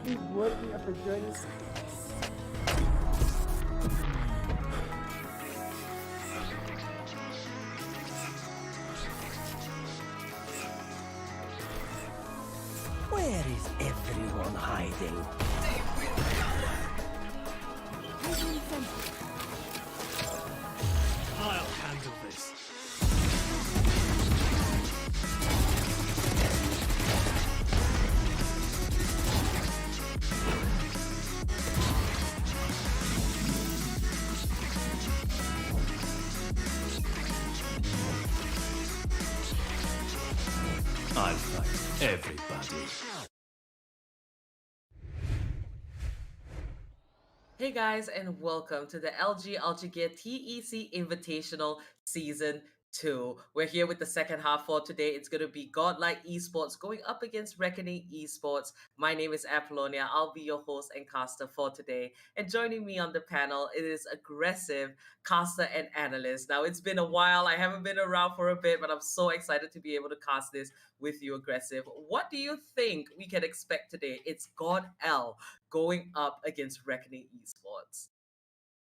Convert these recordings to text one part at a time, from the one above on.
keep working at the journey. Where is everyone hiding? I'll handle this. I'll fight everybody. Hey guys, and welcome to the Ultragear TEC Invitational Season 2. We're here with the second half for today. It's going to be GODLIKE Esports going up against Reckoning Esports. My name is Apollonia. I'll be your host and caster for today. And joining me on the panel, it is Aggressive, caster and analyst. Now, it's been a while. I haven't been around for a bit, but I'm so excited to be able to cast this with you, Aggressive. What do you think we can expect today? It's God L going up against Reckoning Esports.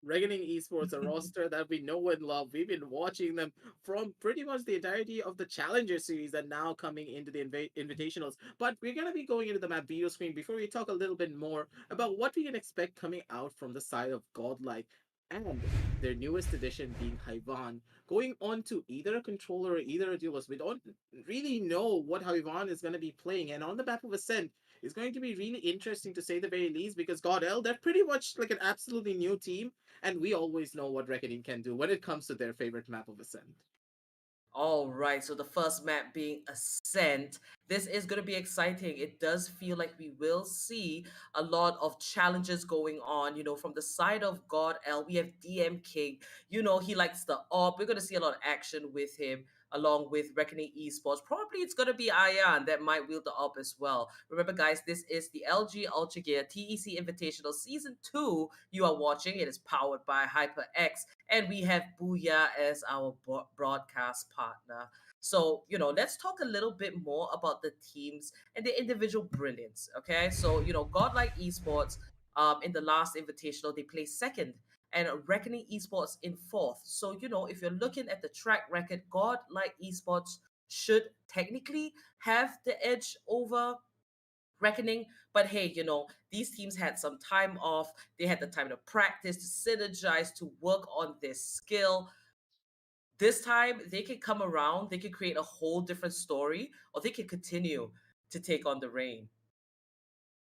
Reckoning Esports, a roster that we know and love. We've been watching them from pretty much the entirety of the Challenger series and now coming into the Invitationals. But we're going to be going into the map video screen before we talk a little bit more about what we can expect coming out from the side of GODLIKE and their newest addition being Hyvan, going on to either a controller or either a duelist. We don't really know what Hyvan is going to be playing, and on the map of Ascent, it's going to be really interesting to say the very least because God L, they're pretty much like an absolutely new team, and we always know what Reckoning can do when it comes to their favorite map of Ascent. All right, so the first map being Ascent. This is going to be exciting. It does feel like we will see a lot of challenges going on. From the side of God L, we have DM King. He likes the AWP. We're going to see a lot of action with him, along with Reckoning Esports. Probably it's going to be Ayan that might wield the AWP as well. Remember, guys, this is the LG Ultragear TEC Invitational Season 2 you are watching. It is powered by HyperX, and we have Booyah as our broadcast partner. So, let's talk a little bit more about the teams and the individual brilliance, okay? So, GODLIKE Esports, in the last Invitational, they placed second, and Reckoning Esports in fourth. So, if you're looking at the track record, GODLIKE Esports should technically have the edge over Reckoning. But hey, these teams had some time off. They had the time to practice, to synergize, to work on their skill. This time, they could come around, they could create a whole different story, or they could continue to take on the reign.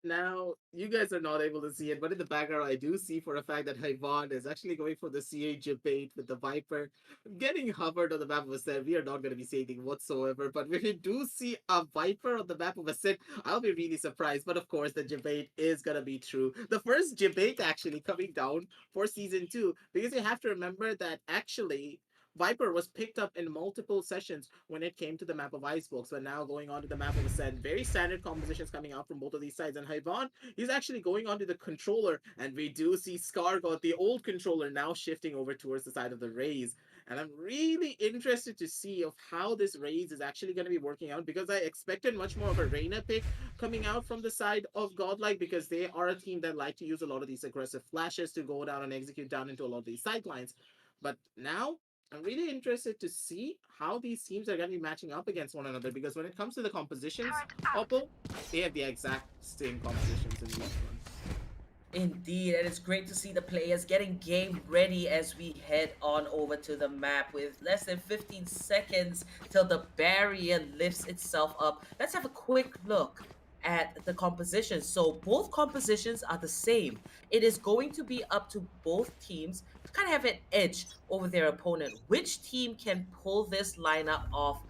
Now, you guys are not able to see it, but in the background, I do see for a fact that Hyvan is actually going for the CA debate with the Viper. Getting hovered on the map of Ascent, we are not going to be saying anything whatsoever, but when we do see a Viper on the map of Ascent, I'll be really surprised. But of course, the debate is going to be true. The first debate actually coming down for Season 2, because you have to remember that actually Viper was picked up in multiple sessions when it came to the map of Icebox, but now going on to the map of Ascent. Very standard compositions coming out from both of these sides. And Hyvan, he's actually going on to the controller, and we do see Scargot, the old controller, now shifting over towards the side of the Raze. And I'm really interested to see of how this Raze is actually going to be working out, because I expected much more of a Reyna pick coming out from the side of GODLIKE, because they are a team that like to use a lot of these aggressive flashes to go down and execute down into a lot of these sidelines. But now I'm really interested to see how these teams are going to be matching up against one another, because when it comes to the compositions, Oppo, they have the exact same compositions in these ones. Indeed, and it's great to see the players getting game ready as we head on over to the map with less than 15 seconds till the barrier lifts itself up. Let's have a quick look at the compositions. So both compositions are the same. It is going to be up to both teams to kind of have an edge over their opponent. Which team can pull this lineup off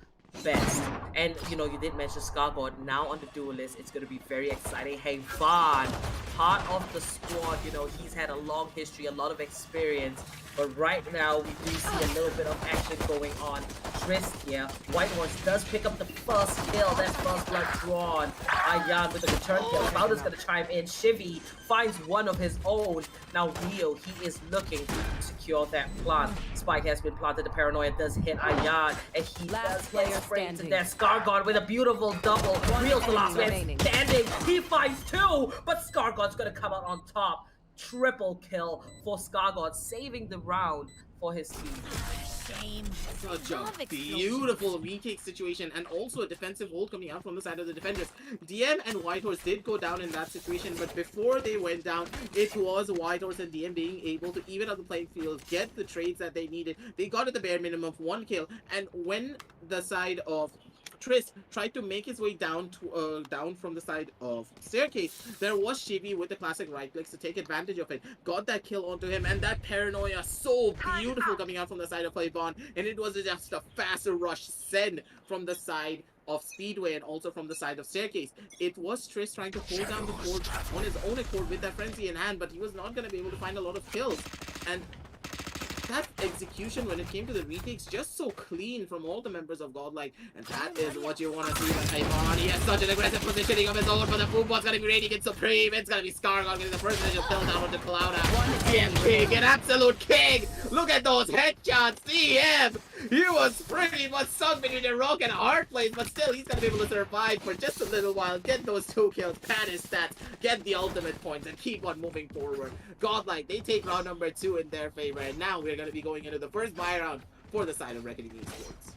best? And you did mention Scargord now on the duelist. It's going to be very exciting. Hey, Vaughn, part of the squad, he's had a long history, a lot of experience. But right now, we do see a little bit of action going on. Trist here. Whitehorse does pick up the first kill. That's first blood drawn. Ayan with the return kill. Cloud gonna chime in. Shivy finds one of his own. Now Rio, he is looking to secure that plant. Spike has been planted. The paranoia does hit Ayan, and he does get sprayed to death. Scargod with a beautiful double. Rio's the last man standing. He finds two, but Scargod's gonna come out on top. Triple kill for Scargod, saving the round for his team. Such a beautiful retake situation, and also a defensive hold coming out from the side of the defenders. DM and Whitehorse did go down in that situation, but before they went down, it was Whitehorse and DM being able to even out the playing field, get the trades that they needed. They got at the bare minimum of 1 kill, and when the side of Triss tried to make his way down to down from the side of staircase, there was Shivy with the classic right clicks to take advantage of it. Got that kill onto him, and that paranoia so beautiful coming out from the side of Yvonne, and it was just a faster rush send from the side of Speedway and also from the side of Staircase. It was Triss trying to hold down the fort on his own accord with that frenzy in hand, but he was not going to be able to find a lot of kills. And that execution when it came to the retakes, just so clean from all the members of Godlike, and that is what you want to see with Ivan. He has such an aggressive positioning of his own, but the Foodbot's gonna be radiant supreme. It's gonna be Scargon getting the first initial kill down onto Clouda. DM King, an absolute king! Look at those headshots! DM! He was pretty much sunk between a rock and a hard place, but still he's gonna be able to survive for just a little while, get those 2 kills, pad his stats, get the ultimate points, and keep on moving forward. Godlike, they take round number 2 in their favor, and now we're going to be going into the first buy round for the side of Reckoning Esports.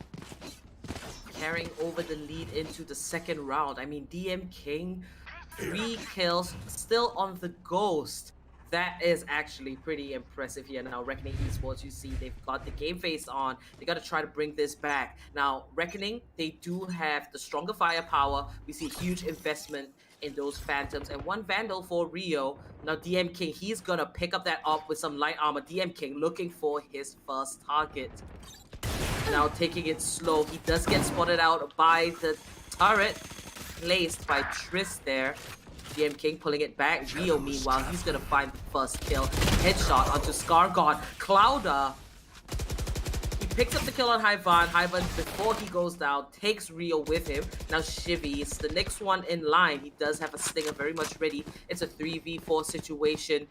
Carrying over the lead into the second round. I mean, DM King, 3 kills, still on the Ghost. That is actually pretty impressive here. Now, Reckoning Esports, you see they've got the game face on. They got to try to bring this back. Now, Reckoning, they do have the stronger firepower. We see huge investment in those Phantoms. And 1 Vandal for Rio. Now, DM King, he's going to pick up that up with some light armor. DM King looking for his first target. Now, taking it slow. He does get spotted out by the turret placed by Triss there. DM King pulling it back. Rio, meanwhile, he's gonna find the first kill. Headshot onto Scargod. Clouda, he picks up the kill on Hyvan. Hyvan, before he goes down, takes Rio with him. Now Shivy is the next one in line. He does have a stinger very much ready. It's a 3v4 situation.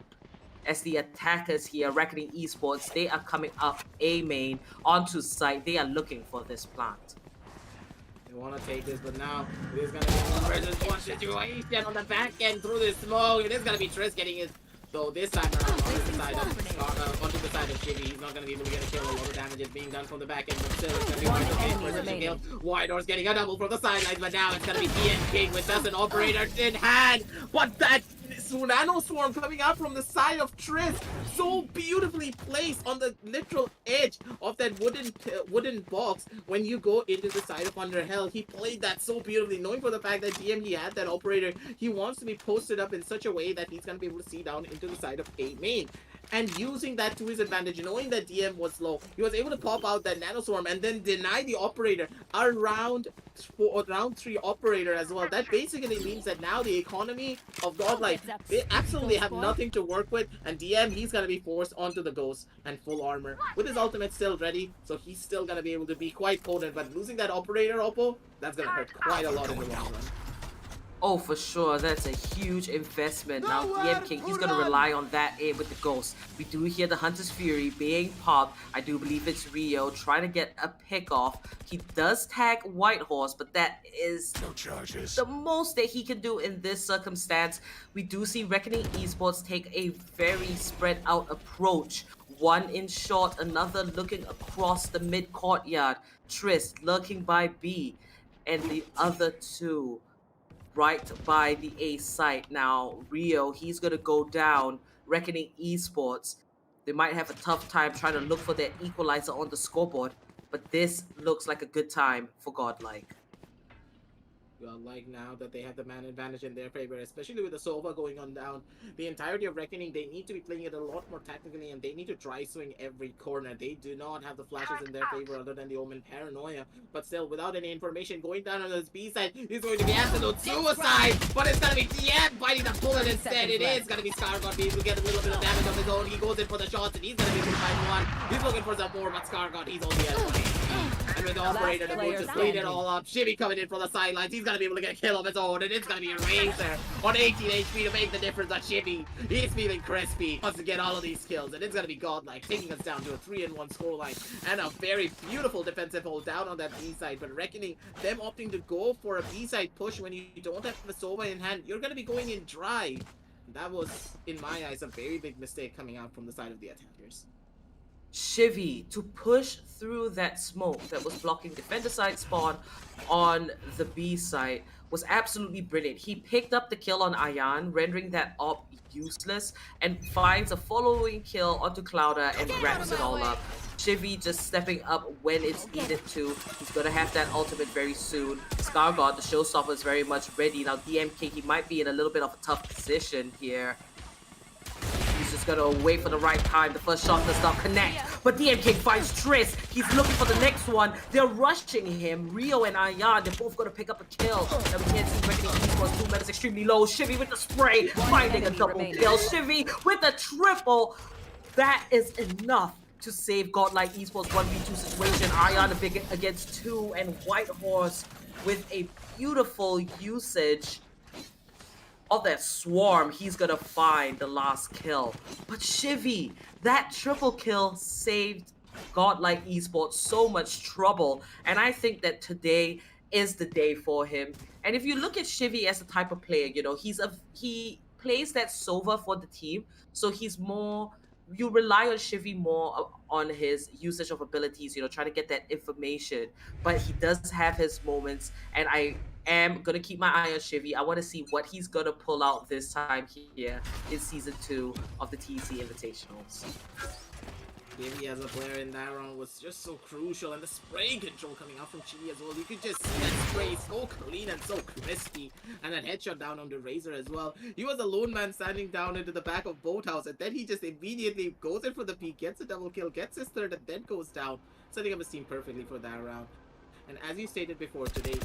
As the attackers here, Reckoning Esports, they are coming up A main onto site. They are looking for this plant. They want to take this, but now it is going to be a versus 1 situation on the back end through the smoke. It is going to be Triss getting it, though this time around onto the side of Shivy. He's not going to be able to get a kill. A lot of damage is being done from the back end, but still it's going to be one of the kill. Whitehorse getting a double from the sidelines, but now it's going to be DM King with just an operator in hand. But that Nano Swarm coming out from the side of Triss, so beautifully placed on the literal edge of that wooden box when you go into the side of Under Hell. He played that so beautifully, knowing for the fact that DM, he had that operator. He wants to be posted up in such a way that he's going to be able to see down into the side of A main. And using that to his advantage, knowing that DM was low, he was able to pop out that Nano Swarm and then deny the operator a round 3 operator as well. That basically means that now the economy of Godlike, they absolutely have nothing to work with, and DM, he's going to be forced onto the Ghost and full armor with his ultimate still ready, so he's still going to be able to be quite potent. But losing that operator, Oppo, that's going to hurt quite a lot in the long run. Oh, for sure. That's a huge investment. Now, DM King, he's going to rely on that aim with the Ghost. We do hear the Hunter's Fury being popped. I do believe it's Rio trying to get a pick off. He does tag Whitehorse, but that is the most that he can do in this circumstance. We do see Reckoning Esports take a very spread out approach. 1 in short, another looking across the mid courtyard. Triss lurking by B, and the other 2 right by the A site. Now, Rio, he's going to go down. Reckoning Esports, they might have a tough time trying to look for their equalizer on the scoreboard, but this looks like a good time for Godlike. Like now that they have the man advantage in their favor, especially with the Sova going on down, the entirety of Reckoning, they need to be playing it a lot more tactically, and they need to try swing every corner. They do not have the flashes in their favor other than the Omen Paranoia, but still, without any information, going down on this B side is going to be absolute suicide, but it's going to be DM biting the bullet instead. It is going to be Scargon being able to get a little bit of damage of his own. He goes in for the shots, and he's going to be able to find 1. He's looking for some more, but Scargon, he's on the other way. And with the operator, the boot just clean it all up. Shimmy coming in from the sidelines. He's gonna be able to get a kill of his own, and it's gonna be a Razor on 18 HP to make the difference on Shimmy. He's feeling crispy. Wants to get all of these kills, and it's gonna be godlike, taking us down to a 3-1 scoreline and a very beautiful defensive hold down on that B side. But reckoning them opting to go for a B side push when you don't have the Sova in hand, you're gonna be going in dry. That was, in my eyes, a very big mistake coming out from the side of the attackers. Shivy to push through that smoke that was blocking defender side spawn on the B side was absolutely brilliant. He picked up the kill on Ayan, rendering that op useless, and finds a following kill onto Clouda and wraps it all up. Shivy just stepping up when it's needed to. He's gonna have that ultimate very soon. Scargod, the showstopper, is very much ready. Now DMK, he might be in a little bit of a tough position here. He's just gonna wait for the right time. The first shot does not connect, but DMK finds Triss. He's looking for the next one. They're rushing him. Rio and Ayan, they're both gonna pick up a kill. Now we can't see Reckoning Esports. 2 minutes extremely low. Shivy with the spray, finding a double kill. Shivy with a triple. That is enough to save Godlike Esports 1v2 situation. Ayan against 2, and Whitehorse with a beautiful usage of that swarm. He's gonna find the last kill. But Shivy, that triple kill saved Godlike Esports so much trouble, and I think that today is the day for him. And if you look at Shivy as a type of player, you know, he plays that Sova for the team, so he's more, you rely on Shivy more on his usage of abilities, you know, trying to get that information. But he does have his moments, and I am going to keep my eye on Shivy. I want to see what he's going to pull out this time here in Season 2 of the TEC Invitationals. Shivy as a player in that round was just so crucial, and the spray control coming out from Shivy as well. You could just see that spray so clean and so crispy, and that headshot down on the Razor as well. He was a lone man standing down into the back of Boathouse, and then he just immediately goes in for the peak, gets a double kill, gets his third, and then goes down, setting up his team perfectly for that round. And as you stated before, today is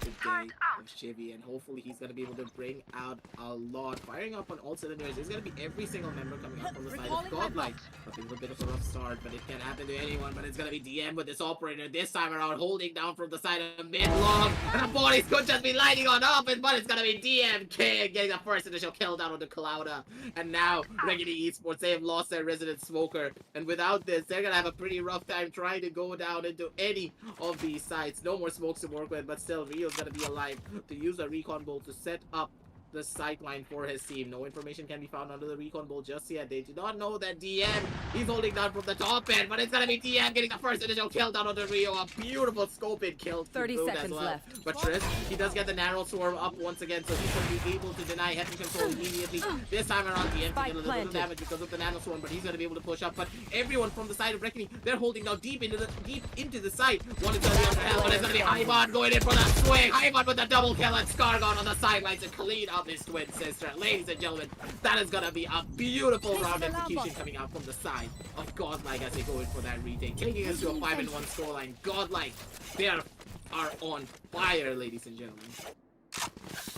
the day of Shivy, and hopefully he's going to be able to bring out a lot. Firing up on all cylinders. There's going to be every single member coming up from the side of Godlike. Something with a bit of a rough start, but it can happen to anyone. But it's going to be DM with this operator this time around, holding down from the side of mid-long. And the bodies could just be lighting on up, but it's going to be DMK getting the first initial kill down on the Clouda. And now, Reckoning Esports, they have lost their resident smoker. And without this, they're going to have a pretty rough time trying to go down into any of these sides. No more smokes to work with, but still Rio's gonna be alive to use a recon bolt to set up the sight line for his team. No information can be found under the recon bolt just yet. They do not know that DM, he's holding down from the top end, but it's gonna be DM getting the first initial kill down onto Rio. A beautiful scope in kill. 30 seconds left. But Triss, he does get the narrow swarm up once again, so he's gonna be able to deny head control immediately. This time around, DM can get a little bit of damage because of the nano swarm, but he's gonna be able to push up. But everyone from the side of Reckoning, they're holding now deep into the site. One is gonna be on the hell, but it's gonna be Hyvon going in for that swing. Hyvon with the double kill, and Scargon on the sidelines to clean up his twin sister. Ladies and gentlemen, that is gonna be a beautiful round execution coming out from the side of Godlike as they go in for that retake, taking us to a 5-1 scoreline. Godlike, they are on fire, ladies and gentlemen.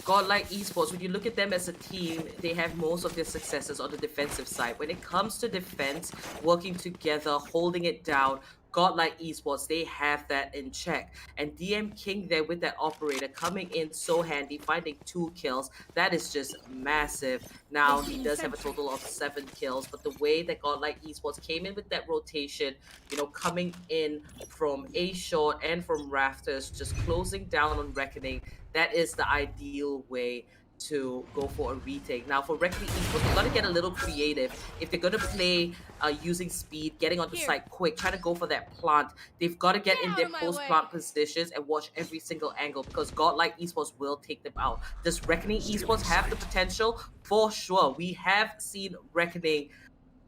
Godlike Esports, when you look at them as a team, they have most of their successes on the defensive side. When it comes to defense, working together, holding it down, Godlike Esports, they have that in check. And DM King there with that operator coming in so handy, finding 2 kills. That is just massive. Now, he does have a total of 7 kills, but the way that Godlike Esports came in with that rotation, you know, coming in from A short and from rafters, just closing down on Reckoning, that is the ideal way to go for a retake. Now for Reckoning Esports, they've got to get a little creative. If they're going to play using speed, getting onto site quick, trying to go for that plant, they've got to get in their post-plant positions and watch every single angle, because Godlike Esports will take them out. Does Reckoning Esports have the potential? For sure. We have seen Reckoning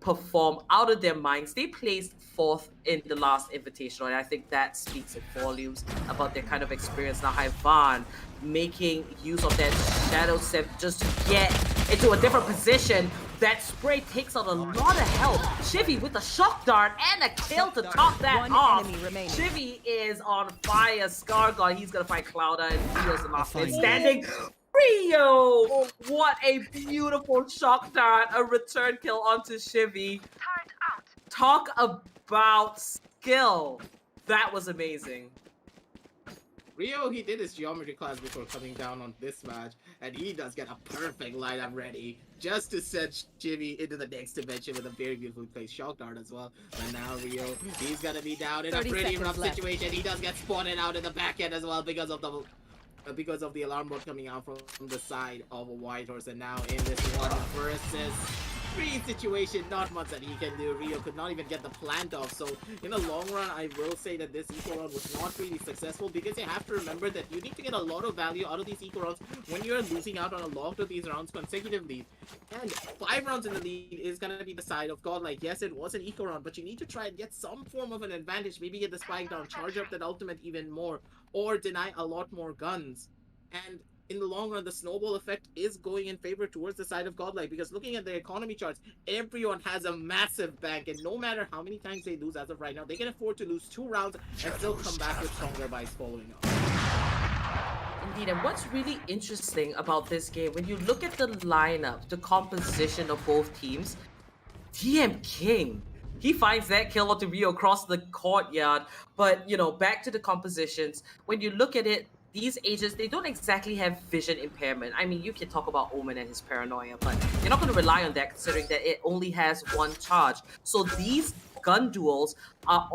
perform out of their minds. They placed 4th in the last Invitational, and I think that speaks volumes about their kind of experience. Now Hyvan making use of that Shadow Sip just to get into a different position. That spray takes out a lot of health. Shivy with a shock dart and a kill to top that off. Shivy is on fire. Scargon, he's gonna fight Clouda, and Rio's the last man standing. Rio! What a beautiful shock dart. A return kill onto Shivy. Talk about skill. That was amazing. Rio, he did his geometry class before coming down on this match, and he does get a perfect lineup ready just to send Jimmy into the next dimension with a very beautifully placed shock dart as well. But now Rio, he's gonna be down in a 30 pretty seconds rough left. situation. He does get spotted out in the back end as well because of the alarm bot coming out from the side of a Whitehorse, and now in this 1 versus 3 situation, not much that he can do. Rio could not even get the plant off, so in the long run, I will say that this eco round was not really successful, because you have to remember that you need to get a lot of value out of these eco rounds when you're losing out on a lot of these rounds consecutively. And 5 rounds in the lead is going to be the side of Godlike. Yes, it was an eco round, but you need to try and get some form of an advantage, maybe get the spike down, charge up that ultimate even more, or deny a lot more guns. And in the long run, the snowball effect is going in favor towards the side of Godlike, because looking at their economy charts, everyone has a massive bank, and no matter how many times they lose as of right now, they can afford to lose 2 rounds and still come back with stronger buys following up. Indeed, and what's really interesting about this game, when you look at the lineup, the composition of both teams, TM King, he finds that kill onto Rio across the courtyard. But, back to the compositions. When you look at it, these agents, they don't exactly have vision impairment. I mean, you can talk about Omen and his paranoia, but you're not going to rely on that considering that it only has 1 charge. So these gun duels are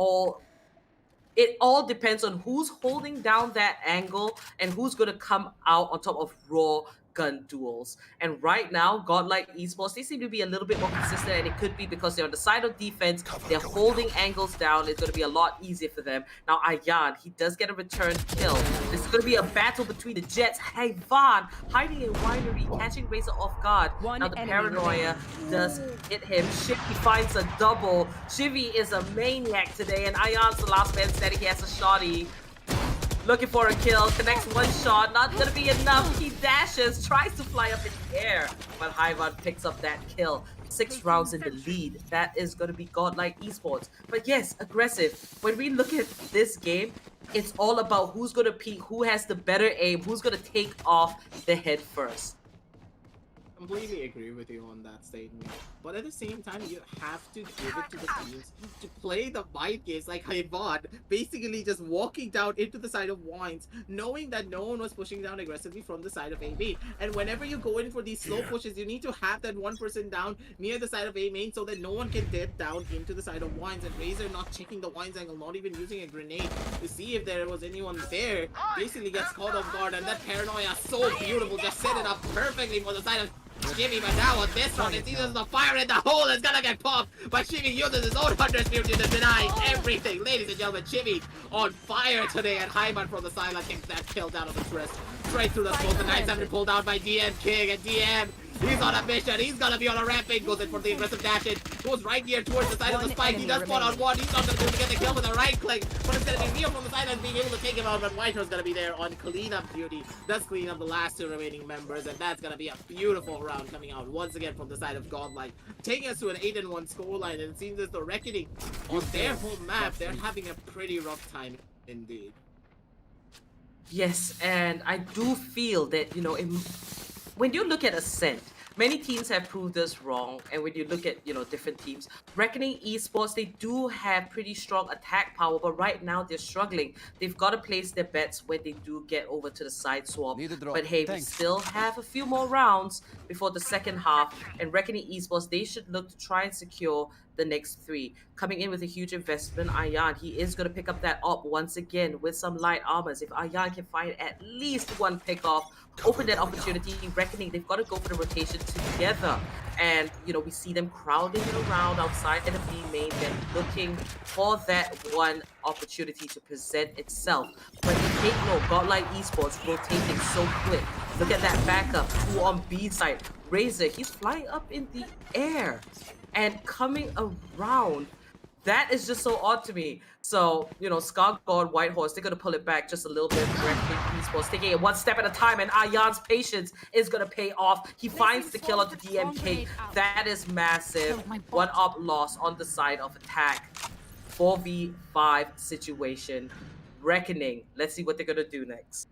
it all depends on who's holding down that angle and who's going to come out on top of raw gun duels. And right now, Godlike Esports, they seem to be a little bit more consistent, and it could be because they're on the side of defense, they're holding angles down, it's going to be a lot easier for them. Now, Ayan, he does get a return kill. This is going to be a battle between the Jets. Hayvan hiding in Winery, catching Razor off guard. Now, the paranoia does hit him. Shivy finds a double. Shivy is a maniac today, and Ayan's the last man standing. He has a shotty. Looking for a kill, connects 1 shot, not gonna be enough. He dashes, tries to fly up in the air, but Hyvan picks up that kill. 6 rounds in the lead. That is gonna be Godlike Esports. But yes, aggressive. When we look at this game, it's all about who's gonna peek, who has the better aim, who's gonna take off the head first. Completely agree with you on that statement. But at the same time, you have to give it to the teams to play the mind games like Hayvan, basically just walking down into the side of Wines, knowing that no one was pushing down aggressively from the side of A main. And whenever you go in for these slow pushes, you need to have that 1 person down near the side of A main so that no one can dip down into the side of Wines. And Razor not checking the Wines angle, not even using a grenade to see if there was anyone there, basically gets caught off guard. And that paranoia, so beautiful, just set it up perfectly for the side of Jimmy, but now on this one, it's either the fire in the hole that's gonna get popped, but Jimmy uses his own 100 spear to deny everything. Ladies and gentlemen, Jimmy on fire today, and Hyman from the sideline takes that kill down on the wrist. Straight through the smoke, the knives have been pulled out by DM King, and DM, he's on a mission, he's gonna be on a rampage, goes in for the aggressive dash in, goes right here towards the side of the spike, he does spot on 1, he's not gonna be able to get the kill with a right click, but it's gonna be Rio from the sideline being able to take him out, but Whitehorse gonna be there on cleanup duty, does clean up the last 2 remaining members, and that's gonna be a beautiful round coming out once again from the side of Godlike, taking us to an 8-1 scoreline, and it seems as though Reckoning, on their home map, they're having a pretty rough time indeed. Yes, and I do feel that, when you look at Ascent, many teams have proved us wrong. And when you look at, different teams, Reckoning Esports, they do have pretty strong attack power, but right now they're struggling. They've got to place their bets when they do get over to the side swap. But hey, we still have a few more rounds before the second half. And Reckoning Esports, they should look to try and secure the next 3. Coming in with a huge investment, Ayan, he is going to pick up that op once again with some light armors. If Ayan can find at least 1 pick off, open that opportunity, Reckoning, they've got to go for the rotation together. And, we see them crowding around outside the B main. They're looking for that 1 opportunity to present itself. But take note, Godlike Esports rotating so quick. Look at that backup, 2 on B side. Razor, he's flying up in the air and coming around. That is just so odd to me. So, Scar God, Whitehorse, they're going to pull it back just a little bit. Esports taking it 1 step at a time, and Ayan's patience is going to pay off. He finds the kill onto DMK. That is massive. 1 op loss on the side of attack. 4v5 situation. Reckoning. Let's see what they're going to do next.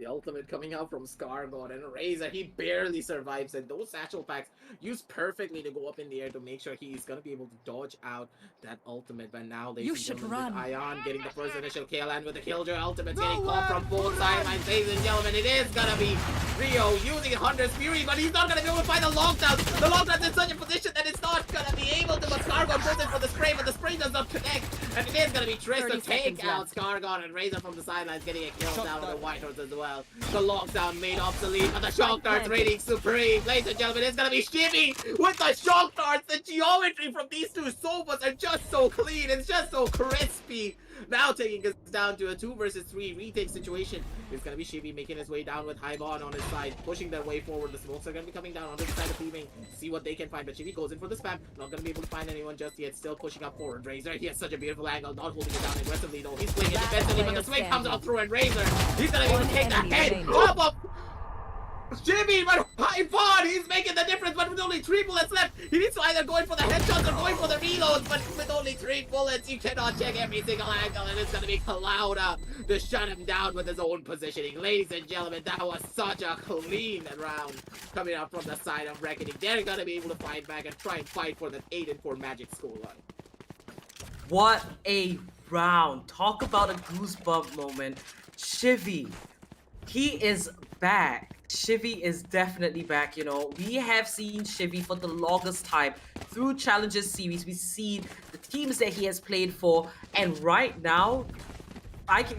The ultimate coming out from Scargod and Razor, he barely survives it. Those satchel packs used perfectly to go up in the air to make sure he's going to be able to dodge out that ultimate. But now, ladies You and should gentlemen, with run. Ion getting the first initial kill and with the Killjoy ultimates getting caught from both sidelines, ladies and gentlemen, it is going to be Rio using Hunter's Fury, but he's not going to be able to find the lockdown. The lockdown's in such a position that it's not going to be able to, but Scargod goes in for the spray, but the spray does not connect. And it is going to be Triss 30 to take seconds out left. Scargod and Razor from the sidelines getting a kill down on the White Horse as well. The lockdown made obsolete, but the shock darts reigning supreme. Ladies and gentlemen, it's gonna be Shimmy with the shock darts. The geometry from these two sofas are just so clean. It's just so crispy. Now taking us down to a 2 versus 3 retake situation. It's gonna be Shimmy making his way down with Hyvon on his side, pushing their way forward. The smokes are gonna be coming down onto the side of Beaming, see what they can find. But Shimmy goes in for the spam. Not gonna be able to find anyone just yet. Still pushing up forward. Razor, he has such a beautiful angle. Not holding it down aggressively though. He's playing it defensively, but the swing comes out through and Razor. He's gonna be able to take the head off of Jimmy, but Hyvon, he's making the difference, but with only 3 bullets left, he needs to either go in for the headshots or go in for the reloads, but with only 3 bullets, you cannot check every single angle, and it's gonna be Clouda to shut him down with his own positioning. Ladies and gentlemen, that was such a clean round coming out from the side of Reckoning. They're gonna be able to fight back and try and fight for that 8-4 Magic scoreline. What a round. Talk about a goosebump moment. Shivy, he is back. Shivy is definitely back, you know. We have seen Shivy for the longest time through Challenges series. We've seen the teams that he has played for, and right now,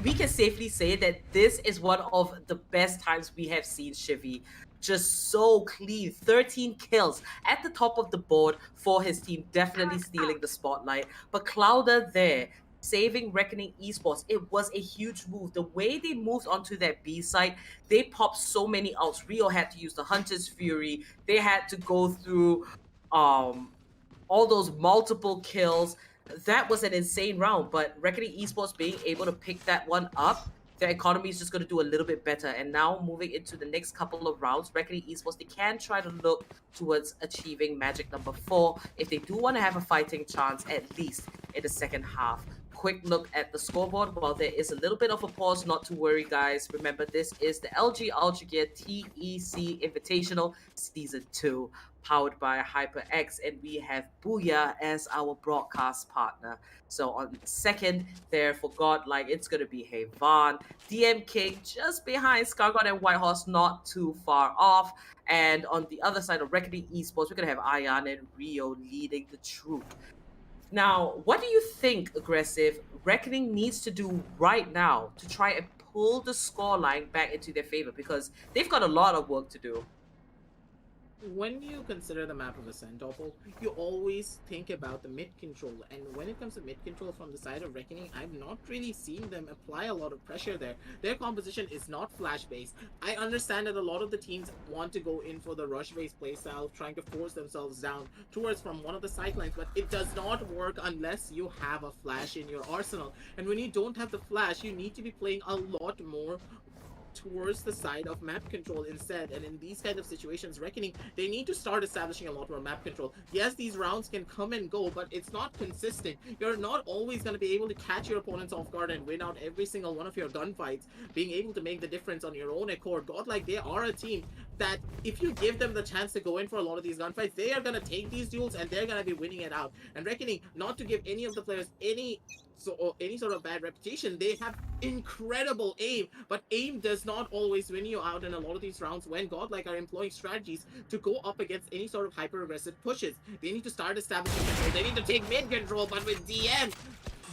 we can safely say that this is one of the best times we have seen Shivy. Just so clean, 13 kills at the top of the board for his team, definitely stealing the spotlight. But Clouda there, saving Reckoning Esports, it was a huge move. The way they moved onto that B site, they popped so many outs. Rio had to use the Hunter's Fury. They had to go through all those multiple kills. That was an insane round, but Reckoning Esports being able to pick that one up, their economy is just going to do a little bit better. And now moving into the next couple of rounds, Reckoning Esports, they can try to look towards achieving Magic number 4 if they do want to have a fighting chance, at least in the second half. Quick look at the scoreboard. While there is a little bit of a pause, not to worry, guys. Remember, this is the LG Ultragear TEC Invitational Season 2, powered by HyperX, and we have Booyah as our broadcast partner. So on second there for Godlike, it's going to be Hyvon. DM King just behind Scargod and Whitehorse, not too far off. And on the other side of Reckoning Esports, we're going to have Ion and Rio leading the troop. Now, what do you think, Aggressive, Reckoning needs to do right now to try and pull the scoreline back into their favor? Because they've got a lot of work to do. When you consider the map of Ascent, Doppel, you always think about the mid control, and when it comes to mid control from the side of Reckoning, I've not really seen them apply a lot of pressure there. Their composition is not flash based. I understand that a lot of the teams want to go in for the rush based playstyle, trying to force themselves down towards from one of the sidelines, but it does not work unless you have a flash in your arsenal. And when you don't have the flash, you need to be playing a lot more towards the side of map control instead. And in these kind of situations, Reckoning, they need to start establishing a lot more map control. Yes, these rounds can come and go, but it's not consistent. You're not always going to be able to catch your opponents off guard and win out every single one of your gunfights, being able to make the difference on your own accord. Godlike, they are a team that if you give them the chance to go in for a lot of these gunfights, they are going to take these duels and they're going to be winning it out. And Reckoning, not to give any of the players any sort of bad reputation, they have incredible aim, but aim does not always win you out in a lot of these rounds when Godlike are employing strategies to go up against any sort of hyper aggressive pushes. They need to start establishing control, they need to take mid control, but with DM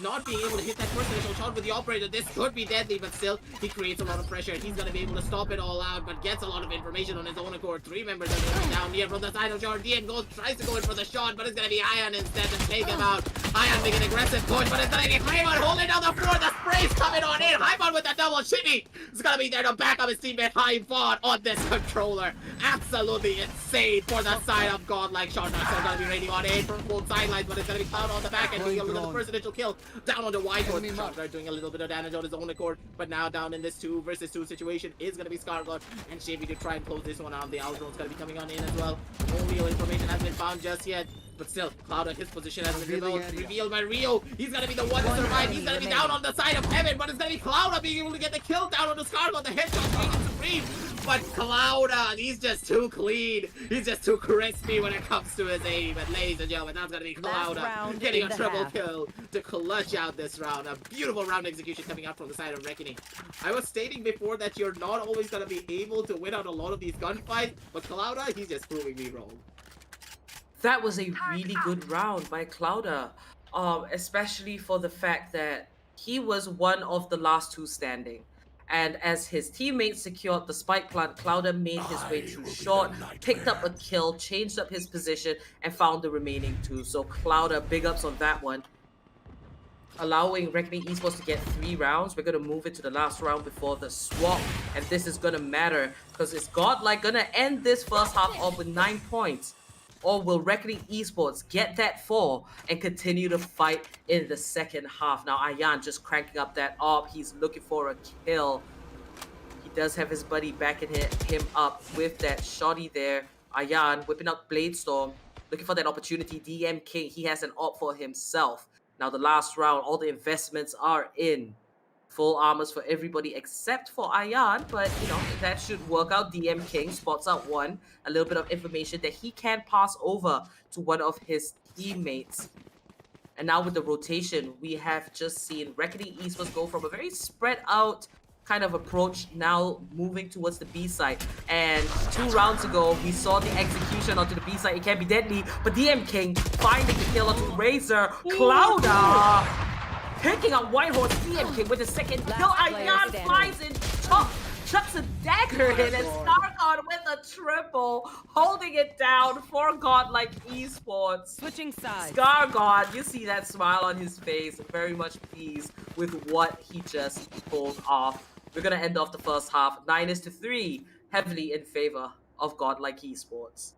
not being able to hit that first initial shot with the operator, this could be deadly, but still, he creates a lot of pressure. He's going to be able to stop it all out, but gets a lot of information on his own accord. 3 members are going down here from the side of Jordan. Tries to go in for the shot, but it's going to be Ion instead to take him out. Ion making an aggressive push, but it's going to be Hyvon holding down the floor. The spray's coming on in. Hyvon with the double shimmy. He's going to be there to back up his teammate Hyvon on this controller. Absolutely insane for the side of Godlike. Shot knocks are going to be raining on in from both sidelines, but it's going to be Cloud on the back end. He's going to get the first initial kill. Down on the wide horse. Shotgun doing a little bit of damage on his own accord, but now down in this 2 versus 2 situation is going to be Scargod and Shavy to try and close this one out. The Outrone's going to be coming on in as well. No real information has been found just yet. But still, Cloud, his position has been revealed by Rio. He's gonna be the one to survive. He's gonna be down on the side of Heaven, but it's gonna be Cloud being able to get the kill down on the Scar on the headshot being supreme. But Cloud, he's just too clean. He's just too crispy when it comes to his aim. And ladies and gentlemen, that's gonna be Cloud getting a triple kill to clutch out this round. A beautiful round execution coming out from the side of Reckoning. I was stating before that you're not always gonna be able to win out a lot of these gunfights, but Cloud, he's just proving me wrong. That was a really good round by Clouda, especially for the fact that he was one of the last two standing. And as his teammates secured the spike plant, Clouda made his way through short, picked up a kill, changed up his position, and found the remaining two. So Clouda, big ups on that one. Allowing Reckoning Esports to get 3 rounds. We're going to move into the last round before the swap. And this is going to matter because is GODLIKE going to end this first half off with 9 points? Or will Reckoning Esports get that 4 and continue to fight in the second half? Now, Ayan just cranking up that AWP. He's looking for a kill. He does have his buddy backing him up with that shotty there. Ayan whipping out Bladestorm, looking for that opportunity. DM King, he has an AWP for himself. Now, the last round, all the investments are in. Full armors for everybody except for Ayan, but you know, that should work out. DM King spots out one, a little bit of information that he can pass over to one of his teammates. And now with the rotation, we have just seen Reckoning Esports go from a very spread out kind of approach, now moving towards the B side. And 2 rounds ago, we saw the execution onto the B side. It can be deadly, but DM King finding the kill onto Razor. Clouda picking up Whitehorse. DM King with the second kill. Ayan flies in, chucks a dagger in, and Stargod with a triple, holding it down for GODLIKE Esports. Switching sides. Stargod, you see that smile on his face, very much pleased with what he just pulled off. We're gonna end off the first half 9-3, heavily in favor of GODLIKE Esports.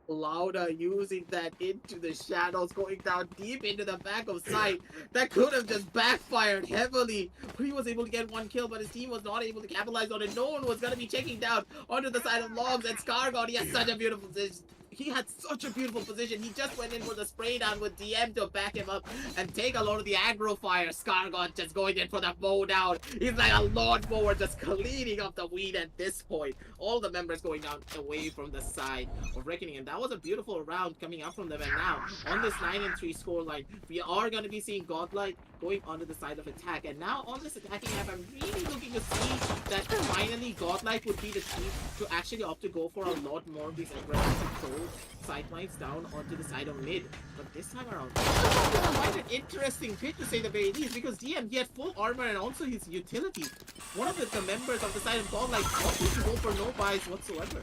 Clouda using that into the shadows, going down deep into the back of sight. That could have just backfired heavily. He was able to get 1 kill, but his team was not able to capitalize on it. No one was going to be checking down onto the side of Logs, and Scargod, he has such a beautiful position. He had such a beautiful position. He just went in for the spray down with DM to back him up and take a lot of the aggro fire. Scargod just going in for the mow down. He's like a lawnmower just cleaning up the weed at this point. All the members going down away from the side of Reckoning. And that was a beautiful round coming out from them. And now, on this 9-3 scoreline, we are going to be seeing GODLIKE going onto the side of attack. And now on this attacking map, I'm really looking to see that finally GODLIKE would be the team to actually opt to go for a lot more of these aggressive control sidelines down onto the side of mid. But this time around, quite an interesting pick to say the very least, because DM, he had full armor and also his utility. One of the members of the side of GODLIKE opted to go for no buys whatsoever.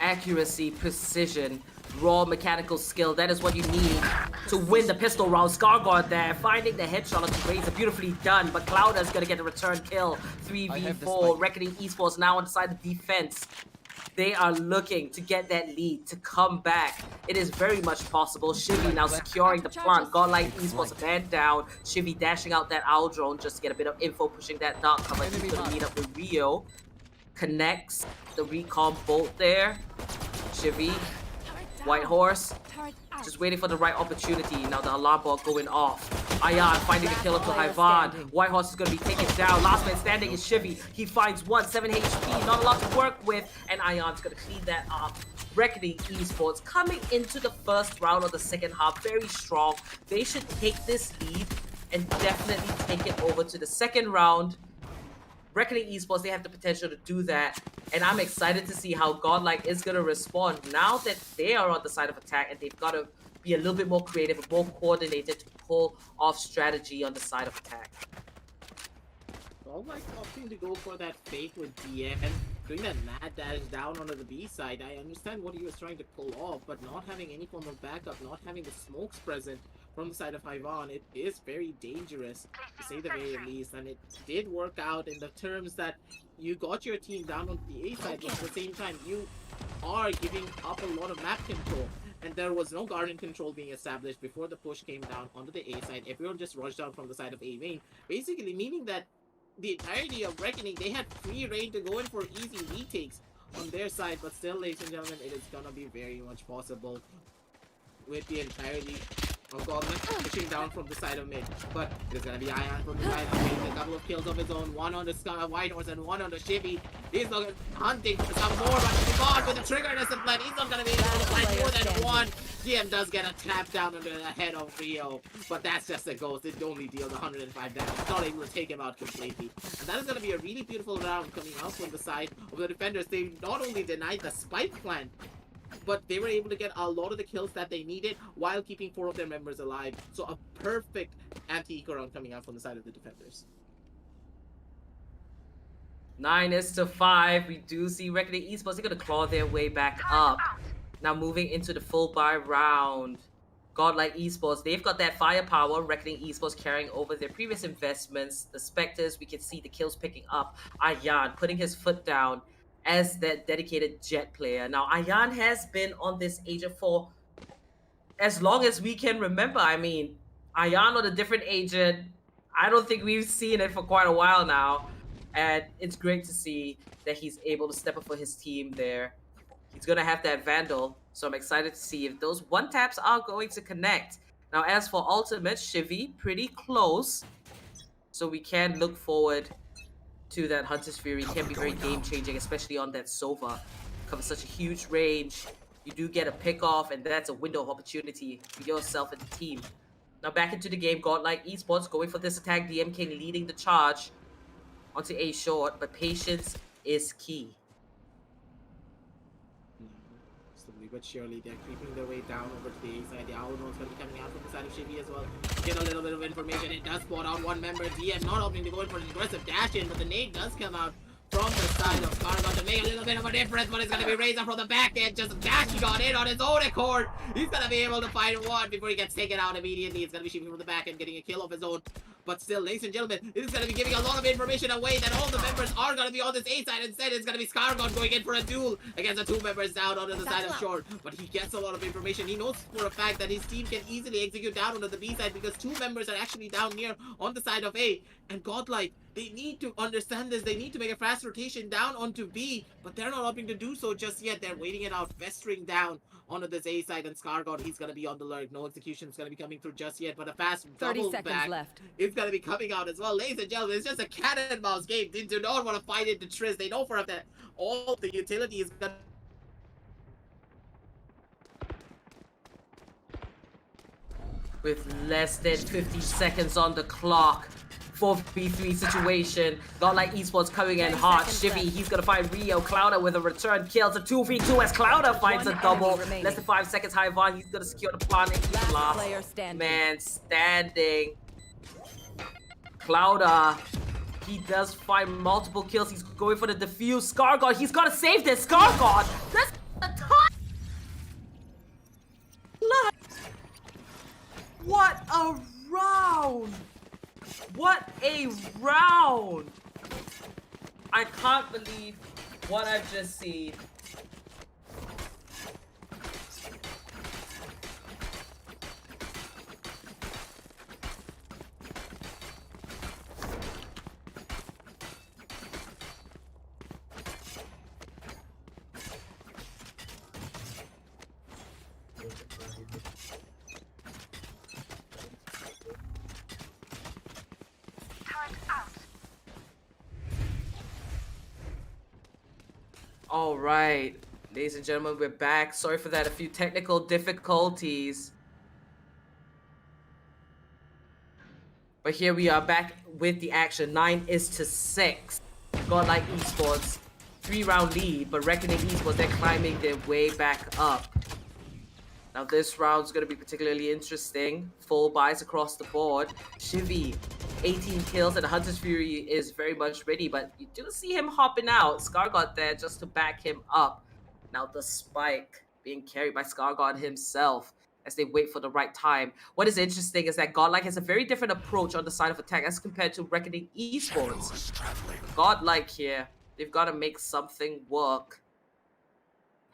Accuracy, precision, raw mechanical skill, that is what you need to win the pistol round. Scargod there, finding the headshot on the Razor, beautifully done, but Clouda's gonna get a return kill. 3v4, Reckoning Esports now on the side of defense. They are looking to get that lead, to come back. It is very much possible. Shivy now securing the plant. GODLIKE Esports man down. Shivy dashing out that owl drone just to get a bit of info, pushing that dark cover. He's gonna meet up with Rio. Connects the recon bolt there. Shivy, Whitehorse, just waiting for the right opportunity. Now the alarm ball going off. Ayan finding the killer to Hyvan. Whitehorse is going to be taken down. Last man standing is Shivy. He finds 7 HP, not a lot to work with, and Ayan's going to clean that up. Reckoning Esports coming into the first round of the second half very strong. They should take this lead and definitely take it over to the second round. Reckoning Esports, they have the potential to do that, and I'm excited to see how GODLIKE is going to respond now that they are on the side of attack, and they've got to be a little bit more creative and more coordinated to pull off strategy on the side of attack. GODLIKE opting to go for that fake with DM, doing that mad dash down onto the B side. I understand what he was trying to pull off, but not having any form of backup, not having the smokes present from the side of Hyvan, it is very dangerous, to say the very least. And it did work out in the terms that you got your team down on the A side, but at the same time, you are giving up a lot of map control. And there was no garden control being established before the push came down onto the A side. Everyone just rushed down from the side of A main, basically meaning that the entirety of Reckoning, they had free reign to go in for easy retakes on their side. But still, ladies and gentlemen, it is gonna be very much possible with the entirety of GODLIKE pushing down from the side of mid. But there's gonna be Ion from the side of mid. A couple of kills of his own. One on the White Horse and one on the Shivy. He's not hunting for some more, but Yvonne with the trigger discipline. He's not gonna be able to find more than one. GM does get a tap down under the head of Rio, but that's just a ghost. It only deals 105 damage. It's not able to take him out completely. And that is going to be a really beautiful round coming out from the side of the defenders. They not only denied the spike plant, but they were able to get a lot of the kills that they needed while keeping 4 of their members alive. So a perfect anti-eco round coming out from the side of the defenders. 9-5. We do see Reckoning Esports. They're going to claw their way back up. Now moving into the full buy round. GODLIKE Esports, they've got that firepower. Reckoning Esports carrying over their previous investments. The Spectres, we can see the kills picking up. Ayan putting his foot down as that dedicated Jet player. Now, Ayan has been on this agent for as long as we can remember. I mean, Ayan on a different agent, I don't think we've seen it for quite a while now. And it's great to see that he's able to step up for his team there. He's going to have that Vandal, so I'm excited to see if those one-taps are going to connect. Now, as for Ultimate, Shivy, pretty close. So we can look forward to that Hunter's Fury. It can be very game-changing, especially on that Sova. Covers such a huge range. You do get a pick-off, and that's a window of opportunity for yourself and the team. Now, back into the game, GODLIKE Esports going for this attack. DM King leading the charge onto A short, but patience is key. Slowly but surely, they're creeping their way down over to the A side. The Owl is going to be coming out from the side of Shivy as well. Get a little bit of information. It does spawn out one member. DM not opting to go in for an aggressive dash in, but the nade does come out from the side of Scargot to make a little bit of a difference, but it's going to be Razor from the back end, just dashing on in on his own accord. He's going to be able to find one before he gets taken out immediately. He's going to be shooting from the back end, getting a kill of his own. But still, ladies and gentlemen, this is going to be giving a lot of information away that all the members are going to be on this A side. Instead, it's going to be Scargot going in for a duel against the 2 members down onto the side of Short. But he gets a lot of information. He knows for a fact that his team can easily execute down onto the B side because 2 members are actually down near on the side of A. And GODLIKE, they need to understand this. They need to make a fast rotation down onto B, but they're not opting to do so just yet. They're waiting it out, festering down onto this A side, and Scargot, he's going to be on the lurk. No execution is going to be coming through just yet, but a fast 30 double seconds back left. is going to be coming out as well. Ladies and gentlemen, it's just a cat and mouse game. They do not want to fight into Triss. They know for a fact that all the utility is going to with less than 50 seconds on the clock. 4v3 situation. GODLIKE Esports coming in hot. Shivy, he's gonna find Rio. Clouder with a return kill. It's a 2v2 as Clouder finds a double. Less than 5 seconds. Hyvan, he's gonna secure the plant. Last player standing. Man standing. Clouder, he does find multiple kills. He's going for the defuse. Scargot, he's gotta save this. Scargot, that's a ton. What a round! What a round! I can't believe what I've just seen. All right, ladies and gentlemen, we're back. Sorry for that, a few technical difficulties. But here we are back with the action. 9-6. GODLIKE Esports, 3-round lead, but Reckoning Esports, they're climbing their way back up. Now this round's gonna be particularly interesting. Full buys across the board. Shivy, 18 kills, and Hunter's Fury is very much ready, but you do see him hopping out. Scargot there just to back him up. Now the spike being carried by Scargot himself as they wait for the right time. What is interesting is that GODLIKE has a very different approach on the side of attack as compared to Reckoning Esports. GODLIKE here, they've got to make something work.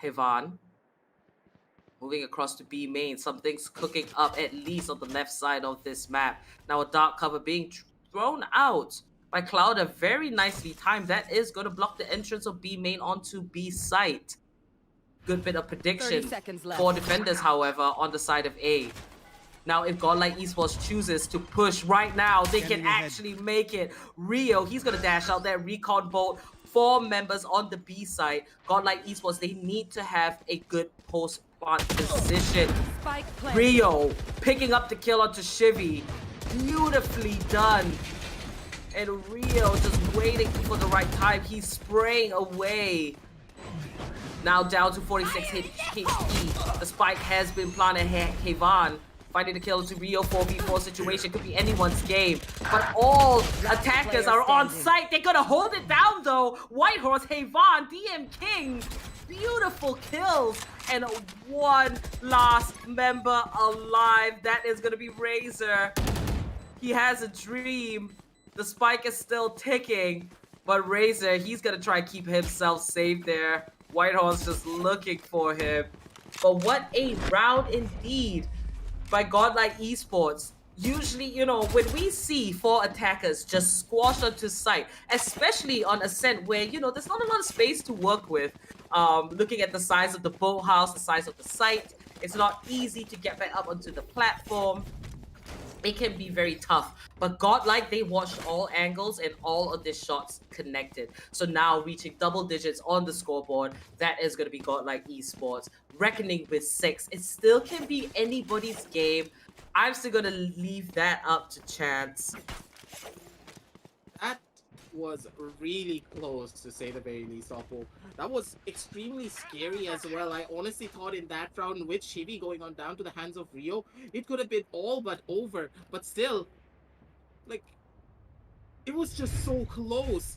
Hevan moving across to B main. Something's cooking up at least on the left side of this map. Now a dark cover being thrown out by Clouder. Very nicely timed. That is going to block the entrance of B main onto B site. good bit of 30 prediction seconds left. for defenders, however, on the side of A. Now, if Godlike Esports chooses to push right now, they can actually make it. Rio, he's going to dash out that recon bolt. 4 members on the B side. Godlike Esports, they need to have a good post-plant position. Spike planted. Rio picking up the kill onto Shivy. Beautifully done. And Rio just waiting for the right time. He's spraying away. Now down to 46 HP. The spike has been planted. Havan finding the kill to Rio. 4v4 situation. Could be anyone's game. But all attackers are on site. They're gonna hold it down though. Whitehorse, Havan, DM King. Beautiful kills. And one last member alive. That is gonna be Razor. He has a dream. The spike is still ticking. But Razor, he's gonna try to keep himself safe there. Whitehorse just looking for him. But what a round indeed by Godlike Esports. Usually, you know, when we see 4 attackers just squash onto site, especially on Ascent where, you know, there's not a lot of space to work with. Looking at the size of the boathouse, the size of the site, it's not easy to get back up onto the platform. It can be very tough. But Godlike, they watched all angles and all of their shots connected. So now reaching double digits on the scoreboard, that is going to be Godlike Esports. Reckoning with 6. It still can be anybody's game. I'm still going to leave that up to chance. That was really close, to say the very least, Oppo. That was extremely scary as well. I honestly thought in that round, with Shivy going on down to the hands of Rio, it could have been all but over. But still, like, it was just so close.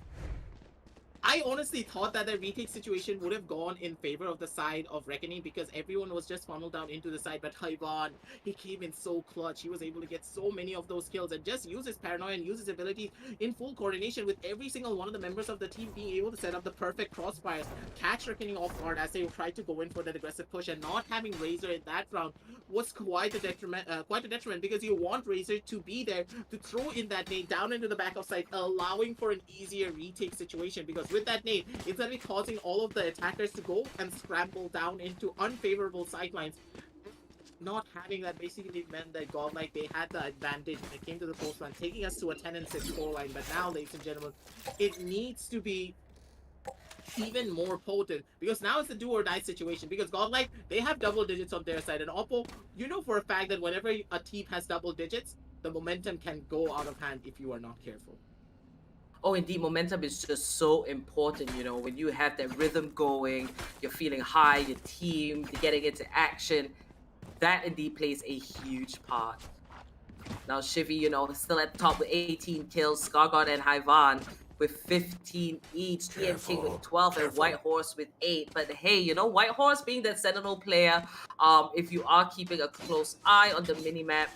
I honestly thought that the retake situation would have gone in favor of the side of Reckoning because everyone was just funneled down into the side. But Hyvan, he came in so clutch. He was able to get so many of those kills and just use his paranoia and use his ability in full coordination with every single one of the members of the team being able to set up the perfect crossfires, catch Reckoning off guard as they tried to go in for that aggressive push, and not having Razor in that round was quite a detriment because you want Razor to be there to throw in that nade down into the back of site, allowing for an easier retake situation because with that nade, it's going to be causing all of the attackers to go and scramble down into unfavorable sidelines. Not having that basically meant that Godlike, they had the advantage when it came to the post line, taking us to a 10-6 scoreline. But now, ladies and gentlemen, it needs to be even more potent because now it's a do or die situation because Godlike, they have double digits on their side, and Oppo, you know for a fact that whenever a team has double digits, the momentum can go out of hand if you are not careful. Oh, indeed, momentum is just so important, you know, when you have that rhythm going, you're feeling high, your team, you're getting into action, that indeed plays a huge part. Now, Shivy, you know, still at the top with 18 kills, Skargard and Hyvan with 15 each, DM King with 12, and Whitehorse with 8. But hey, you know, Whitehorse being that Sentinel player, if you are keeping a close eye on the minimap,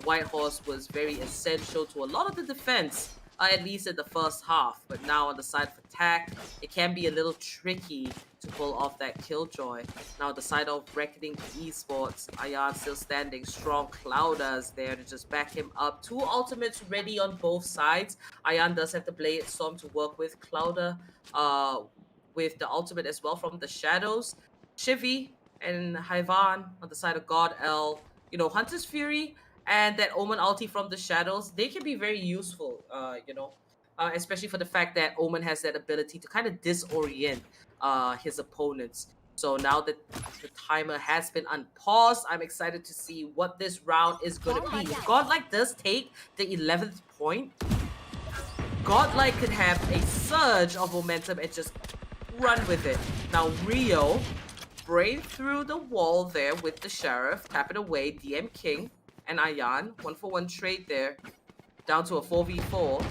Whitehorse was very essential to a lot of the defense. At least in the first half, but now on the side of attack, it can be a little tricky to pull off that killjoy. Now the side of Reckoning Esports, Ayan still standing strong. Clouda's there to just back him up. 2 ultimates ready on both sides. Ayan does have the Blade Storm to work with. Clouda with the ultimate as well from the shadows. Shivy and Hyvan on the side of God L. You know, Hunter's Fury and that Omen ulti from the shadows, they can be very useful, you know, especially for the fact that Omen has that ability to kind of disorient his opponents. So now that the timer has been unpaused, I'm excited to see what this round is going to be. If Godlike does take the 11th point, Godlike could have a surge of momentum and just run with it. Now Rio brave through the wall there with the Sheriff, tap it away, DM King and Ayan, 1-for-1 trade there, down to a 4v4.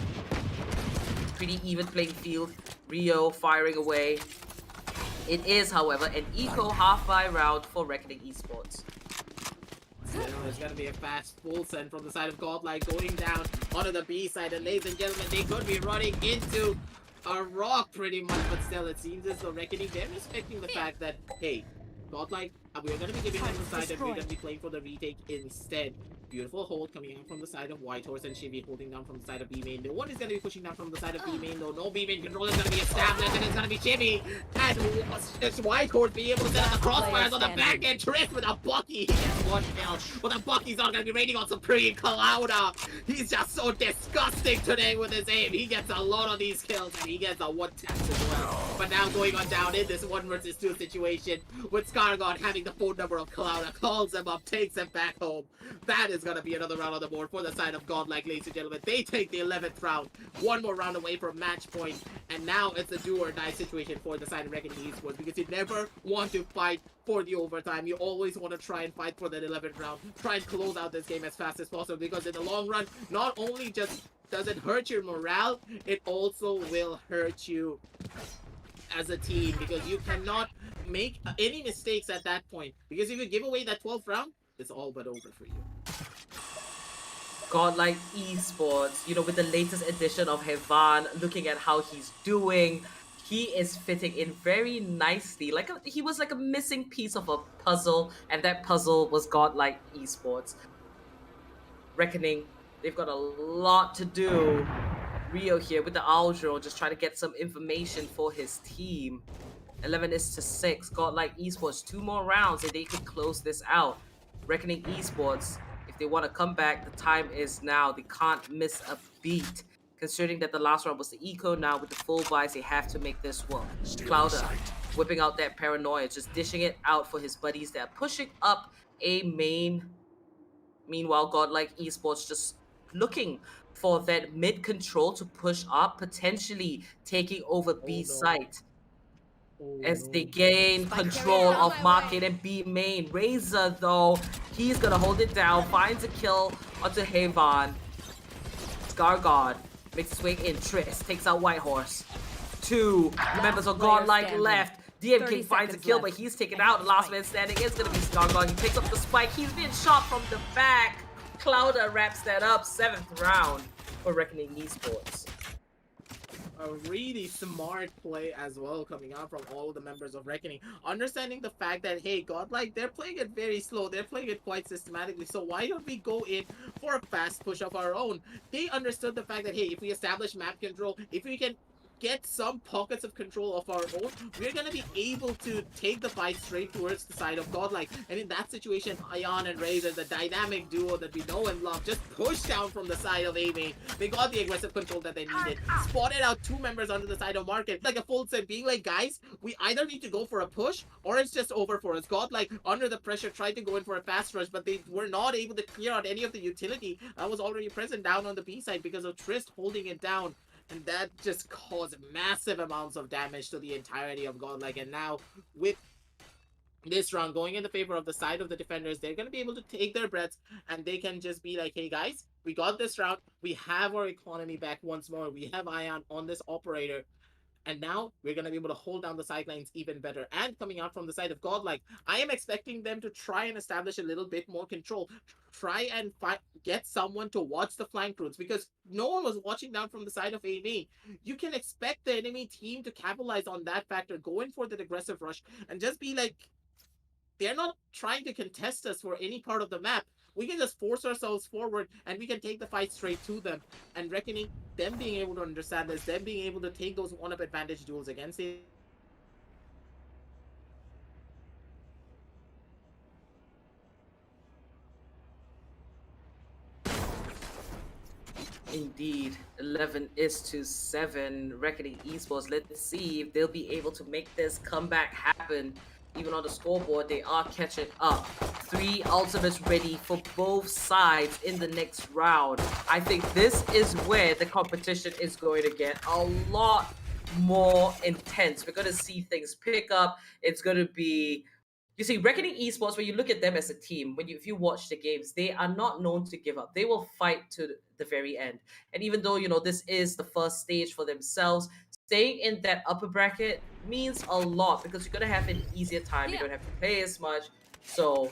Pretty even playing field. Rio firing away. It is, however, an eco half-buy round for Reckoning Esports. There's gonna be a fast full send from the side of Godlike going down onto the B side, and ladies and gentlemen, they could be running into a rock pretty much, but still it seems as though Reckoning, they're respecting the fact that, hey, Godlike, we're going to be giving them the side that we're going to be playing for the retake instead. Beautiful hold coming out from the side of Whitehorse and Shivy holding down from the side of B main. No one is going to be pushing down from the side of B main though. No B main control is going to be established and it's going to be Shivy. And it's Whitehorse being able to set up the crossfires on the back end. Trick with a Bucky. He gets one kill. But the Bucky's not going to be raining on Supreme Clouda. He's just so disgusting today with his aim. He gets a lot of these kills and he gets a one tap as well. But now going on down in this 1 versus 2 situation with Skargon having the phone number of Clouda, calls him up, takes him back home. That is going to be another round on the board for the side of Godlike, ladies and gentlemen. They take the 11th round. One more round away from match point. And now it's a do or die situation for the side of Reckoning Esports because you never want to fight for the overtime. You always want to try and fight for that 11th round. Try and close out this game as fast as possible because in the long run, not only just does it hurt your morale, it also will hurt you as a team because you cannot make any mistakes at that point. Because if you give away that 12th round, it's all but over for you. Godlike Esports, you know, with the latest edition of Hevan, looking at how he's doing, he is fitting in very nicely. He was like a missing piece of a puzzle, and that puzzle was Godlike Esports. Reckoning, they've got a lot to do. Rio here with the Aldro, just trying to get some information for his team. 11-6. Godlike Esports, 2 more rounds, and they could close this out. Reckoning Esports, if they want to come back, the time is now. They can't miss a beat. Considering that the last round was the eco, now with the full buys, they have to make this work. Clouda whipping out that paranoia, just dishing it out for his buddies that are pushing up A main. Meanwhile, Godlike Esports just looking for that mid control to push up, potentially taking over B site. As they gain control of market and B main. Razor, though, he's gonna hold it down, finds a kill onto Havan. Skargon makes his way in. Triss takes out Whitehorse. 2 members of Godlike left. DMK finds a kill, but he's taken out. The last man standing is gonna be Skargon. He picks up the spike. He's been shot from the back. Clouda wraps that up. 7th round for Reckoning Esports. A really smart play as well coming out from all of the members of Reckoning. Understanding the fact that, hey, Godlike, they're playing it very slow. They're playing it quite systematically. So why don't we go in for a fast push of our own? They understood the fact that, hey, if we establish map control, if we can get some pockets of control of our own, we're going to be able to take the fight straight towards the side of Godlike. And in that situation, Ion and Razor, the dynamic duo that we know and love, just pushed down from the side of A-Main. They got the aggressive control that they needed. Spotted out 2 members under the side of Market. Like a full set, being like, guys, we either need to go for a push or it's just over for us. Godlike, under the pressure, tried to go in for a fast rush, but they were not able to clear out any of the utility that was already present down on the B side because of Trist holding it down. And that just caused massive amounts of damage to the entirety of Godlike. And now, with this round going in the favor of the side of the defenders, they're going to be able to take their breaths and they can just be like, hey guys, we got this round. We have our economy back once more. We have Ion on this operator. And now we're going to be able to hold down the sidelines even better. And coming out from the side of Godlike, I am expecting them to try and establish a little bit more control. Try and get someone to watch the flank routes because no one was watching down from the side of AV. You can expect the enemy team to capitalize on that factor, go in for that aggressive rush, and just be like, they're not trying to contest us for any part of the map. We can just force ourselves forward and we can take the fight straight to them. And Reckoning, them being able to understand this, them being able to take those one-up advantage duels against the Indeed, 11-7. Reckoning Esports. Let's see if they'll be able to make this comeback happen. Even on the scoreboard, they are catching up. 3 ultimates ready for both sides in the next round. I think this is where the competition is going to get a lot more intense. We're going to see things pick up. It's going to be... You see, Reckoning Esports, when you look at them as a team, if you watch the games, they are not known to give up. They will fight to the very end. And even though, you know, this is the first stage for themselves, staying in that upper bracket means a lot because you're going to have an easier time. You don't have to play as much. So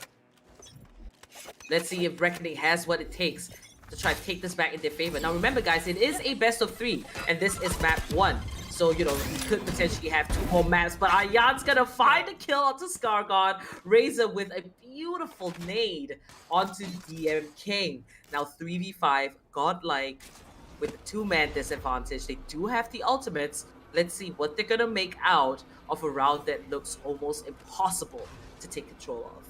let's see if Reckoning has what it takes to try to take this back in their favor. Now remember guys, it is a best of 3 and this is map 1. So, you know, we could potentially have 2 more maps, but Ayan's gonna find a kill onto Scargod. Razor with a beautiful nade onto DM King. Now 3v5, Godlike with the 2-man disadvantage. They do have the ultimates. Let's see what they're gonna make out of a round that looks almost impossible to take control of.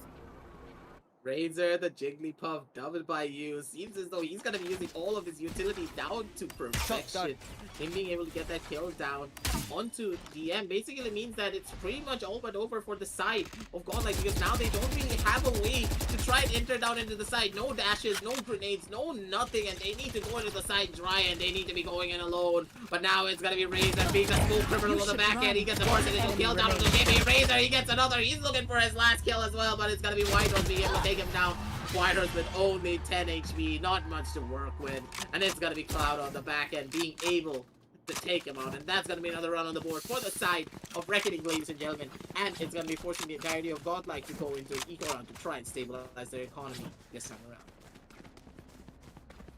Razor, the Jigglypuff, doubled by you. Seems as though he's going to be using all of his utility down to perfection. Him being able to get that kill down onto DM basically means that it's pretty much all but over for the side of Godlike, because now they don't really have a way to try and enter down into the side. No dashes, no grenades, no nothing, and they need to go into the side dry, and they need to be going in alone. But now it's going to be Razor being the smooth criminal on the back end. He gets the first initial kill down on the game. Razor, he gets another. He's looking for his last kill as well, but it's going to be White Rose being able to take him down. White Rose with only 10 HP, not much to work with, and it's gonna be Cloud on the back end being able to take him out, and that's gonna be another run on the board for the side of Reckoning, ladies and gentlemen, and it's gonna be forcing the entirety of Godlike to go into an eco round to try and stabilize their economy this time around.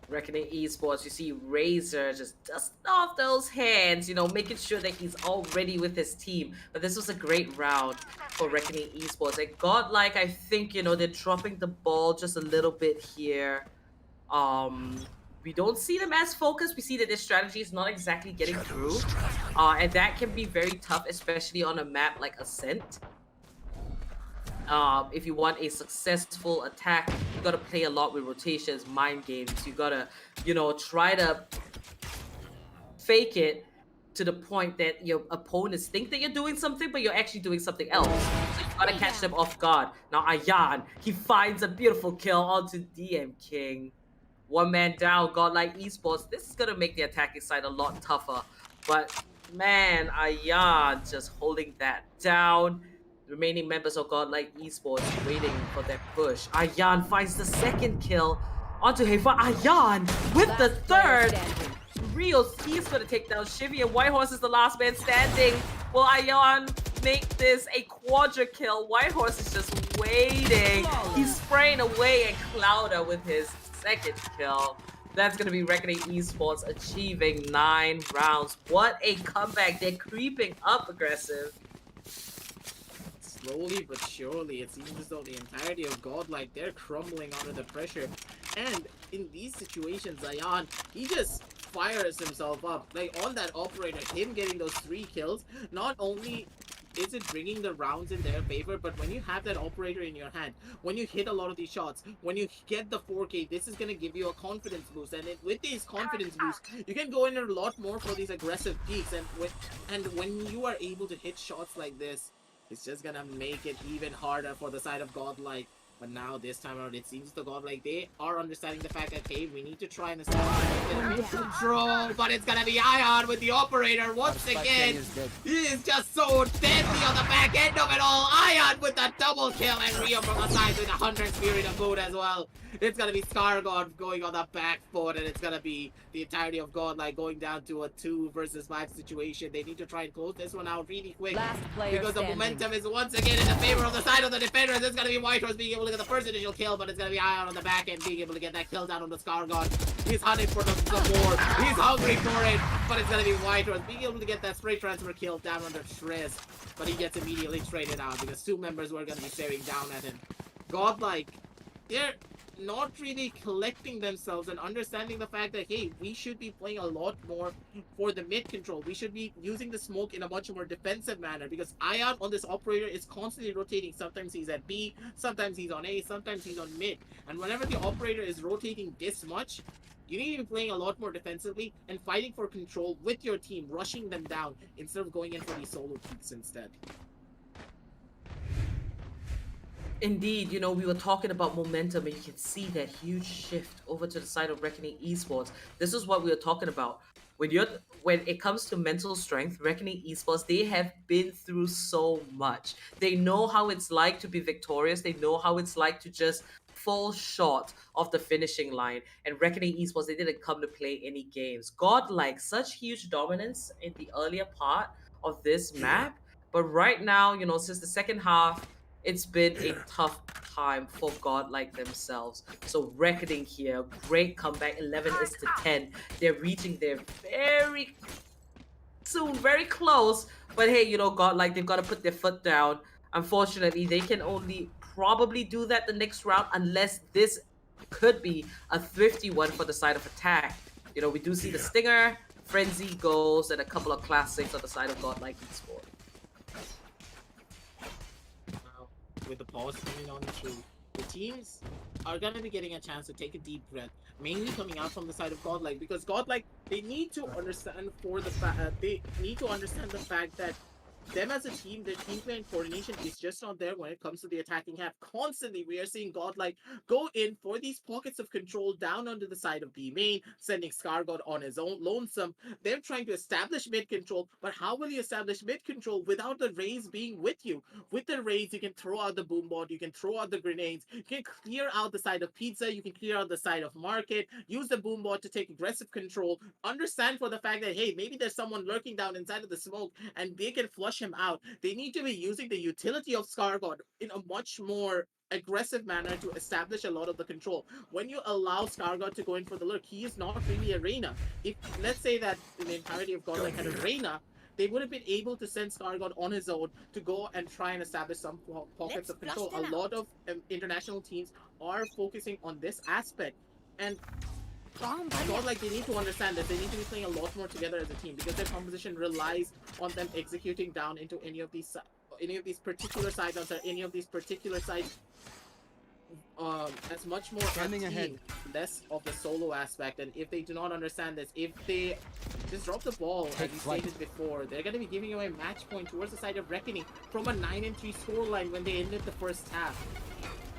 Reckoning Esports, you see Razor just dusting off those hands, you know, making sure that he's all ready with his team. But this was a great round for Reckoning Esports. And Godlike, I think, you know, they're dropping the ball just a little bit here. We don't see them as focused. We see that their strategy is not exactly getting through. And that can be very tough, especially on a map like Ascent. If you want a successful attack, you gotta play a lot with rotations, mind games. You gotta, you know, try to fake it to the point that your opponents think that you're doing something, but you're actually doing something else. So you gotta catch them off guard. Now Ayan, he finds a beautiful kill onto DM King. 1 man down, Godlike Esports. This is gonna make the attacking side a lot tougher. But man, Ayan just holding that down. Remaining members of Godlike Esports waiting for their push. Ayan finds the 2nd kill onto him. Ayan with the 3rd. Rios, he's gonna take down Shivy, and Whitehorse is the last man standing. Will Ayan make this a quadra kill? Whitehorse is just waiting. He's spraying away at Clouder with his 2nd kill. That's gonna be Reckoning Esports achieving 9 rounds. What a comeback. They're creeping up aggressive. Slowly but surely, it seems as though the entirety of Godlike, they're crumbling under the pressure. And in these situations, Ayan, he just fires himself up. Like, on that operator, him getting those 3 kills, not only is it bringing the rounds in their favor, but when you have that operator in your hand, when you hit a lot of these shots, when you get the 4K, this is going to give you a confidence boost. And with these confidence boosts, you can go in a lot more for these aggressive peaks. And when you are able to hit shots like this, it's just gonna make it even harder for the side of Godlike. But now, this time around, it seems the Godlike, they are understanding the fact that, hey, we need to try and establish control. But it's gonna be Ion with the operator once again. He is just so deadly on the back end of it all. Ion with the double kill, and Rio from the side with the 100 Spirit of Mood as well. It's gonna be Scargod going on the back foot, and it's gonna be the entirety of Godlike going down to a 2 versus 5 situation. They need to try and close this one out really quick, because the momentum is once again in the favor of the side of the defenders. It's gonna be White Rose being able to get the first initial kill, but it's gonna be Ion on the back end being able to get that kill down on the Scargod. He's hunting for the more. He's hungry for it, but it's gonna be White Rose being able to get that spray transfer kill down under Triss, but he gets immediately traded out because 2 members were gonna be staring down at him. Godlike, they're not really collecting themselves and understanding the fact that, hey, we should be playing a lot more for the mid control. We should be using the smoke in a much more defensive manner, because Ion on this operator is constantly rotating. Sometimes he's at B, sometimes he's on A, sometimes he's on mid. And whenever the operator is rotating this much, you need to be playing a lot more defensively and fighting for control with your team, rushing them down instead of going in for these solo peaks instead. Indeed, you know, we were talking about momentum, and you can see that huge shift over to the side of Reckoning Esports. This is what we were talking about. When it comes to mental strength, Reckoning Esports, they have been through so much. They know how it's like to be victorious. They know how it's like to just fall short of the finishing line. And Reckoning Esports, they didn't come to play any games. Godlike, such huge dominance in the earlier part of this map. But right now, you know, since the second half, it's been a tough time for Godlike themselves. So Reckoning here, great comeback, 11 is to 10. They're reaching their very soon, very close. But hey, you know, Godlike, they've got to put their foot down. Unfortunately, they can only probably do that the next round unless this could be a thrifty one for the side of attack. You know, we do see the Stinger, Frenzy goals, and a couple of classics on the side of Godlike Esports. Now, with the pause coming on through, the teams are gonna be getting a chance to take a deep breath, mainly coming out from the side of Godlike, because Godlike, they need to understand they need to understand the fact that them as a team, their team play and coordination is just not there when it comes to the attacking half. Constantly, we are seeing Godlike go in for these pockets of control down onto the side of B main, sending Scargod on his own lonesome. They're trying to establish mid control, but how will you establish mid control without the Rays being with you? With the Rays, you can throw out the boom bot, you can throw out the grenades, you can clear out the side of Pizza, you can clear out the side of Market, use the boom bot to take aggressive control, understand for the fact that, hey, maybe there's someone lurking down inside of the smoke and they can flush him out. They need to be using the utility of Scargod in a much more aggressive manner to establish a lot of the control. When you allow Scargod to go in for the lurk, he is not really a Reyna. If let's say that in the entirety of Godlike had a Reyna, they would have been able to send Scargod on his own to go and try and establish some pockets of control. A lot of international teams are focusing on this aspect, and Godlike, they need to understand that they need to be playing a lot more together as a team, because their composition relies on them executing down into any of these particular side guns or any of these particular sides. As much more a team, less of the solo aspect. And if they do not understand this, if they just drop the ball, as we stated before, they're going to be giving away match point towards the side of Reckoning from a 9-3 scoreline when they ended the first half.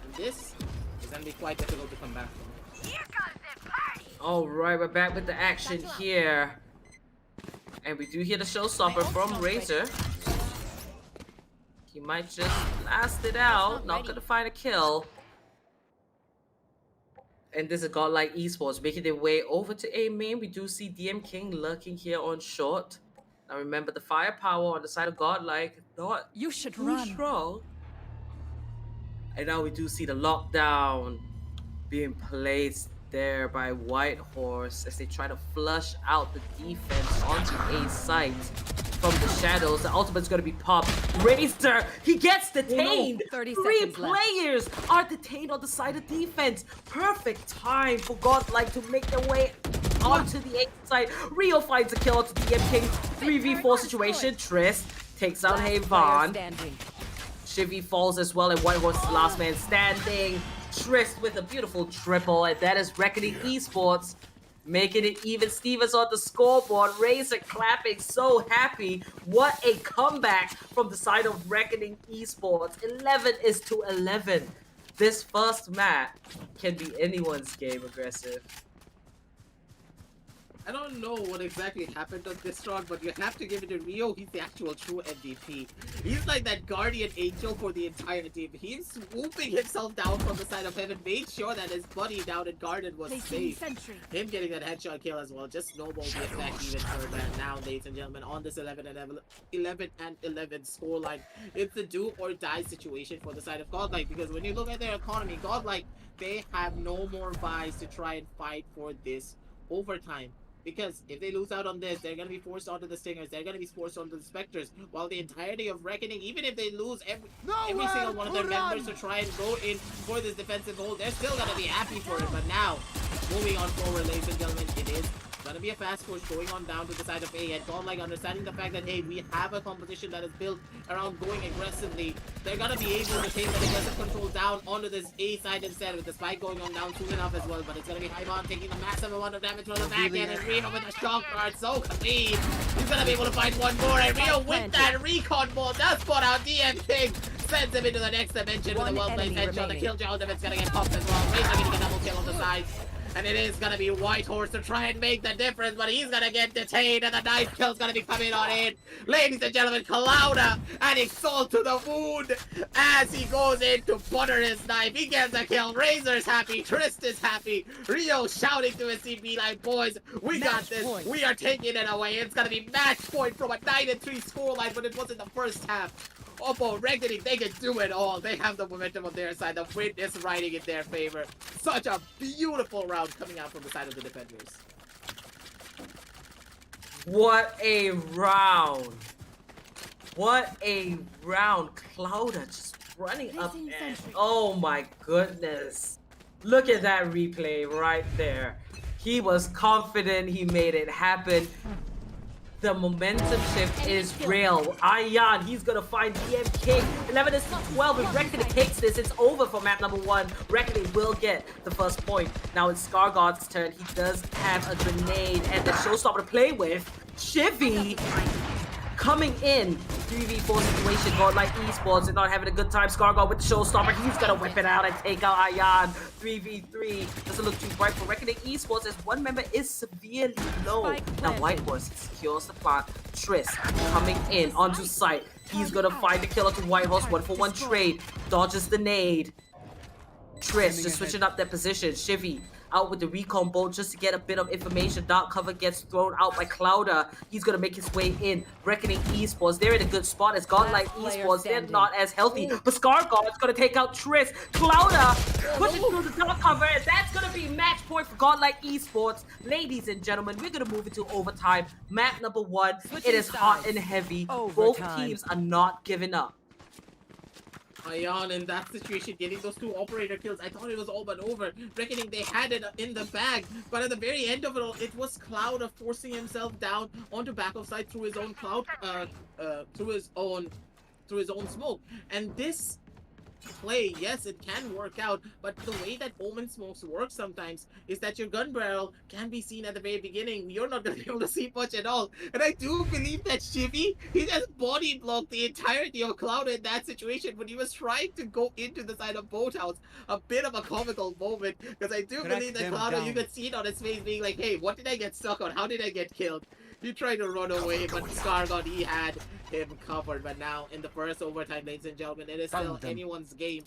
And this is going to be quite difficult to come back from. Alright, we're back with the action here. And we do hear the showstopper from Razor. He might just blast it out. Not gonna find a kill. And this is Godlike Esports making their way over to A main. We do see DM King lurking here on short. Now remember, the firepower on the side of Godlike, not You should too run. strong. And now we do see the lockdown being placed there by White Horse as they try to flush out the defense onto A site from the shadows. The ultimate's gonna be popped. Razor, he gets detained. 30 Three seconds left. players are detained on the side of defense. Perfect time for Godlike to make their way onto the A site. Rio finds a kill onto DM King. 3v4 situation. Trist takes out Havon. Shivy falls as well, and White Horse is the last man standing. Trist with a beautiful triple, and that is Reckoning Esports making it even. Stevens on the scoreboard. Razor clapping, so happy. What a comeback from the side of Reckoning Esports. 11 is to 11. This first map can be anyone's game, Aggressive. I don't know what exactly happened on this round, but you have to give it to Rio. He's the actual true MVP. He's like that guardian angel for the entire team. He's swooping himself down from the side of heaven, made sure that his buddy down in garden was safe. Him getting that headshot kill as well just snowballed the effect even further. And now, ladies and gentlemen, on this 11 and 11 scoreline, it's a do or die situation for the side of Godlike, because when you look at their economy, Godlike, they have no more buys to try and fight for this overtime. Because if they lose out on this, they're going to be forced onto the Stingers. They're going to be forced onto the Spectres. While the entirety of Reckoning, even if they lose every single one of their members to try and go in for this defensive hold, they're still going to be happy for it. But now, moving on forward, ladies and gentlemen, it is going to be a fast push going on down to the side of A. And Godlike understanding the fact that, hey, we have a composition that is built around going aggressively. They're going to be able to take that aggressive control down onto this A side instead, with the spike going on down soon enough as well. But it's going to be Hyvan taking the massive amount of damage from the back end, and Rio with the shock guard, so clean. He's going to be able to find one more, and Rio with that recon ball does spot out DM King. Sends him into the next dimension with a well-placed headshot. The kill ultimate's going to get popped as well. Razor getting a double kill on the sides. And it is going to be White Horse to try and make the difference, but he's going to get detained, and the knife kill's going to be coming on in. Ladies and gentlemen, Clouda adding salt to the wound as he goes in to butter his knife. He gets a kill. Razor's happy. Trist is happy. Rio shouting to his CP like, boys, we got this. We are taking it away. It's going to be match point from a 9-3 scoreline, but it was in the first half. Oppo, Reckoning, they can do it all. They have the momentum on their side. The wind is riding in their favor. Such a beautiful round coming out from the side of the defenders. What a round. What a round. Clouda just running up and oh my goodness. Look at that replay right there. He was confident, he made it happen. The momentum shift is real. Ayan, he's gonna find DMK. 11 is 12. If Reckoning takes this, it's over for map number 1. Reckoning will get the first point. Now it's ScarGod's turn. He does have a grenade and the showstopper to play with. Chivy coming in. 3v4 situation. GODLIKE Esports is not having a good time. ScarGod with the showstopper. He's gonna whip it out and take out Ayan. 3v3. Doesn't look too bright for Reckoning Esports as one member is severely low. Now Whitehorse secures the plant. Triss coming in onto site. He's gonna find the killer to Whitehorse. 1-for-1 trade. Dodges the nade. Triss just switching up their position. Chivy out with the recon bolt just to get a bit of information. Dark cover gets thrown out by Clouda. He's gonna make his way in. Reckoning Esports, they're in a good spot as GODLIKE Esports. They're not as healthy, but ScarGod is gonna take out Triss. Clouda pushes through the dark cover, and that's gonna be match point for GODLIKE Esports. Ladies and gentlemen, we're gonna move into overtime. Map number 1. It is hot and heavy. Both teams are not giving up. Ayan in that situation, getting those 2 operator kills, I thought it was all but over. Reckoning they had it in the bag, but at the very end of it all, it was Clouda forcing himself down onto back of side through his own through his own smoke. And this play, yes, it can work out, but the way that Omen smokes work sometimes is that your gun barrel can be seen at the very beginning. You're not going to be able to see much at all. And I do believe that Chivy, he just body blocked the entirety of Cloud in that situation when he was trying to go into the side of Boathouse. A bit of a comical moment, because I do believe that Cloud, you could see it on his face being like, hey, what did I get stuck on? How did I get killed? He tried to run away, but ScarGod, he had him covered. But now, in the first overtime, ladies and gentlemen, it is still anyone's game.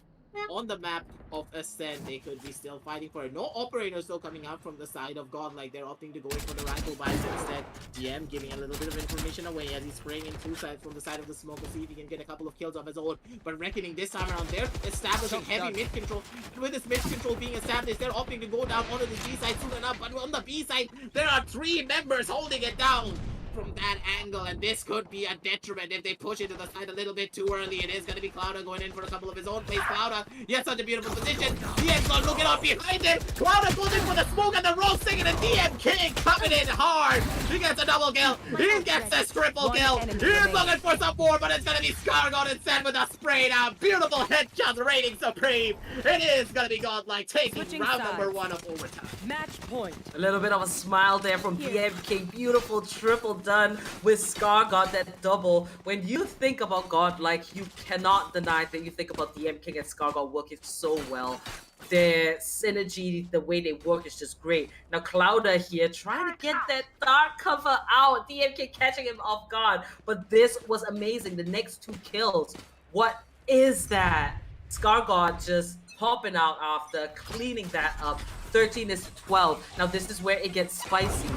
On the map of Ascent, they could be still fighting for it. No operators still coming out from the side of GODLIKE. They're opting to go in for the rifle buys instead. DM giving a little bit of information away as he's spraying in 2 sides from the side of the smoke to see if he can get a couple of kills of his own. But Reckoning this time around, they're establishing heavy mid control. With this mid control being established, they're opting to go down onto the B side soon enough. But on the B side, there are 3 members holding it down from that angle, and this could be a detriment if they push it to the side a little bit too early. It is going to be Clouda going in for a couple of his own plays. Clouda, he has such a beautiful position. DM's looking out behind him. Clouda goes in for the smoke and the roasting, and the DM King coming in hard. He gets a double kill. He gets this triple kill. He's looking for some more, but it's going to be ScarGod instead with a spray down. Beautiful headshot reigning supreme. It is going to be GODLIKE taking round number 1 of overtime. Match point. A little bit of a smile there from DMK. Beautiful triple done with ScarGod, that double. When you think about GODLIKE, you cannot deny that you think about DMK and ScarGod working so well. Their synergy, the way they work is just great. Now Clouda here trying to get that dark cover out. DMK catching him off guard. But this was amazing. The next 2 kills. What is that? ScarGod just popping out after cleaning that up. 13 is to 12. Now this is where it gets spicy.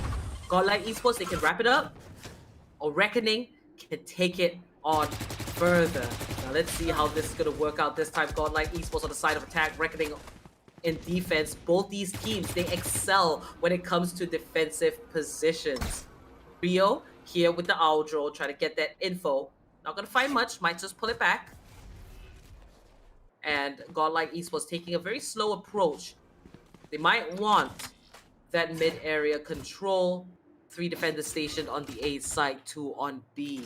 GODLIKE Esports, they can wrap it up, or Reckoning can take it on further. Now let's see how this is going to work out this time. GODLIKE Esports on the side of attack, Reckoning in defense. Both these teams, they excel when it comes to defensive positions. Rio here with the owl drone, trying to get that info. Not going to find much, might just pull it back. And GODLIKE Esports taking a very slow approach. They might want that mid-area control. 3 defenders stationed on the A side, 2 on B.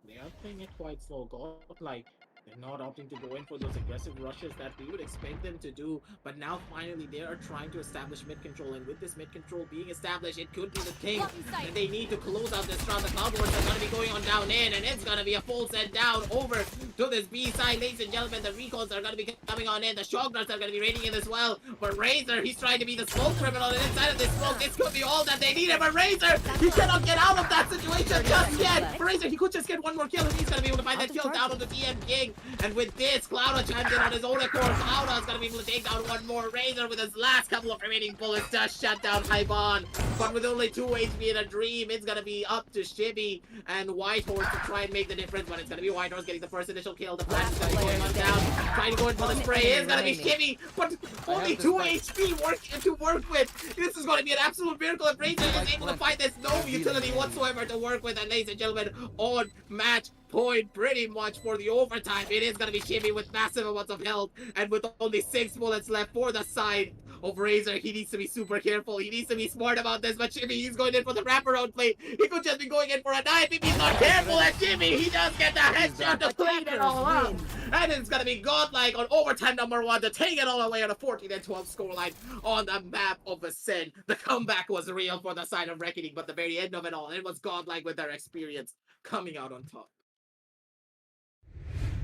They are playing it quite slow. GODLIKE, they're not opting to go in for those aggressive rushes that we would expect them to do. But now finally they are trying to establish mid control, and with this mid control being established, it could be the thing that they need to close out this round. The Cloudworks are going to be going on down in, and it's going to be a full set down over to this B side. Ladies and gentlemen, the recalls are going to be coming on in. The Shockdarts are going to be raiding in as well. But Razor, he's trying to be the smoke criminal, and inside of this smoke, this could be all that they need. But Razor, he cannot get out of that situation just yet. Razor, he could just get 1 more kill, and he's going to be able to find that kill down on the DM King. And with this, Clouda chimes in on his own accord. Clouda is going to be able to take down 1 more. Razor with his last couple of remaining bullets does shut down Hyban. but with only 2 HP in a dream, it's gonna be up to Shibby and Whitehorse to try and make the difference, but it's gonna be Whitehorse getting the first initial kill. The flash is gonna be going on down, trying to go in for the spray. It's gonna be Shibby, but only 2 HP to work with. This is gonna be an absolute miracle if Razor is able to find this. No utility whatsoever to work with, and ladies and gentlemen, on match point pretty much for the overtime. It is going to be Shimmy with massive amounts of health and with only 6 bullets left for the side of Razor. He needs to be super careful. He needs to be smart about this, but Shimmy, he's going in for the wraparound play. He could just be going in for a knife if he's not careful, and Shimmy, he does get the headshot to clean it all up. And it's going to be godlike on overtime #1 to take it all away on a 14-12 scoreline on the map of Ascend. The comeback was real for the side of Reckoning, but the very end of it all, it was godlike with their experience coming out on top.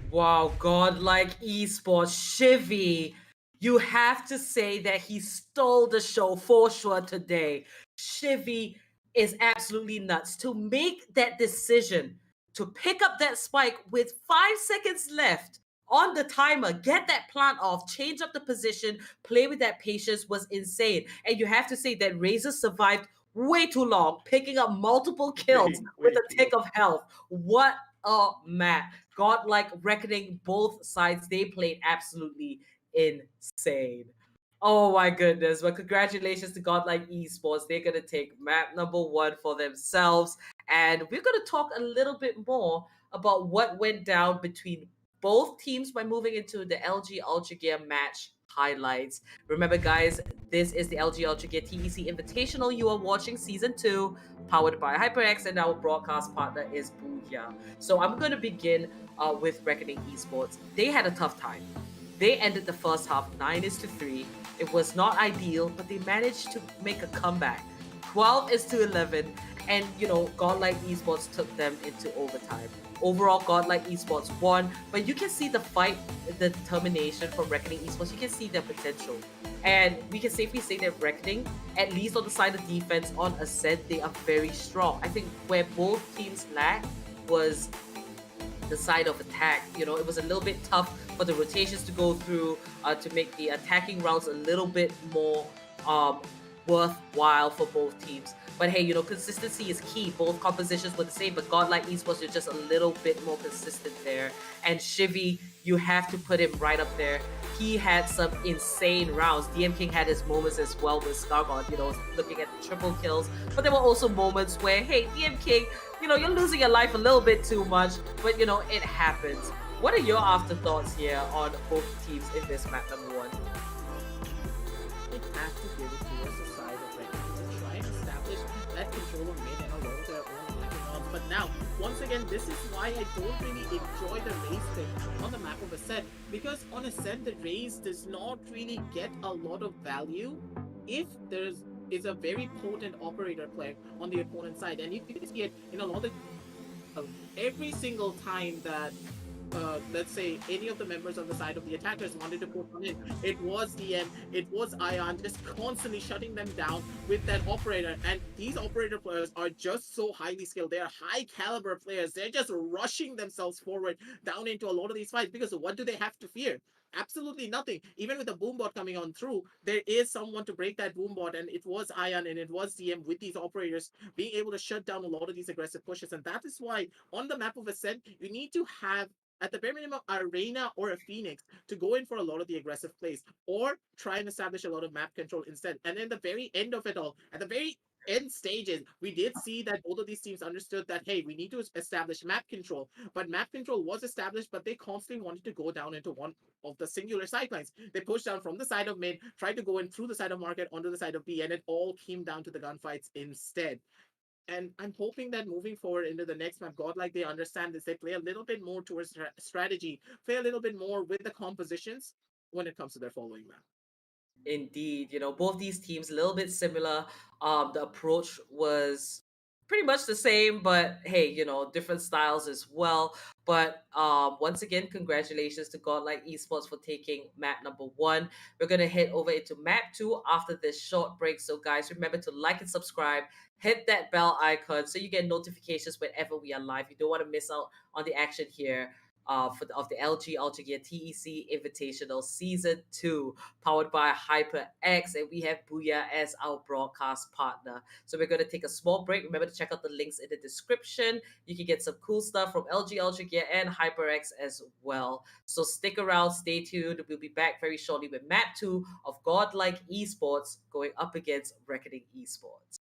Wow, godlike esports, Shivy. You have to say that he stole the show for sure today. Shivy is absolutely nuts to make that decision to pick up that spike with 5 seconds left on the timer, get that plant off, change up the position, play with that patience was insane. And you have to say that Razor survived way too long, picking up multiple kills with a tick of health. What a map. Godlike Reckoning, both sides, they played absolutely insane. Oh my goodness. Well, congratulations to Godlike Esports. They're going to take map #1 for themselves. And we're going to talk a little bit more about what went down between both teams by moving into the LG Ultragear match highlights. Remember, guys, this is the LG Ultragear TEC Invitational. You are watching Season 2, powered by HyperX, and our broadcast partner is Booyah. So I'm going to begin with Reckoning Esports. They had a tough time. They ended the first half 9-3. It was not ideal, but they managed to make a comeback. 12-11, and Godlike Esports took them into overtime. Overall, Godlike Esports won, but you can see the fight, the determination from Reckoning Esports. You can see their potential. And we can safely say that Reckoning, at least on the side of defense, on Ascent, they are very strong. I think where both teams lacked was the side of attack. It was a little bit tough for the rotations to go through to make the attacking rounds a little bit more worthwhile for both teams. But hey, consistency is key. Both compositions were the same, but Godlike Esports is just a little bit more consistent there. And Shivy, you have to put him right up there. He had some insane rounds. DM King had his moments as well with Scargon, looking at the triple kills. But there were also moments where, hey, DM King, you're losing your life a little bit too much, but it happens. What are your afterthoughts here on both teams in this map #1? It has to give it towards the side of Reckoning to try and establish that control of mid and a lot of their own attacking rounds. But now, once again, this is why I don't really enjoy the Raze pick on the map of Ascent, because on Ascent, the Raze does not really get a lot of value if is a very potent operator player on the opponent side. And you can see it in a lot of every single time that let's say any of the members on the side of the attackers wanted to put one in, it was DM, it was Ion, just constantly shutting them down with that operator. And these operator players are just so highly skilled. They are high caliber players. They're just rushing themselves forward down into a lot of these fights, because what do they have to fear? Absolutely nothing. Even with the boom bot coming on through, there is someone to break that boom bot, and it was Ion and it was DM with these operators being able to shut down a lot of these aggressive pushes. And that is why on the map of Ascent, you need to have at the bare minimum, Arena or a Phoenix to go in for a lot of the aggressive plays, or try and establish a lot of map control instead. And then the very end of it all, at the very end stages, we did see that both of these teams understood that, hey, we need to establish map control. But map control was established, but they constantly wanted to go down into one of the singular sidelines. They pushed down from the side of mid, tried to go in through the side of market onto the side of B, and it all came down to the gunfights instead. And I'm hoping that moving forward into the next map, Godlike, they understand this. They play a little bit more towards strategy, play a little bit more with the compositions when it comes to their following map. Indeed, both these teams a little bit similar. The approach was pretty much the same, but hey, different styles as well. But once again, congratulations to Godlike Esports for taking map #1. We're gonna head over into map 2 after this short break. So guys, remember to like and subscribe, hit that bell icon so you get notifications whenever we are live. You don't want to miss out on the action here. of the LG Ultragear TEC Invitational Season 2, powered by HyperX, and we have Booyah as our broadcast partner. So we're going to take a small break. Remember to check out the links in the description. You can get some cool stuff from LG Ultragear and HyperX as well. So stick around, stay tuned. We'll be back very shortly with Map 2 of Godlike Esports going up against Reckoning Esports.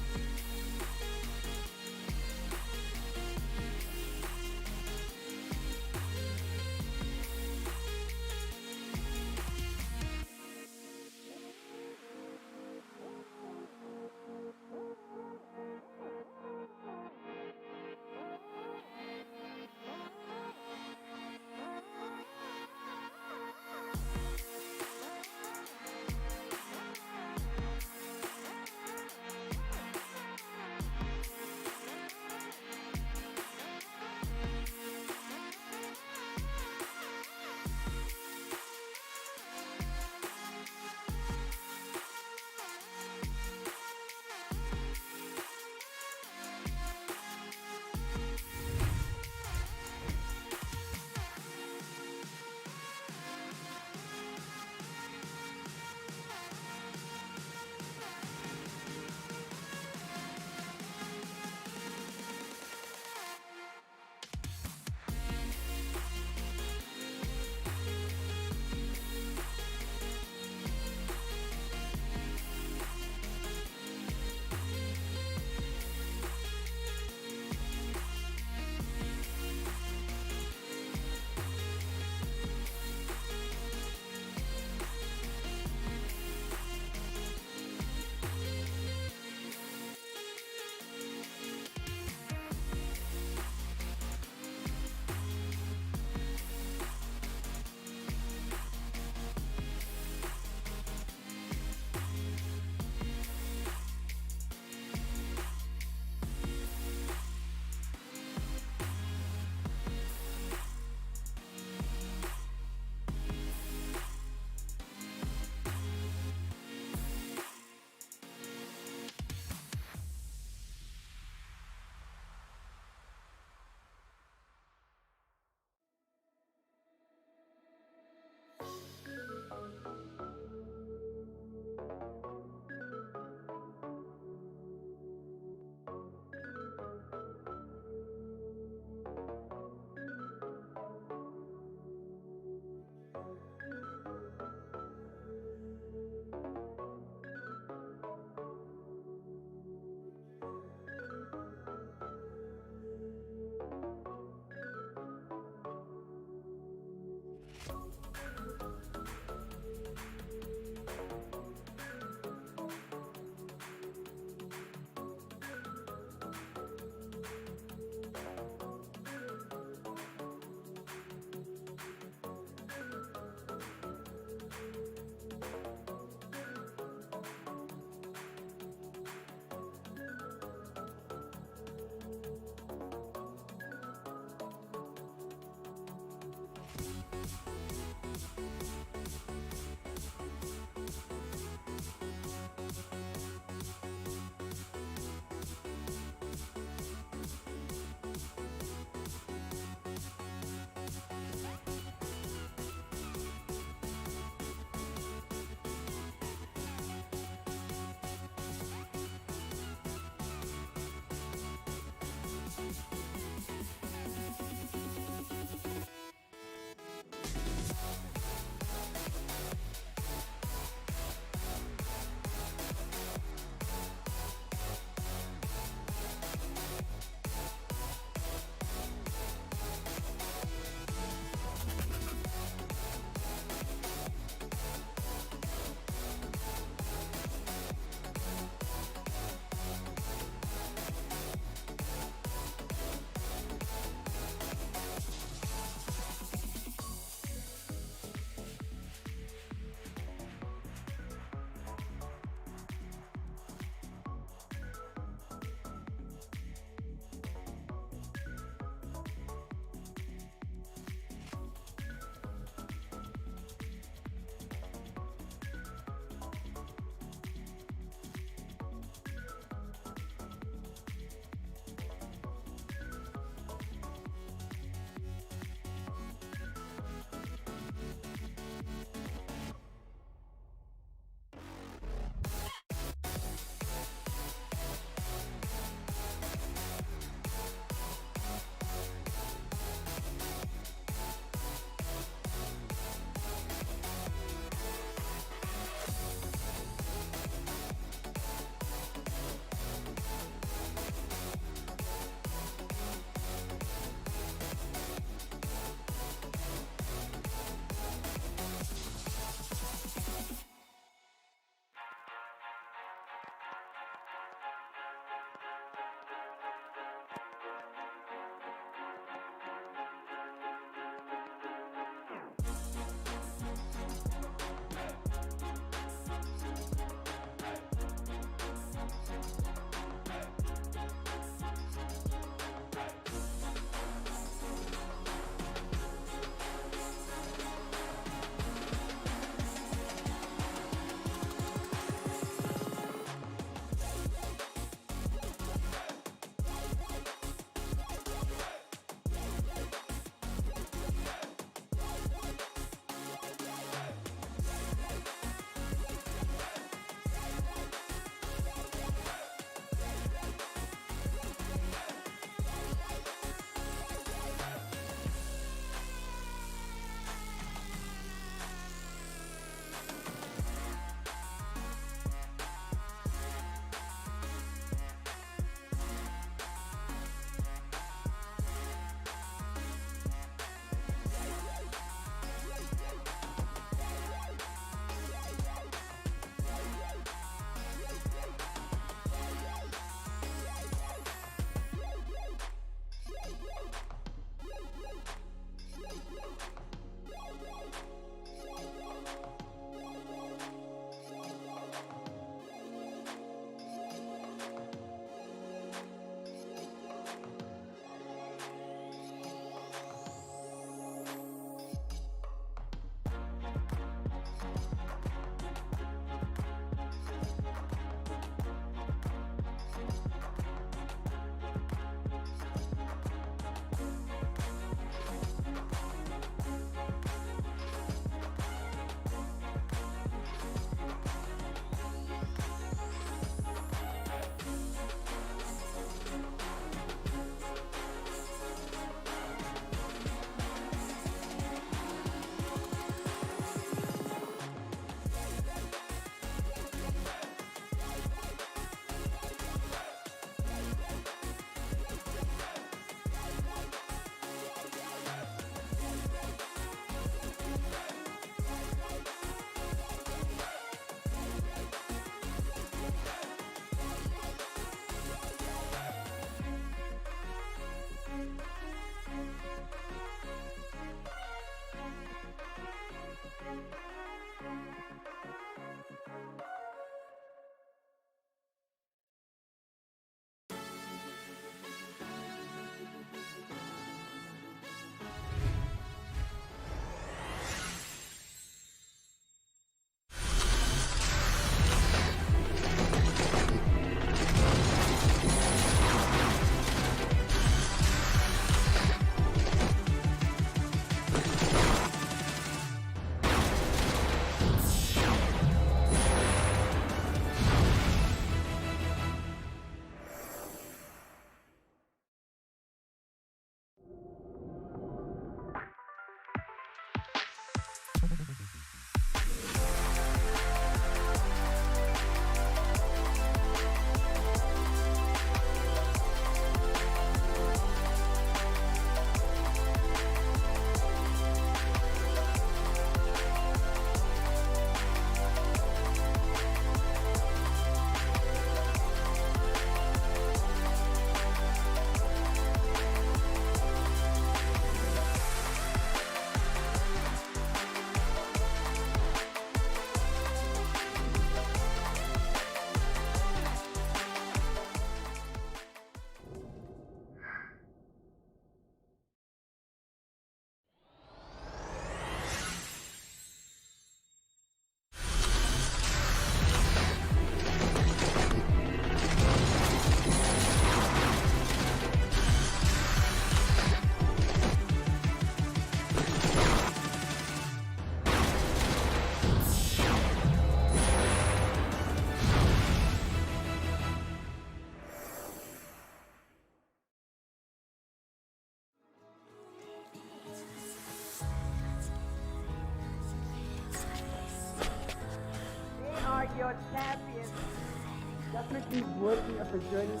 for joining.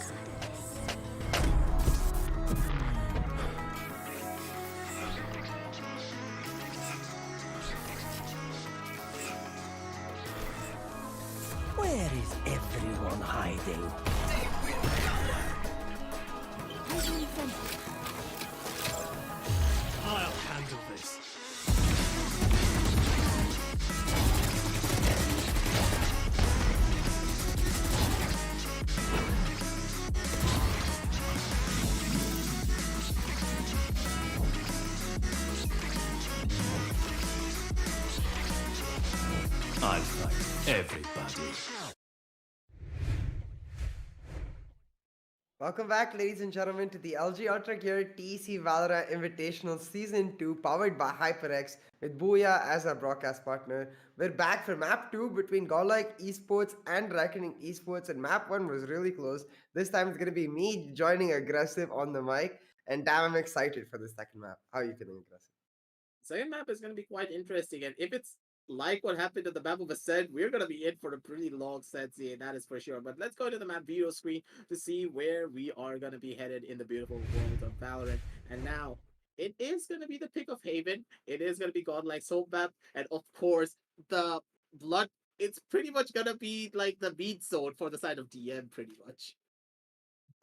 Where is everyone hiding? I'll handle this. I'll fight everybody. Welcome back, ladies and gentlemen, to the LG Ultragear TEC Valorant Invitational Season 2, powered by HyperX, with Booyah as our broadcast partner. We're back for Map 2 between GODLIKE Esports and Reckoning Esports, and Map 1 was really close. This time it's going to be me joining aggressive on the mic, and damn, I'm excited for the second map. How are you feeling, aggressive? Second map is going to be quite interesting, and if it's like what happened at the map of Ascent, we're going to be in for a pretty long set, yeah, that is for sure. But let's go to the map video screen to see where we are going to be headed in the beautiful world of Valorant. And now, it is going to be the pick of Haven. It is going to be Godlike Soap Map, and of course, the blood. It's pretty much going to be like the beat zone for the side of DM, pretty much.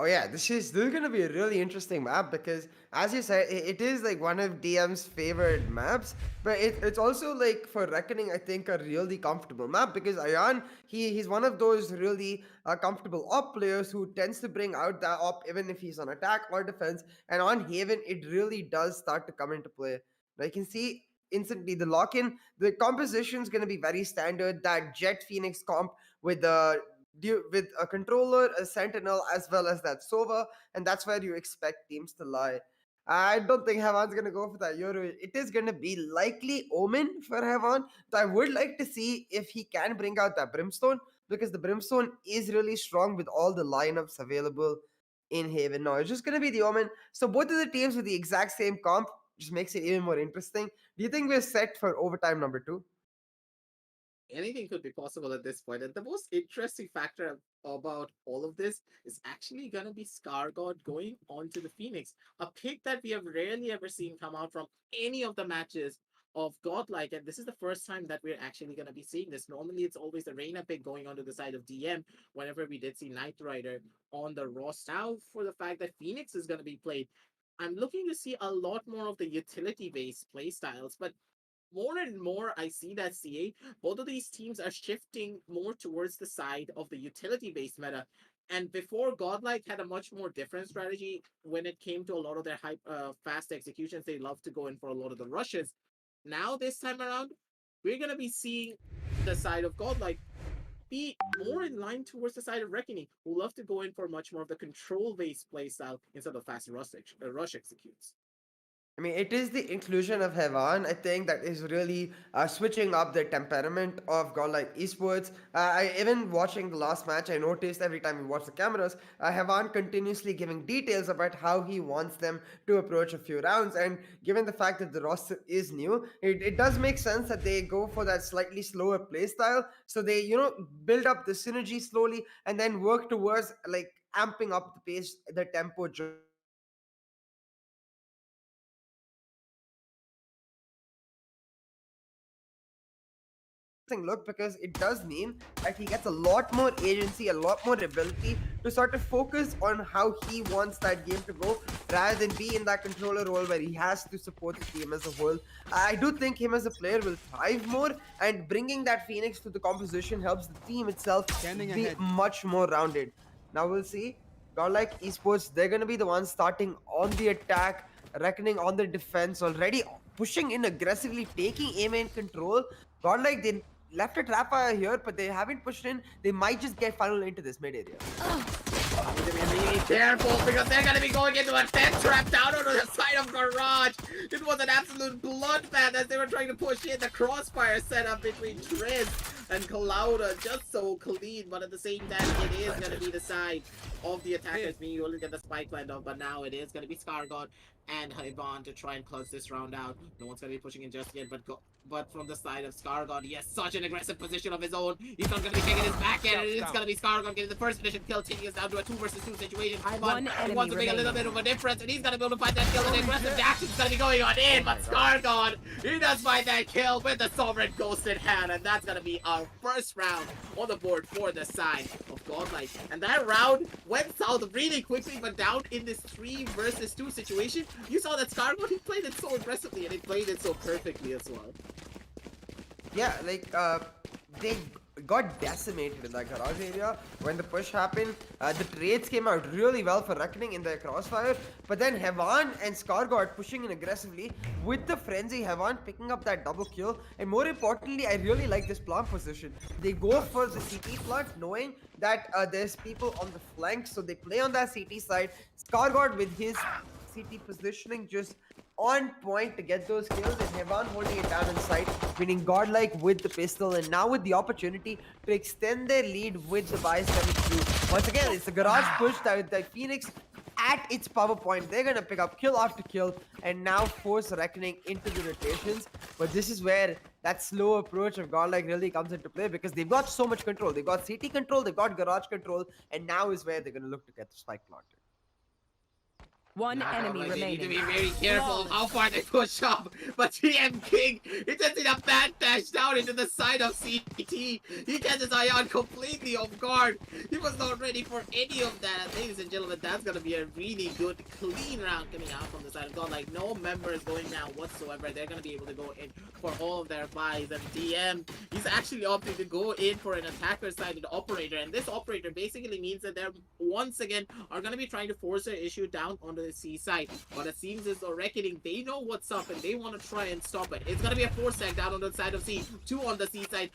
Oh yeah, this is gonna be a really interesting map because, as you said, it is like one of DM's favorite maps. But it's also like for Reckoning, I think a really comfortable map because Ayan he's one of those really comfortable op players who tends to bring out that op even if he's on attack or defense. And on Haven, it really does start to come into play. Now you can see instantly the lock in. The composition is gonna be very standard. That Jet Phoenix comp with the with a controller, a sentinel, as well as that Sova, and that's where you expect teams to lie. I don't think Havan's gonna go for that Euro. It is gonna be likely Omen for Havan. So I would like to see if he can bring out that Brimstone because the Brimstone is really strong with all the lineups available in Haven. Now it's just gonna be the Omen. So both of the teams with the exact same comp just makes it even more interesting. Do you think we're set for overtime number 2? Anything could be possible at this point. And the most interesting factor about all of this is actually going to be Scar God going on to the Phoenix, a pick that we have rarely ever seen come out from any of the matches of Godlike. And this is the first time that we're actually going to be seeing this. Normally, it's always the Reina pick going onto the side of DM whenever we did see Knight Rider on the roster. Now, for the fact that Phoenix is going to be played, I'm looking to see a lot more of the utility based play styles, but more and more I see that CA, both of these teams are shifting more towards the side of the utility based meta. And before, Godlike had a much more different strategy when it came to a lot of their fast executions. They love to go in for a lot of the rushes. Now, this time around, we're going to be seeing the side of Godlike be more in line towards the side of Reckoning, who love to go in for much more of the control based playstyle instead of fast rush executes. I mean, it is the inclusion of Hevan, I think, that is really switching up the temperament of godlike esports. Even watching the last match, I noticed every time we watch the cameras, Hevan continuously giving details about how he wants them to approach a few rounds. And given the fact that the roster is new, it does make sense that they go for that slightly slower play style. So they, build up the synergy slowly and then work towards like amping up the pace, the tempo during the match. Now, Hevan is really showing that it's going to be a really interesting look because it does mean that he gets a lot more agency, a lot more ability to sort of focus on how he wants that game to go rather than be in that controller role where he has to support the team as a whole. I do think him as a player will thrive more, and bringing that Phoenix to the composition helps the team itself be much more rounded. Now we'll see. Godlike Esports, they're going to be the ones starting on the attack, reckoning on the defense, already pushing in aggressively, taking aim and control. Godlike, they left a trap fire here, but they haven't pushed in. They might just get funneled into this mid area. Need to be really careful because they're going to be going into a death trap down onto the side of Garage. It was an absolute bloodbath as they were trying to push in the crossfire setup between Triz and Clouda just so clean, but at the same time, it is going to be the side of the attackers being able to get the spike lined up, but now it is going to be Scargod and Ivan to try and close this round out. No one's going to be pushing in just yet, but from the side of Scargod, he has such an aggressive position of his own. He's not going to be taking his back end, and it's going to be Scargod getting the first initial kill, taking us down to a 2 versus 2 situation. Ivan wants to make a little bit of a difference, and he's going to be able to find that kill, and the aggressive action's going to be going on in, but Scargod, he does find that kill with the Sovereign Ghost in hand, and that's going to be our first round on the board for the side of Godlike. And that round went south really quickly, but down in this 3 versus 2 situation, you saw that Scargod, he played it so aggressively, and he played it so perfectly as well. Yeah, like, they got decimated in that garage area when the push happened. The trades came out really well for Reckoning in their crossfire, but then Hevan and Scargod pushing in aggressively with the frenzy. Hevan picking up that double kill, and more importantly, I really like this plant position. They go for the CT plant knowing that there's people on the flank, so they play on that CT side. Scargod with his CT positioning just on point to get those kills, and Hevan holding it down in sight, meaning Godlike with the pistol, and now with the opportunity to extend their lead with the buys coming through. Once again, it's a garage push that Phoenix at its power point. They're gonna pick up kill after kill and now force Reckoning into the rotations. But this is where that slow approach of Godlike really comes into play, because they've got so much control. They've got CT control, they've got garage control, and now is where they're gonna look to get the spike planted. One enemy They remaining. need to be very careful of how far they push up. But TM King, he just did a bad dash down into the side of CT. He catches Ion completely off guard. He was not ready for any of that. Ladies and gentlemen, that's going to be a really good, clean round coming out from the side of God. Like, no members going down whatsoever. They're going to be able to go in for all of their buys. And DM, he's actually opting to go in for an attacker-sided operator. And this operator basically means that they're, once again, are going to be trying to force their issue down onto the C side, but it seems as though Reckoning, they know what's up and they want to try and stop it. It's gonna be a 4-stack down on the side of C, 2 on the C side,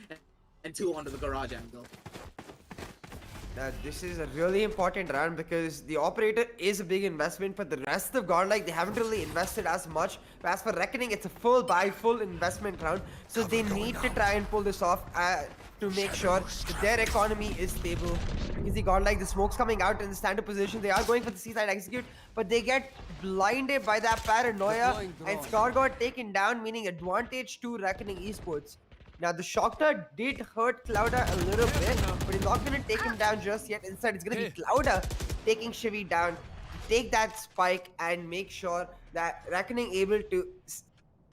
and 2 onto the garage angle. This is a really important round because the operator is a big investment, but the rest of Godlike, they haven't really invested as much. But as for Reckoning, it's a full buy, full investment round, so they need to try and pull this off to make sure that their economy is stable. Because they got like the smoke's coming out in the standard position. They are going for the C-side execute, but they get blinded by that paranoia, and Scar got taken down, meaning advantage to Reckoning Esports. Now the shock dart did hurt Clouda a little bit, but he's not going to take him down just yet. Instead, it's going to be Clouda taking Shivy down to take that spike and make sure that Reckoning able to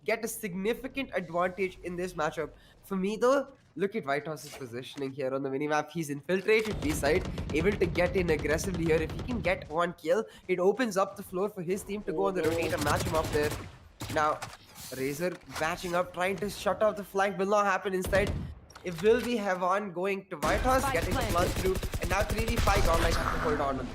get a significant advantage in this matchup. For me though, look at Whitehouse's positioning here on the minimap. He's infiltrated B side, able to get in aggressively here. If he can get one kill, it opens up the floor for his team to go on the rotate and match him up there. Now, Razor matching up, trying to shut off the flank, will not happen. Instead, it will be Hevan going to Whitehouse, getting the plant through, and now 3v5 Godlike have to hold on.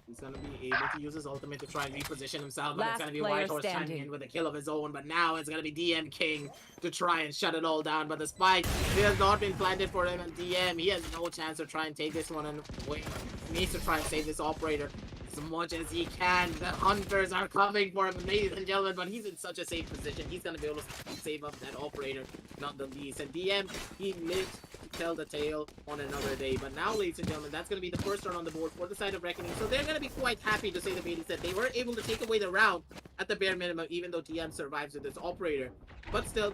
He's gonna be able to use his ultimate to try and reposition himself, but it's gonna be Whitehorse chiming in with a kill of his own. But now it's gonna be DM King to try and shut it all down. But the spike, it has not been planted for him, and DM, he has no chance to try and take this one and wait. He needs to try and save this operator as much as he can. The hunters are coming for him, ladies and gentlemen, but he's in such a safe position. He's gonna be able to save up that operator, not the least. And DM, he lived to tell the tale on another day. But now, ladies and gentlemen, that's gonna be the first turn on the board for the side of Reckoning. So they're gonna be quite happy, to say the least, that they were able to take away the round at the bare minimum, even though DM survives with this operator. But still,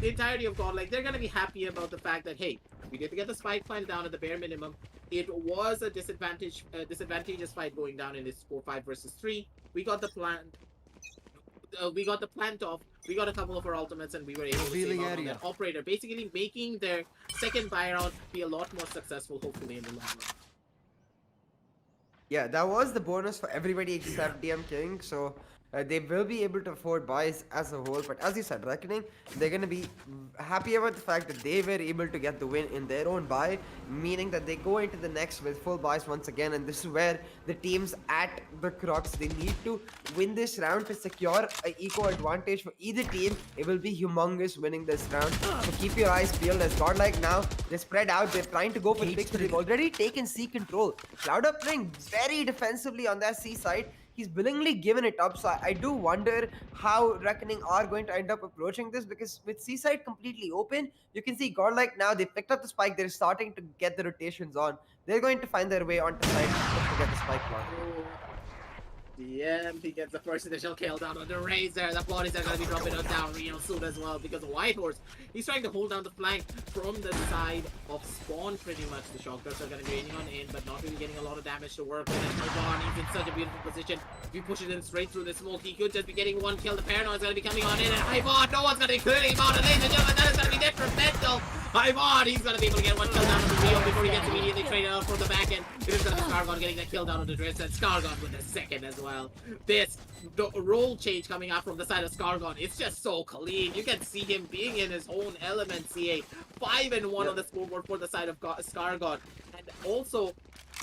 the entirety of Godlike, they're gonna be happy about the fact that, hey, we did get the spike plant down at the bare minimum. It was a disadvantageous fight going down in this 4-5 versus 3. We got the plant. We got the plant off. We got a couple of our ultimates, and we were able to save out on that operator, basically making their second buy round be a lot more successful, hopefully, in the long run. Yeah, that was the bonus for everybody except DM King, so they will be able to afford buys as a whole. But as you said, Reckoning, they're going to be happy about the fact that they were able to get the win in their own buy, meaning that they go into the next with full buys once again. And this is where the teams at the crux, they need to win this round to secure an eco advantage for either team. It will be humongous winning this round, so keep your eyes peeled. As Godlike now, they're spread out, they're trying to go for the picks, but they've already taken C control. Cloud up playing very defensively on their C side. he's willingly given it up. So I do wonder how Reckoning are going to end up approaching this, because with Seaside completely open, you can see Godlike now, they picked up the spike, they're starting to get the rotations on. They're going to find their way onto side to get the spike block. DM, he gets the first initial kill down on the Razor. The bodies are going to be dropping on down real soon as well, because Whitehorse, he's trying to hold down the flank from the side of Spawn pretty much. The shotguns are going to be raining on in, but not really getting a lot of damage to work with. And Hyvon, he's in such a beautiful position. If you push it in straight through the smoke, he could just be getting one kill. The Paranoid is going to be coming on in, and Hyvon, no one's going to be clearing him out. And ladies and gentlemen, that is going to be detrimental. Hyvon, he's going to be able to get one kill down on the Rio before he gets immediately traded out from the back end. It is going to be Scargon getting that kill down on the Drift, and Scargon with a second as well. This role change coming out from the side of Scargon, it's just so clean. You can see him being in his own element, CA. 5-1 on the scoreboard for the side of Scargon. And also,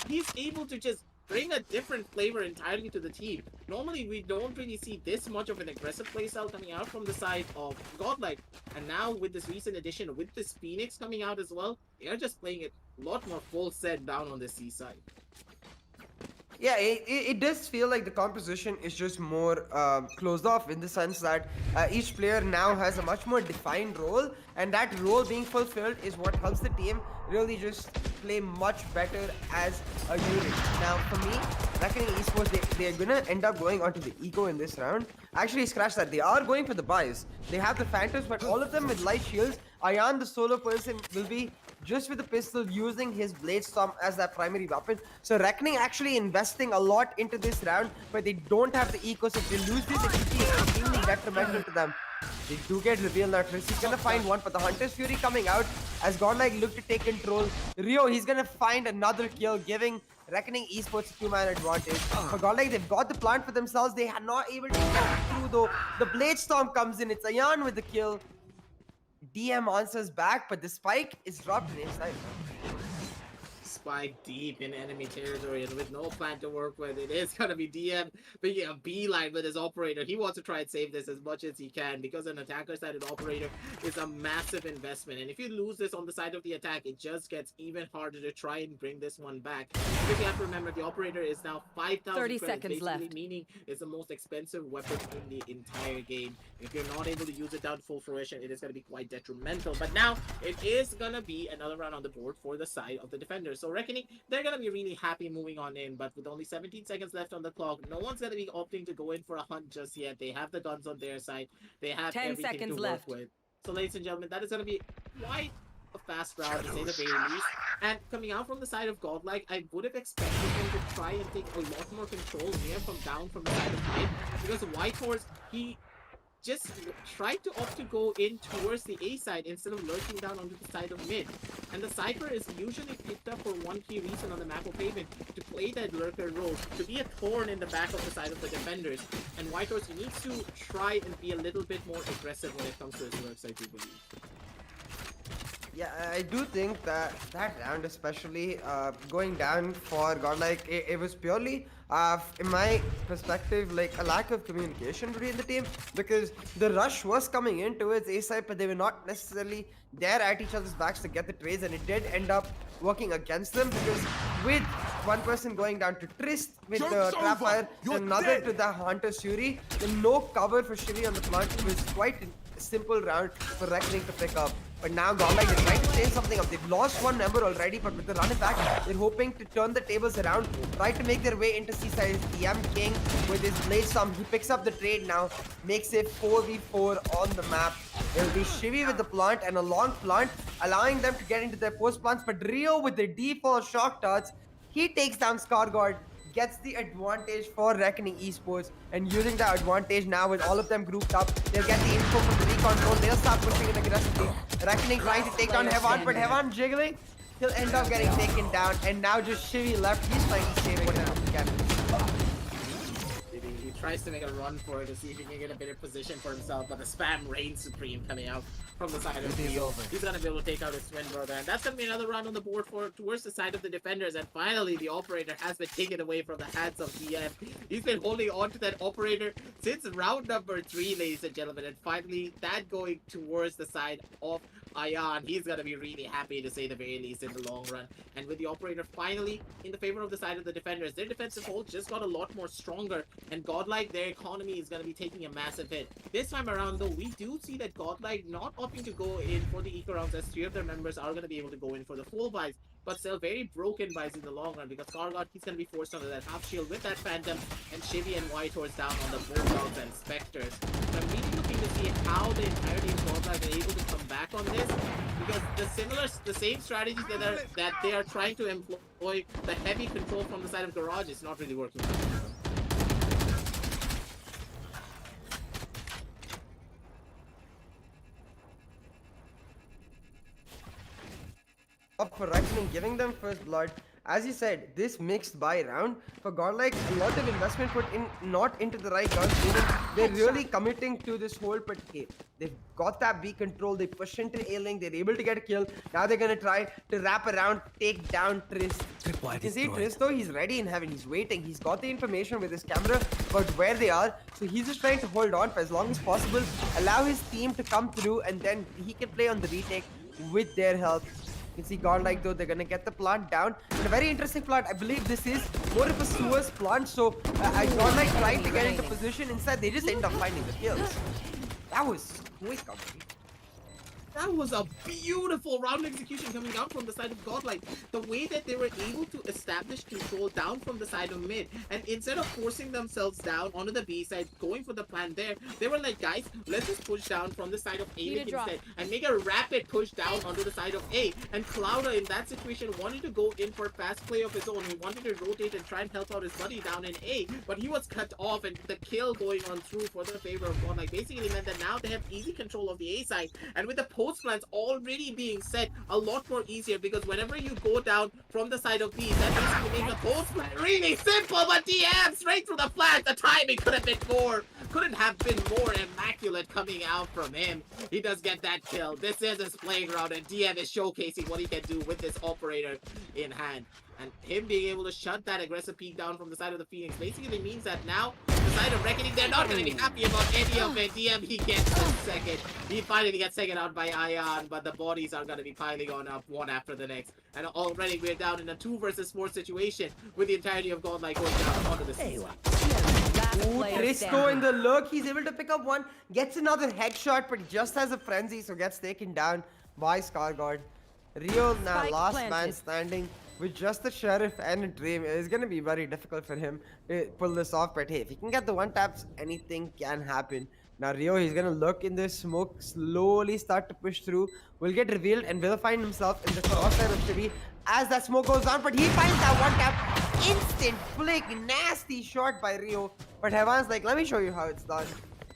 he's able to just bring a different flavor entirely to the team. Normally, we don't really see this much of an aggressive playstyle coming out from the side of Godlike. And now, with this recent addition, with this Phoenix coming out as well, they are just playing it a lot more full set down on the C side. Yeah, it does feel like the composition is just more closed off, in the sense that each player now has a much more defined role, and that role being fulfilled is what helps the team really just play much better as a unit. Now, for me, Reckoning Esports, they're gonna end up going onto the Eco in this round. Actually, scratch that. They are going for the buys. They have the Phantoms, but all of them with light shields. Ayan, the solo person, will be just with the pistol, using his Blade Storm as their primary weapon. So Reckoning actually investing a lot into this round, but they don't have the Eco, so if they lose this, it will be extremely detrimental to them. They do get revealed now. Triss, he's gonna find one, but the Hunter's Fury coming out as Godlike look to take control. Rio, he's gonna find another kill, giving Reckoning Esports a 2-man advantage. For Godlike, they've got the plant for themselves. They are not able to get through though. The Blade Storm comes in. It's Ayan with the kill. DM answers back, but the spike is dropped in his side. Spike deep in enemy territory, and with no plan to work with, it is gonna be DM making a beeline with his operator. He wants to try and save this as much as he can, because an attacker sided operator is a massive investment, and if you lose this on the side of the attack, it just gets even harder to try and bring this one back. Because you have to remember, the operator is now 5,000 30 credits, seconds basically left. meaning it's the most expensive weapon in the entire game. If you're not able to use it down to full fruition, it is going to be quite detrimental. But now, it is going to be another round on the board for the side of the defenders. So Reckoning, they're going to be really happy moving on in, but with only 17 seconds left on the clock, no one's going to be opting to go in for a hunt just yet. They have the guns on their side. They have 10 everything seconds to left. work with. So ladies and gentlemen, that is going to be quite a fast round, to say the very least. And coming out from the side of Godlike, I would have expected him to try and take a lot more control here from down from the side of mid, because Whitehorse, he just tried to opt to go in towards the A side instead of lurking down onto the side of mid. And the Cypher is usually picked up for one key reason on the map of Pavement, to play that lurker role, to be a thorn in the back of the side of the defenders. And Whitehorse, he needs to try and be a little bit more aggressive when it comes to his lurks, I do believe. Yeah, I do think that that round, especially going down for Godlike, it was purely, in my perspective, like a lack of communication between the team, because the rush was coming in towards A side, but they were not necessarily there at each other's backs to get the trades, and it did end up working against them, because with one person going down to Trist with the trap fire, another to the Hunter's Fury, and no cover for Shivy on the plant, it was quite a simple round for Reckoning to pick up. But now Godlike is trying to change something up. They've lost one member already, but with the run back, they're hoping to turn the tables around, try to make their way into Seaside. DM King with his Blade Storm, he picks up the trade now, makes it 4v4 on the map. It'll be Shivy with the plant and a long plant, allowing them to get into their post plants, but Rio with the default shock darts, he takes down Scarguard, gets the advantage for Reckoning Esports, and using the advantage now with all of them grouped up, they'll get the info from the recon drone, they'll start pushing in aggressively. Reckoning trying to take down Hevan, but Hevan jiggling, he'll end up getting taken down, and now just Shivy left, he's trying to save it again. He tries to make a run for it to see if he can get a better position for himself, but the spam reigns supreme coming out from the side of Rio. He's gonna be able to take out his twin brother, and that's gonna be another round on the board for towards the side of the defenders. And finally, the operator has been taken away from the hands of DM. He's been holding on to that operator since round number 3, ladies and gentlemen, and finally that going towards the side of Ayan, he's gonna be really happy to say the very least in the long run. And with the operator finally in the favor of the side of the defenders, their defensive hold just got a lot more stronger. And Godlike, their economy is gonna be taking a massive hit. This time around, though, we do see that Godlike not opting to go in for the eco rounds, as 3 of their members are gonna be able to go in for the full buys. But still very broken buys in the long run, because Kargot, he's gonna be forced under that half shield with that Phantom, and Shivy and Whitehorse down on the Bulldogs and Spectres. So I'm really looking to see how the entirety of Godlike are able to come back on this, because the same strategies that they are trying to employ, the heavy control from the side of Garage, is not really working. Up for reckoning, giving them first blood. As you said, this mixed buy round for Godlike, a lot of investment put in, not into the right guns, meaning they're really committing to this whole hey, they've got that B control, they push into A-Link, they're able to get a kill. Now they're gonna try to wrap around, take down Trist. You can see Trist though, he's ready in heaven, he's waiting, he's got the information with his camera about where they are, so he's just trying to hold on for as long as possible, allow his team to come through, and then he can play on the retake with their help. You can see Godlike though, they're gonna get the plant down. And a very interesting plant. I believe this is more of a sewers plant. So Godlike trying to get into position. Instead, they just end up finding the kills. That was quick, already. That was a beautiful round execution coming out from the side of Godlike. The way that they were able to establish control down from the side of mid, and instead of forcing themselves down onto the B side, going for the plan there, they were like, guys, let's just push down from the side of A instead, and make a rapid push down onto the side of A. And Clouda in that situation wanted to go in for fast play of his own. He wanted to rotate and try and help out his buddy down in A, but he was cut off, and the kill going on through for the favor of Godlike basically meant that now they have easy control of the A side, and with the post plans already being set a lot more easier, because whenever you go down from the side of B, that basically makes the post plan really simple. But DM straight through the flag, the timing couldn't have been more immaculate coming out from him. He does get that kill. This is his playground, and DM is showcasing what he can do with this operator in hand. And him being able to shut that aggressive peek down from the side of the Phoenix basically means that now the side of Reckoning, they're not going to be happy about any of it. DM, he gets the second. He finally gets taken out by Ion, but the bodies are going to be piling on up one after the next. And already we're down in a 2 versus 4 situation with the entirety of Godlike going down onto the season. Ooh, Tristo in the look, he's able to pick up one, gets another headshot, but he just has a frenzy, so gets taken down by Scarguard. Rio now last man standing with just the Sheriff and a Dream. It's going to be very difficult for him to pull this off, but hey, if he can get the one taps, anything can happen. Now Rio, he's going to look in the smoke, slowly start to push through, will get revealed and will find himself in the crosshair of Chibi as that smoke goes on, but he finds that one tap, instant flick, nasty shot by Rio, but Hevan's like, let me show you how it's done.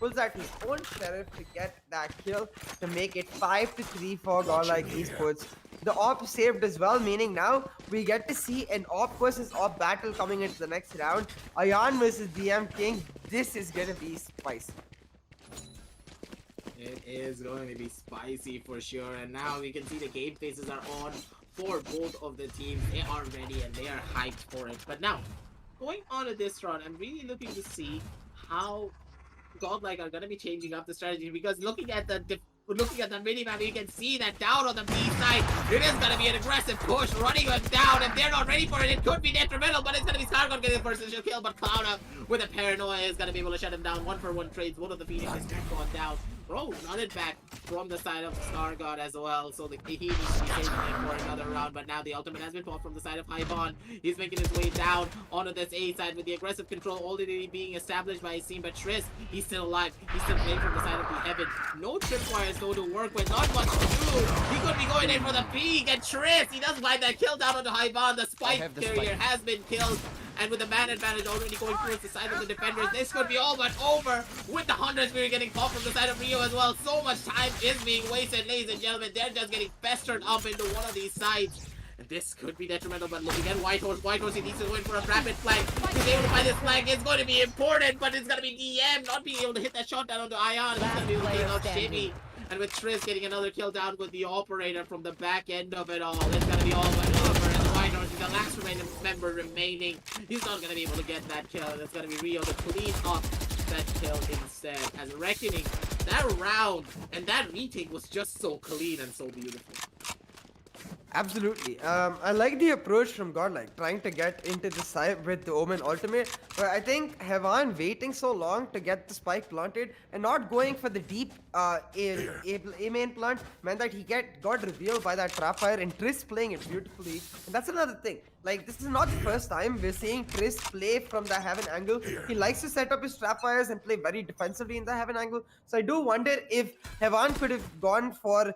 Pulls out his own Sheriff to get that kill to make it 5-3 for Godlike Esports. The op saved as well, meaning now we get to see an op versus op battle coming into the next round. Ayan versus DM King. This is gonna be spicy. It is going to be spicy for sure, and now we can see the game faces are on for both of the teams. They are ready and they are hyped for it. But now, going on to this round, I'm really looking to see how Godlike are going to be changing up the strategy, because looking at the minimap, you can see that down on the B side, it is going to be an aggressive push, running them down. If they're not ready for it, it could be detrimental, but it's going to be Scargot getting the first initial kill, but Clouda with a paranoia is going to be able to shut him down. 1-for-1 trades, one of the Phoenixes has gone down. Bro, run it back from the side of Stargod as well, so he needs to be saving it for another round. But now the ultimate has been popped from the side of Hyvon. He's making his way down onto this A side with the aggressive control already being established by his team. But Triss, he's still alive. He's still playing from the side of the Heaven. No tripwires go to work with, not much to do. He could be going in for the peak, and Triss, he does find that kill down onto Hyvon. The spike carrier has been killed. And with the man advantage already going towards the side of the defenders, this could be all but over with the 100 Spirit getting popped from the side of Rio as well. So much time is being wasted, ladies and gentlemen. They're just getting festered up into one of these sides. And this could be detrimental, but looking at Whitehorse, he needs to go in for a rapid flank. He's able to find this flank. It's going to be important, but it's going to be DM not being able to hit that shot down onto Ion. He's going to be able to take out Shimmy. And with Triss getting another kill down with the operator from the back end of it all, it's going to be all but over. And Whitehorse is the last remaining member remaining. He's not going to be able to get that kill, and it's going to be Rio to clean up that kill instead, as Reckoning that round and that retake was just so clean and so beautiful. Absolutely. I like the approach from Godlike, trying to get into the side with the Omen ultimate. But I think Hevan waiting so long to get the spike planted and not going for the deep A main plant meant that he got revealed by that trap fire, and Triss playing it beautifully. And that's another thing. Like, this is not the first time we're seeing Triss play from the heaven angle. He likes to set up his trap fires and play very defensively in the heaven angle. So I do wonder if Hevan could have gone for,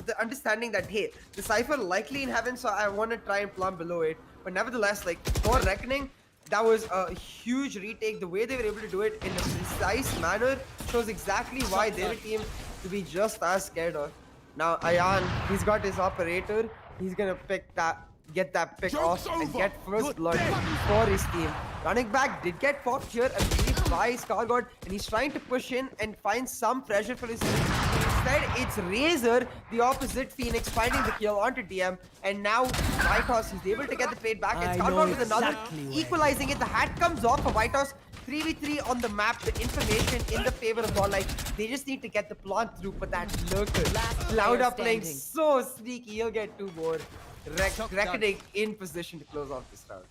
the understanding that, hey, the Cypher likely in heaven, so I want to try and plumb below it. But nevertheless, like, for Reckoning, that was a huge retake. The way they were able to do it in a precise manner shows exactly why they're a team to be just as scared of. Now, Ayan, he's got his operator. He's going to get that pick off and get first blood for his team. Running back did get popped here, I believe, by Scargod, and he's trying to push in and find some pressure for his team. Instead, it's Razor, the opposite Phoenix, finding the kill onto DM, and now Whitehorse is able to get the trade back, and Scargod with another, equalizing it. The hat comes off for Whitehorse. 3v3 on the map, the information in the favor of Godlike. They just need to get the plant through, but that lurker. Clouda playing so sneaky, he'll get 2 more. Reckoning in position to close off this round.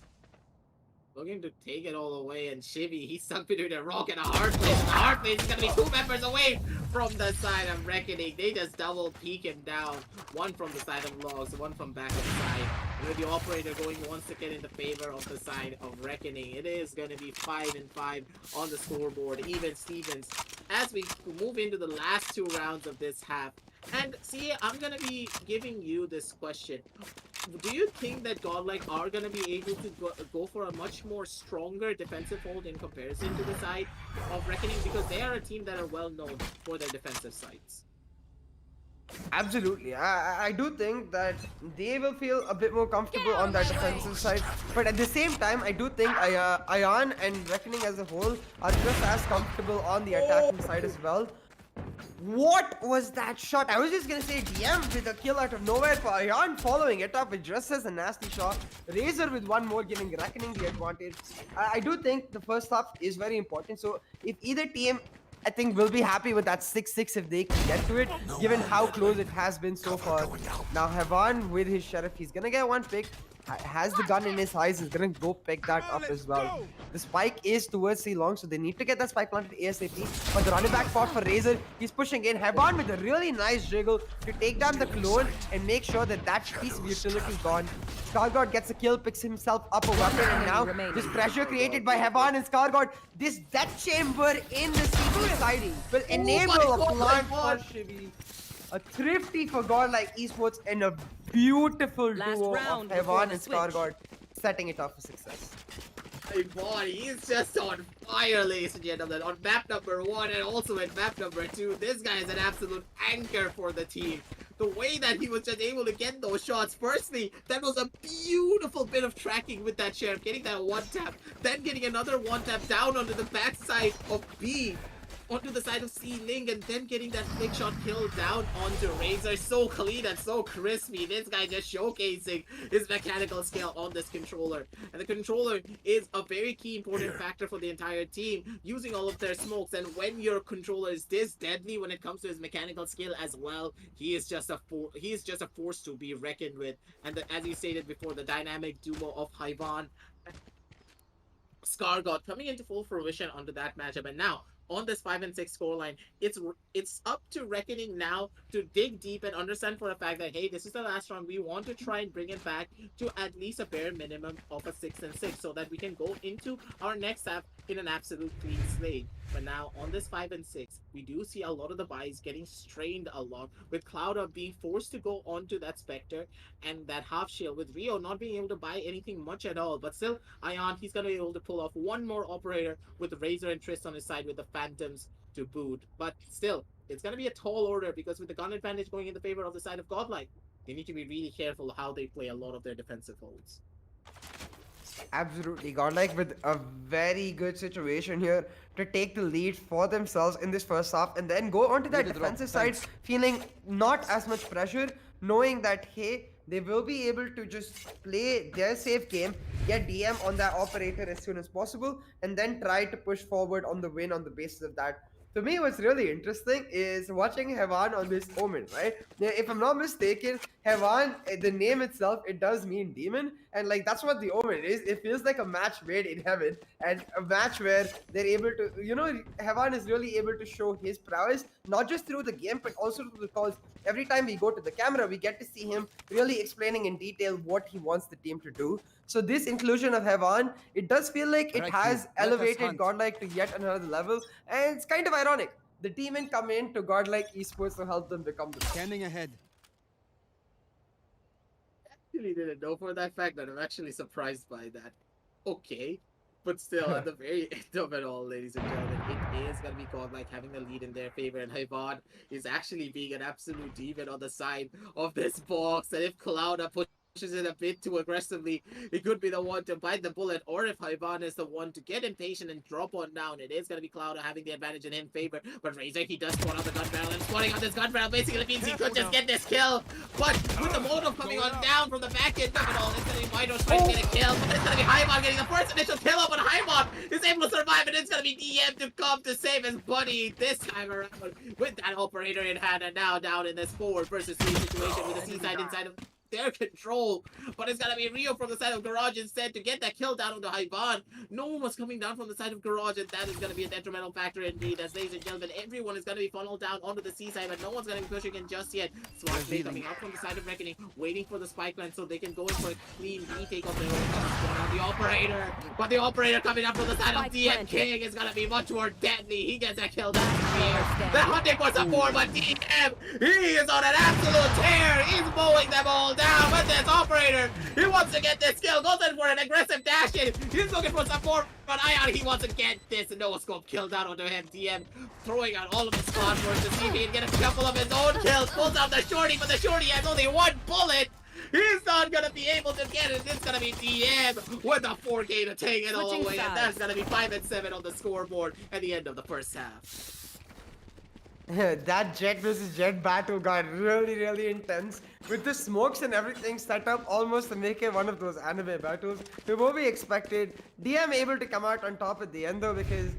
Looking to take it all away, and Shivy, he's stuck between a rock and a hard place. The hard place is gonna be 2 members away from the side of Reckoning. They just double peek him down. One from the side of Logs, one from back of the side. And with the operator going once again in the favor of the side of Reckoning, it is gonna be 5-5 on the scoreboard. Even Stevens, as we move into the last 2 rounds of this half. And see, I'm gonna be giving you this question. Do you think that Godlike are gonna be able to go for a much more stronger defensive hold in comparison to the side of Reckoning? Because they are a team that are well known for their defensive sides. Absolutely. I do think that they will feel a bit more comfortable on that defensive side. But at the same time, I do think Ayan and Reckoning as a whole are just as comfortable on the attacking side as well. What was that shot? I was just gonna say DM with a kill out of nowhere for Ayan, following it up with just as a nasty shot. Razor with 1 more, giving Reckoning the advantage. I do think the first half is very important. So if either team, I think, will be happy with that 6-6 if they can get to it, given how close it has been so far. Now Hevan with his Sheriff, he's gonna get 1 pick. Has the gun in his eyes, he's gonna go pick that up as well. The spike is towards C long, so they need to get that spike planted ASAP. But the running back spot for Razor, he's pushing in. Heban with a really nice jiggle to take down the clone and make sure that that piece of utility is gone. Scargod gets a kill, picks himself up a weapon, and now this pressure created by Heban and Scargod, this death chamber in the CP side will enable a plant for Shivy. A thrifty for Godlike Esports and a beautiful duo of Hevan and Scargod setting it up for success. My body, he's just on fire, ladies and gentlemen. On map number 1 and also at map number 2, this guy is an absolute anchor for the team. The way that he was just able to get those shots, firstly, that was a beautiful bit of tracking with that Sheriff, getting that 1-tap, then getting another 1-tap down onto the backside of B, onto the side of C-Ling, and then getting that flick shot kill down onto Razor. So clean and so crispy. This guy just showcasing his mechanical skill on this controller. And the controller is a very key important factor for the entire team, using all of their smokes. And when your controller is this deadly when it comes to his mechanical skill as well, he is just a force to be reckoned with. And as you stated before, the dynamic duo of Hyvan Scargod coming into full fruition onto that matchup. And now on this 5-6 scoreline, it's up to Reckoning now to dig deep and understand for a fact that, hey, this is the last round. We want to try and bring it back to at least a bare minimum of a 6-6 so that we can go into our next half in an absolute clean slate. But now on this 5-6, we do see a lot of the buys getting strained a lot, with Clouda being forced to go onto that Spectre and that half shield, with Rio not being able to buy anything much at all. But still, Ion, he's going to be able to pull off 1 more operator with Razor and Trist on his side with the Phantoms to boot. But still, it's going to be a tall order, because with the gun advantage going in the favor of the side of Godlike, they need to be really careful how they play a lot of their defensive holds. Absolutely. Godlike with a very good situation here to take the lead for themselves in this first half and then go onto that defensive side feeling not as much pressure, knowing that, hey, they will be able to just play their safe game, get DM on that operator as soon as possible, and then try to push forward on the win on the basis of that. To me, what's really interesting is watching Heaven on this Omen, right? Yeah, if I'm not mistaken, Heaven, the name itself, it does mean demon, and like that's what the Omen is. It feels like a match made in heaven, and a match where they're able to, Heaven is really able to show his prowess, not just through the game, but also because every time we go to the camera, we get to see him really explaining in detail what he wants the team to do. So this inclusion of Heaven, it does feel like it Right, has team. Let us elevated hunt. Godlike to yet another level, and it's kind of ironic. The team in come in to Godlike Esports to help them become the top. Scanning ahead. Really didn't know for that fact, that I'm actually surprised by that. Okay. But still, at the very end of it all, ladies and gentlemen, it is going to be called like having the lead in their favor. And Hyvan is actually being an absolute demon on the side of this box. And if Clouda pushes it a bit too aggressively, it could be the one to bite the bullet. Or if Hyvan is the one to get impatient and drop on down, it is going to be Clouda having the advantage in his favor. But Razor, he does spawn on the gun barrel. And spawning on this gun barrel basically means he could just get this kill. But with the Molotov coming on down from the back end of it all, it's going to be Midos trying to get a kill. But it's going to be Hyvan getting the first initial kill up, but Hyvan is able to survive, and it's going to be DM to come to save his buddy this time around with that operator in hand, and now down in this 4 versus 3 situation with the seaside inside of their control. But it's gonna be Rio from the side of Garage instead to get that kill down on the Hyvan. No one was coming down from the side of Garage, and that is gonna be a detrimental factor indeed, as ladies and gentlemen, everyone is gonna be funneled down onto the seaside, but no one's gonna be pushing in just yet. Swatplay coming out from the side of Reckoning, waiting for the spike line so they can go in for a clean retake of their own. The operator, but the operator coming up from the side of DM King is gonna be much more deadly. He gets a kill down here. They're hunting for support, but DM, he is on an absolute tear. He's mowing them all down with this operator. He wants to get this kill, goes in for an aggressive dash in. He's looking for support, but Ion, he wants to get this no scope kill down onto him. DM throwing out all of his squad force to see if he can get a couple of his own kills. Pulls out the shorty, but the shorty has only one bullet. He's not gonna be able to get it. It's gonna be DM with a 4K to take it all away, and that's gonna be 5 and 7 on the scoreboard at the end of the first half. That Jet versus Jet battle got really, really intense. With the smokes and everything set up almost to make it one of those anime battles. To what we expected, DM able to come out on top at the end though, because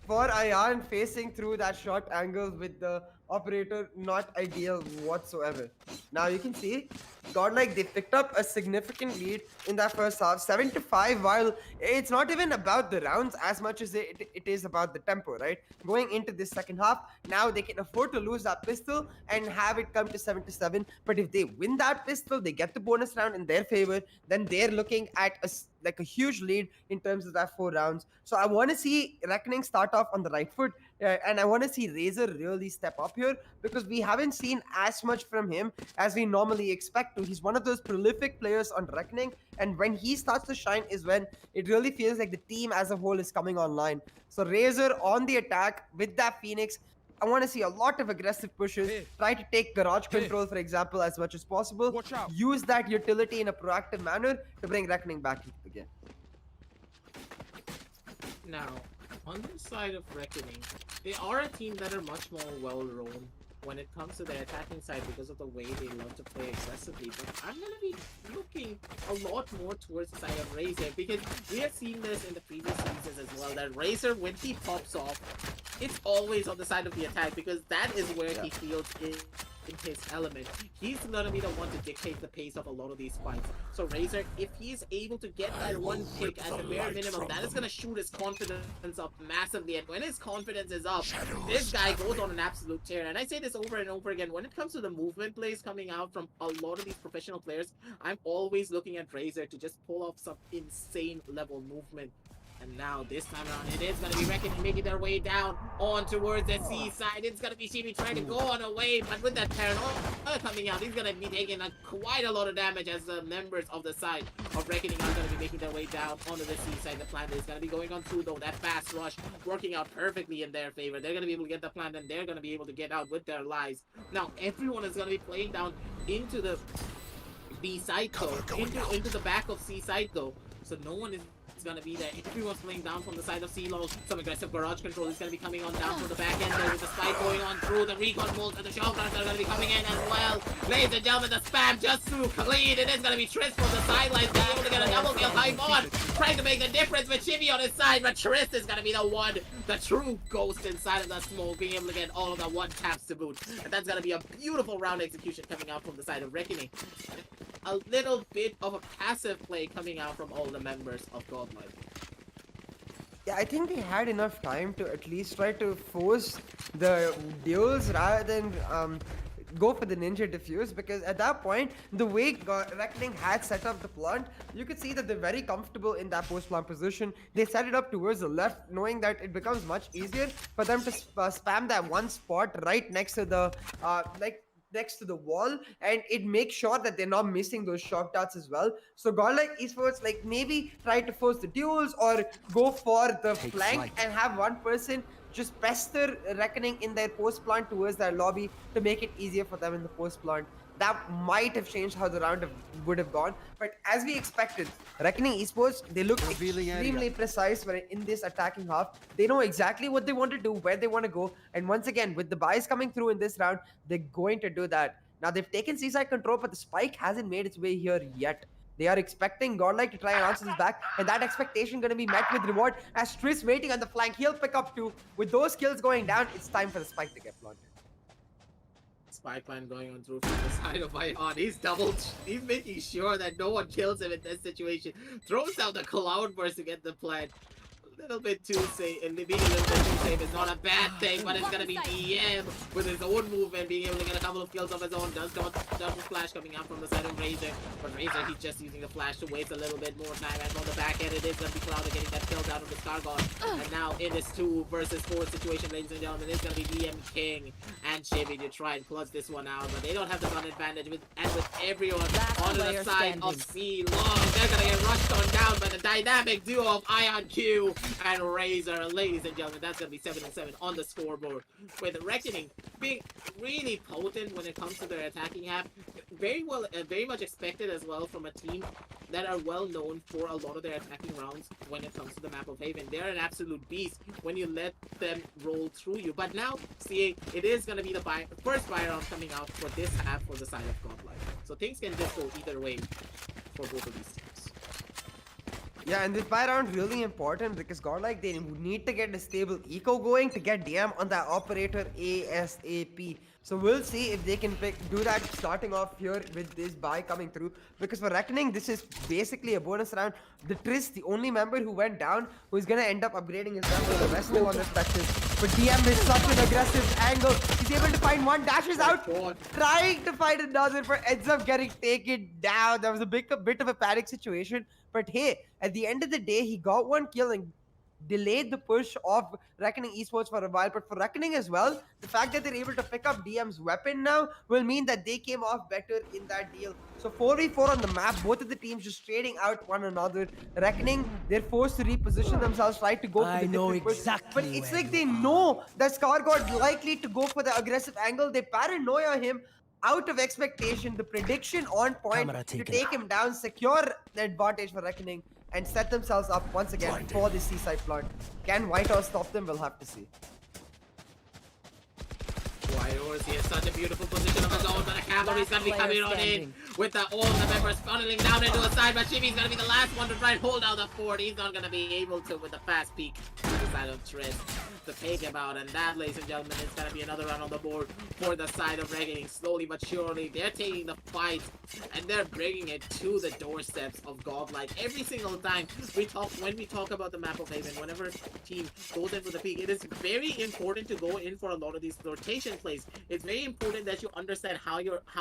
for Ayan facing through that short angle with the operator, not ideal whatsoever. Now you can see, Godlike, they picked up a significant lead in that first half, 7-5, while it's not even about the rounds as much as it is about the tempo, right? Going into this second half, now they can afford to lose that pistol and have it come to 7-7, but if they win that pistol, they get the bonus round in their favor, then they're looking at a huge lead in terms of that 4 rounds. So I want to see Reckoning start off on the right foot, and I want to see Razor really step up here, because we haven't seen as much from him as we normally expect to. He's one of those prolific players on Reckoning, and when he starts to shine is when it really feels like the team as a whole is coming online. So Razor on the attack with that Phoenix, I want to see a lot of aggressive pushes, try to take garage control, for example, as much as possible. Watch out. Use that utility in a proactive manner to bring Reckoning back into the game. Now, on the side of Reckoning, they are a team that are much more well-rolled when it comes to their attacking side because of the way they love to play aggressively. But I'm going to be looking a lot more towards the side of Razor, because we have seen this in the previous seasons as well, that Razor, when he pops off, it's always on the side of the attack, because that is where he feels in his element. He's gonna be the one to dictate the pace of a lot of these fights. So Razor, if he's able to get that one kick at the bare minimum, that is gonna shoot his confidence up massively. And when his confidence is up, this guy goes on an absolute tear. And I say this over and over again, when it comes to the movement plays coming out from a lot of these professional players, I'm always looking at Razor to just pull off some insane level movement. And now, this time around, it is going to be Reckoning making their way down on towards the seaside. It's going to be Shibi trying to go on a wave, but with that paranoia coming out, he's going to be taking quite a lot of damage as the members of the side of Reckoning are going to be making their way down onto the seaside. The plant is going to be going on through, though. That fast rush working out perfectly in their favor. They're going to be able to get the plant, and they're going to be able to get out with their lives. Now, everyone is going to be playing down into the B side, though. Into the back of C side, though. So no one is going to be there. Everyone's playing down from the side of CeeLo. Some aggressive garage control is going to be coming on down from the back end there with the spike going on through. The recon bolts and the shotguns are going to be coming in as well. Ladies and gentlemen, the spam just too clean. It is going to be Triss from the sidelines being able to get a double kill. HyperX trying to make the difference with Chibi on his side, but Triss is going to be the one, the true ghost inside of that smoke, being able to get all of the one taps to boot. And that's going to be a beautiful round execution coming out from the side of Reckoning. A little bit of a passive play coming out from all the members of GODLIKE. Yeah, I think they had enough time to at least try to force the duels rather than go for the ninja defuse, because at that point, the way Reckoning had set up the plant, you could see that they're very comfortable in that post plant position. They set it up towards the left, knowing that it becomes much easier for them to spam that one spot right next to the next to the wall, and it makes sure that they're not missing those shot darts as well. So GODLIKE Esports maybe try to force the duels or go for the flank and have one person just pester Reckoning in their post plant towards their lobby to make it easier for them in the post plant. That might have changed how the round would have gone. But as we expected, Reckoning Esports, they look extremely precise when in this attacking half. They know exactly what they want to do, where they want to go. And once again, with the buys coming through in this round, they're going to do that. Now, they've taken seaside control, but the spike hasn't made its way here yet. They are expecting GODLIKE to try and answer this back, and that expectation going to be met with reward as Triss waiting on the flank. He'll pick up two. With those kills going down, it's time for the spike to get planted. Spike plan going on through from the side of Ion. He's making sure that no one kills him in this situation. Throws out the cloud burst to get the plant. A little bit too safe, and being a little bit too safe is not a bad thing, but it's gonna be DM with his own movement, being able to get a couple of kills of his own. Does come double flash coming out from the side of Razor, but Razor, he's just using the flash to waste a little bit more time, and on the back end it is gonna be Cloud getting that kill down of the Scargon. And now in this 2 versus 4 situation, ladies and gentlemen, it's gonna be DM King and Chibi to try and clutch this one out, but they don't have the gun advantage with everyone on the side of CeeLo. They're gonna get rushed on down by the dynamic duo of Ion Q and Razor. Ladies and gentlemen, that's gonna be 7-7 on the scoreboard, with Reckoning being really potent when it comes to their attacking half. Very much expected as well from a team that are well known for a lot of their attacking rounds when it comes to the map of Haven. They're an absolute beast when you let them roll through you. But now, seeing it is gonna be the first buy round coming out for this half for the side of GODLIKE. So things can just go either way for both of these teams. Yeah, and this buy round really important because GODLIKE, they need to get a stable eco going to get DM on that operator ASAP. So we'll see if they can do that starting off here with this buy coming through. Because for Reckoning, this is basically a bonus round. The Triss, the only member who went down, who is going to end up upgrading his level. The rest still on their specials. But DM is such an aggressive angle. He's able to find one, dashes out, trying to find another, but ends up getting taken down. That was a bit of a panic situation. But hey, at the end of the day, he got one kill and delayed the push of Reckoning Esports for a while. But for Reckoning as well, the fact that they're able to pick up DM's weapon now will mean that they came off better in that deal. So 4v4 on the map, both of the teams just trading out one another. Reckoning, they're forced to reposition themselves, try to go for the different push. But it's like they know that Scargod likely to go for the aggressive angle. They paranoia him out of expectation. The prediction on point to take him down, secure the advantage for Reckoning, and set themselves up once again for the seaside plant. Can Whitehorse stop them? We'll have to see. Whitehorse, he has such a beautiful position of his own, but a cavalry's gonna be coming on in with all the members funneling down into the side, but Chibi's gonna be the last one to try and hold down the fort. He's not gonna be able to with the fast peek to the side of Triss to take him out, and that, ladies and gentlemen, is gonna be another run on the board for the side of Reckoning. Slowly but surely, they're taking the fight, and they're bringing it to the doorsteps of GODLIKE. Every single time when we talk about the map of Haven, whenever a team goes in for the peak, it is very important to go in for a lot of these rotation plays. It's very important that you understand how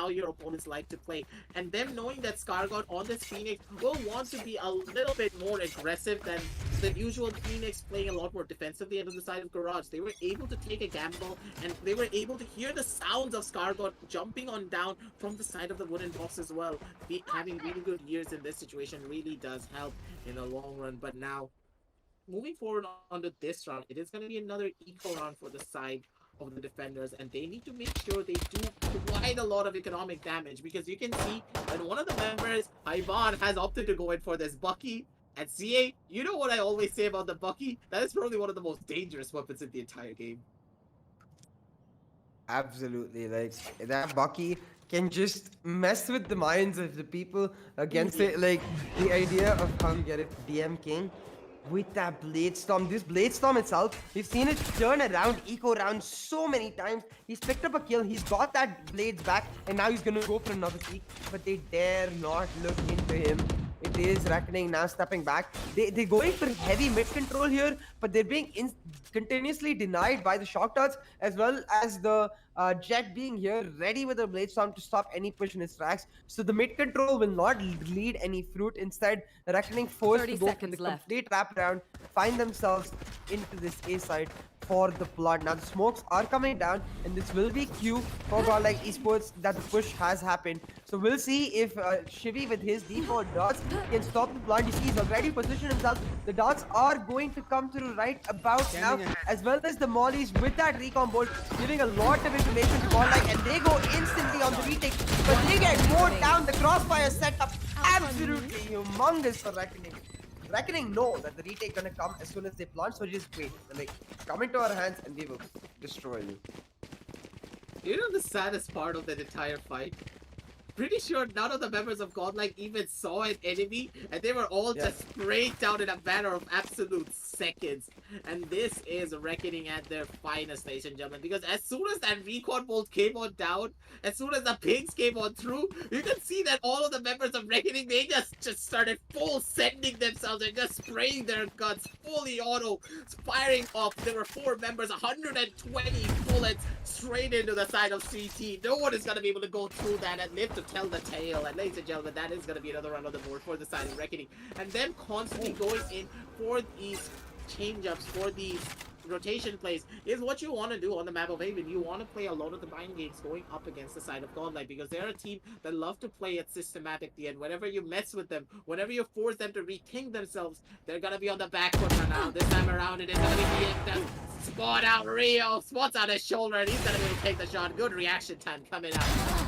your opponents like to play, and them knowing that Scargod on this Phoenix will want to be a little bit more aggressive than the usual Phoenix, playing a lot more defensively into the side of Garage. They were able to take a gamble, and they were able to hear the sounds of Scargod jumping on down from the side of the wooden box as well. Having really good years in this situation really does help in the long run. But now, moving forward onto this round, it is going to be another eco round for the side of the defenders, and they need to make sure they do quite a lot of economic damage, because you can see that one of the members, Ivan, has opted to go in for this Bucky And CA, you know what I always say about the Bucky? That is probably one of the most dangerous weapons in the entire game. Absolutely, like that Bucky can just mess with the minds of the people against it. Like the idea of how you get it DM King with that Blade Storm. This Blade Storm itself, we've seen it turn around, eco round so many times. He's picked up a kill, he's got that Blades back, and now he's gonna go for another peek. But they dare not look into him. It is Reckoning now stepping back. They're going for heavy mid control here, but they're being continuously denied by the shock darts as well as the Jet being here ready with a Blade Storm to stop any push in his tracks. So the mid control will not lead any fruit. Instead, Reckoning forced 30 to go for the seconds left. complete wraparound, find themselves into this A side for the plot. Now the smokes are coming down, and this will be Q for GODLIKE Esports that the push has happened. So we'll see if Shivi with his default dots can stop the plant. You see he's already positioned himself. The dots are going to come through right about now, as well as the mollies with that recon bolt, giving a lot of information to GODLIKE, and they go instantly on the retake, but they get mowed down. The crossfire setup absolutely humongous for Reckoning. Reckoning know that the retake gonna come as soon as they plant, so just wait. Like, come into our hands and we will destroy you. You know the saddest part of that entire fight? Pretty sure none of the members of GODLIKE even saw an enemy, and they were all just sprayed down in a matter of absolute seconds. And this is Reckoning at their finest, ladies and gentlemen, because as soon as that recon bolt came on down, as soon as the pings came on through, you can see that all of the members of Reckoning, they just started full sending themselves and just spraying their guns fully auto, firing off. There were 4 members, 120 bullets straight into the side of CT. No one is going to be able to go through that and live to tell the tale. And ladies and gentlemen, that is going to be another round on the board for the side of Reckoning. And them constantly going in for these change-ups, for these rotation plays, is what you want to do on the map of Haven. You want to play a lot of the mind games going up against the side of GODLIKE, because they're a team that love to play it systematically, and whenever you mess with them, whenever you force them to rethink themselves, they're going to be on the back foot for now. This time around, it is going to be the spot out Rio, spots on his shoulder, and he's going to be able to take the shot. Good reaction time coming out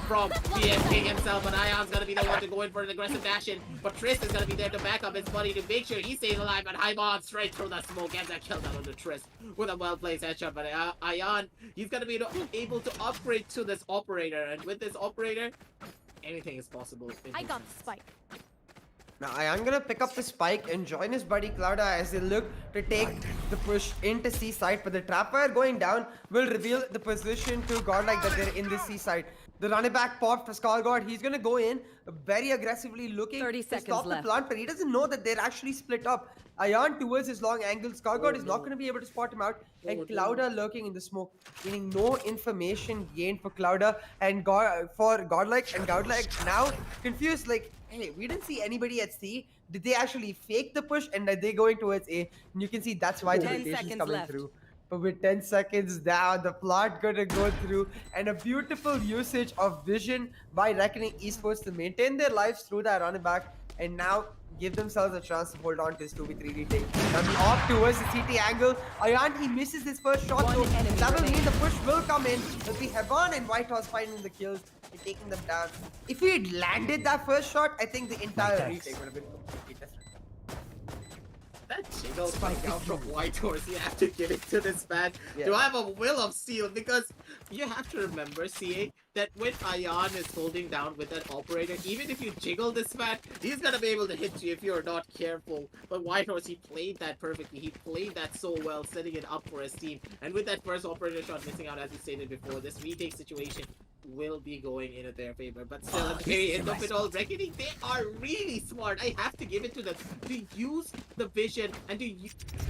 from BM King himself, but Ion's going to be the one to go in for an aggressive dash in, but Triss is going to be there to back up his buddy to make sure he stays alive, but Highbomb straight through the smoke, gets that kill down on the Triss with a well-placed headshot. But Ion, he's going to be able to upgrade to this operator, and with this operator, anything is possible. I got the spike. Now I'm gonna pick up the spike and join his buddy Clouda as they look to take the push into C side, but the trapwire going down will reveal the position to GODLIKE that they're in the C side. The running back pop for Scargard, he's gonna go in very aggressively looking 30 to seconds stop left. the plant, but he doesn't know that they're actually split up. Ion towards his long angle, Scargard is not gonna be able to spot him out, and Clouda lurking in the smoke, meaning no information gained for Clouda and for GODLIKE, and GODLIKE now confused, like, hey, we didn't see anybody at C. Did they actually fake the push, and are they going towards A? And you can see that's why the 10 rotation's seconds coming left. through. But with 10 seconds down, the plot gonna go through, and a beautiful usage of vision by Reckoning Esports to maintain their lives through that running back, and now give themselves a chance to hold on to this 2v3 retake. Now the off towards the CT angle. Ayan, he misses his first shot, so that will mean the push will come in. It'll be Heaven and Whitehorse finding the kills and taking them down. If he had landed that first shot, I think the entire retake would have been completely different. That jiggle spike out from Whitehorse, you have to give it to this man. Yeah. Do I have a will of steel? Because you have to remember, CA, that when Ion is holding down with that operator, even if you jiggle this man, he's gonna be able to hit you if you're not careful. But Whitehorse, he played that perfectly. He played that so well, setting it up for his team. And with that first operator shot missing out, as we stated before, this retake situation will be going in their favor. But still, at the very end of it all, Reckoning, they are really smart. I have to give it to them. To use the vision and to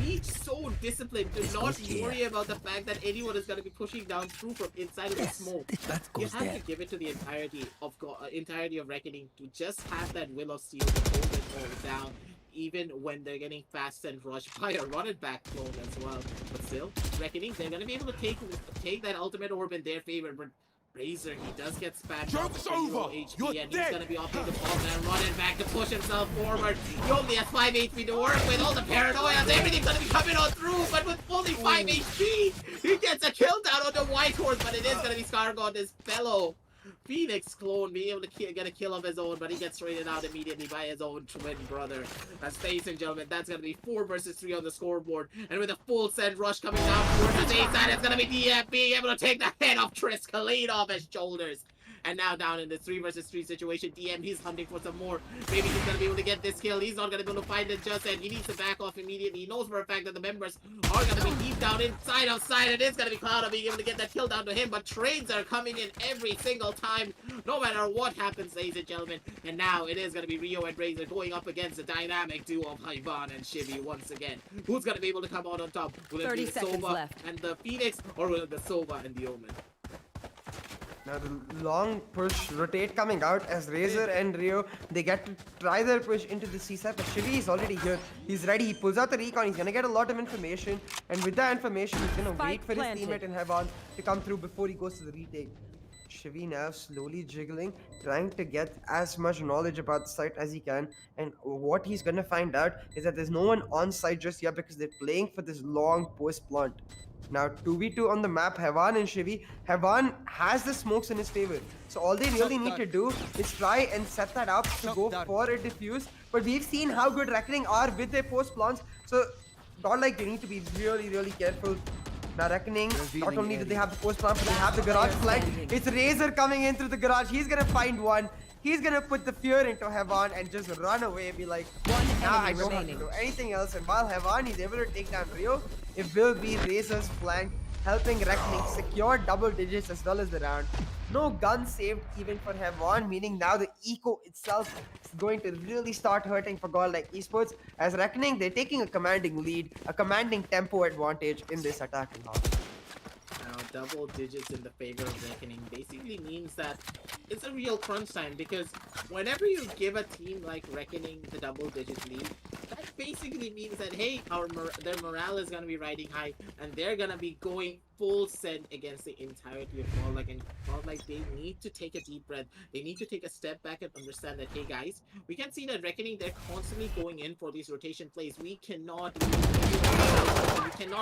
be so disciplined, to not worry about the fact that anyone is going to be pushing down through from inside of the smoke. You have to give it to the entirety of Reckoning to just have that will of steel to hold it all down, even when they're getting fast and rushed by a run it back clone as well. But still, Reckoning, they're going to be able to take that ultimate orb in their favor. But Razor, he does get spammed out Joke's for 0 over! HP, You're and dead! he's gonna be opting to fall and running back to push himself forward. He only has 5 HP to work with, all the paranoia, everything's gonna be coming on through, but with only 5 HP, he gets a kill down on the Whitehorse, but it is gonna be Scargod, his fellow Phoenix clone being able to get a kill of his own, but he gets traded out immediately by his own twin brother. As ladies and gentlemen, that's going to be 4 versus 3 on the scoreboard. And with a full send rush coming down towards the A side, it's going to be DF being able to take the head of Tris Khalid off his shoulders. And now down in this 3 versus 3 situation, DM, he's hunting for some more. Maybe he's gonna be able to get this kill. He's not gonna be able to find it just yet. He needs to back off immediately. He knows for a fact that the members are gonna be deep down inside outside. It is gonna be Cloud being able to get that kill down to him, but trades are coming in every single time, no matter what happens, ladies and gentlemen. And now it is gonna be Rio and Razor going up against the dynamic duo of Hyvan and Shivy once again. Who's gonna be able to come out on top? Will it 30 be the seconds Sova left. and the Phoenix, or will it be the Sova and the Omen? Now the long push rotate coming out as Razor and Rio, they get to try their push into the C side, but Shivy is already here. He's ready. He pulls out the recon. He's gonna get a lot of information, and with that information, he's gonna wait for his teammate and Heaven to come through before he goes to the retake. Shivy now slowly jiggling, trying to get as much knowledge about the site as he can. And what he's gonna find out is that there's no one on site just yet because they're playing for this long post plant. Now 2v2 on the map, Heaven and Shivy. Heaven has the smokes in his favor. So all they really need to do is try and set that up to go for a defuse. But we've seen how good Reckoning are with their post plants. So GODLIKE, they need to be really careful. Now Reckoning, not only do they have the post plant, but they have the garage flank. It's Razor coming in through the garage. He's gonna find one. He's gonna put the fear into Heaven and just run away. Be like, now I don't have to do anything else. And while Heaven is able to take down Rio, it will be Razor's flank, helping Reckoning secure double digits as well as the round. No gun saved even for Heaven, meaning now the eco itself is going to really start hurting for GODLIKE Esports. As Reckoning, they're taking a commanding lead, a commanding tempo advantage in this attacking half. Now, double digits in the favor of Reckoning basically means that it's a real crunch time, because whenever you give a team like Reckoning the double digit lead, that basically means that, hey, their morale is going to be riding high, and they're going to be going full send against the entirety of GODLIKE. And GODLIKE, they need to take a deep breath. They need to take a step back and understand that, hey guys, we can see that Reckoning, they're constantly going in for these rotation plays. We cannot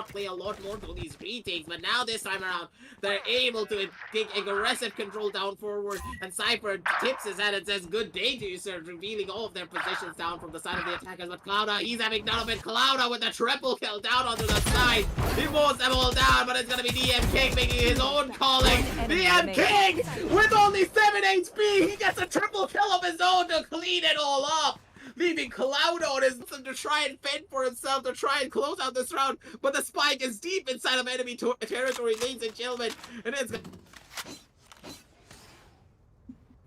play a lot more to these retakes, but now this time around, they're able to take aggressive control down forward, and Cypher tips his head and says, good day to you, sir, revealing all of their positions down from the side of the attackers. But Clouda, he's having none of it. Clouda with the triple kill down onto the side. He moves them all down, but it's gonna be DM King making his own calling. DM King with only 7 HP, he gets a triple kill of his own to clean it all up, leaving Cloud on his to try and fend for himself, to try and close out this round. But the spike is deep inside of enemy territory, ladies and gentlemen, and it's...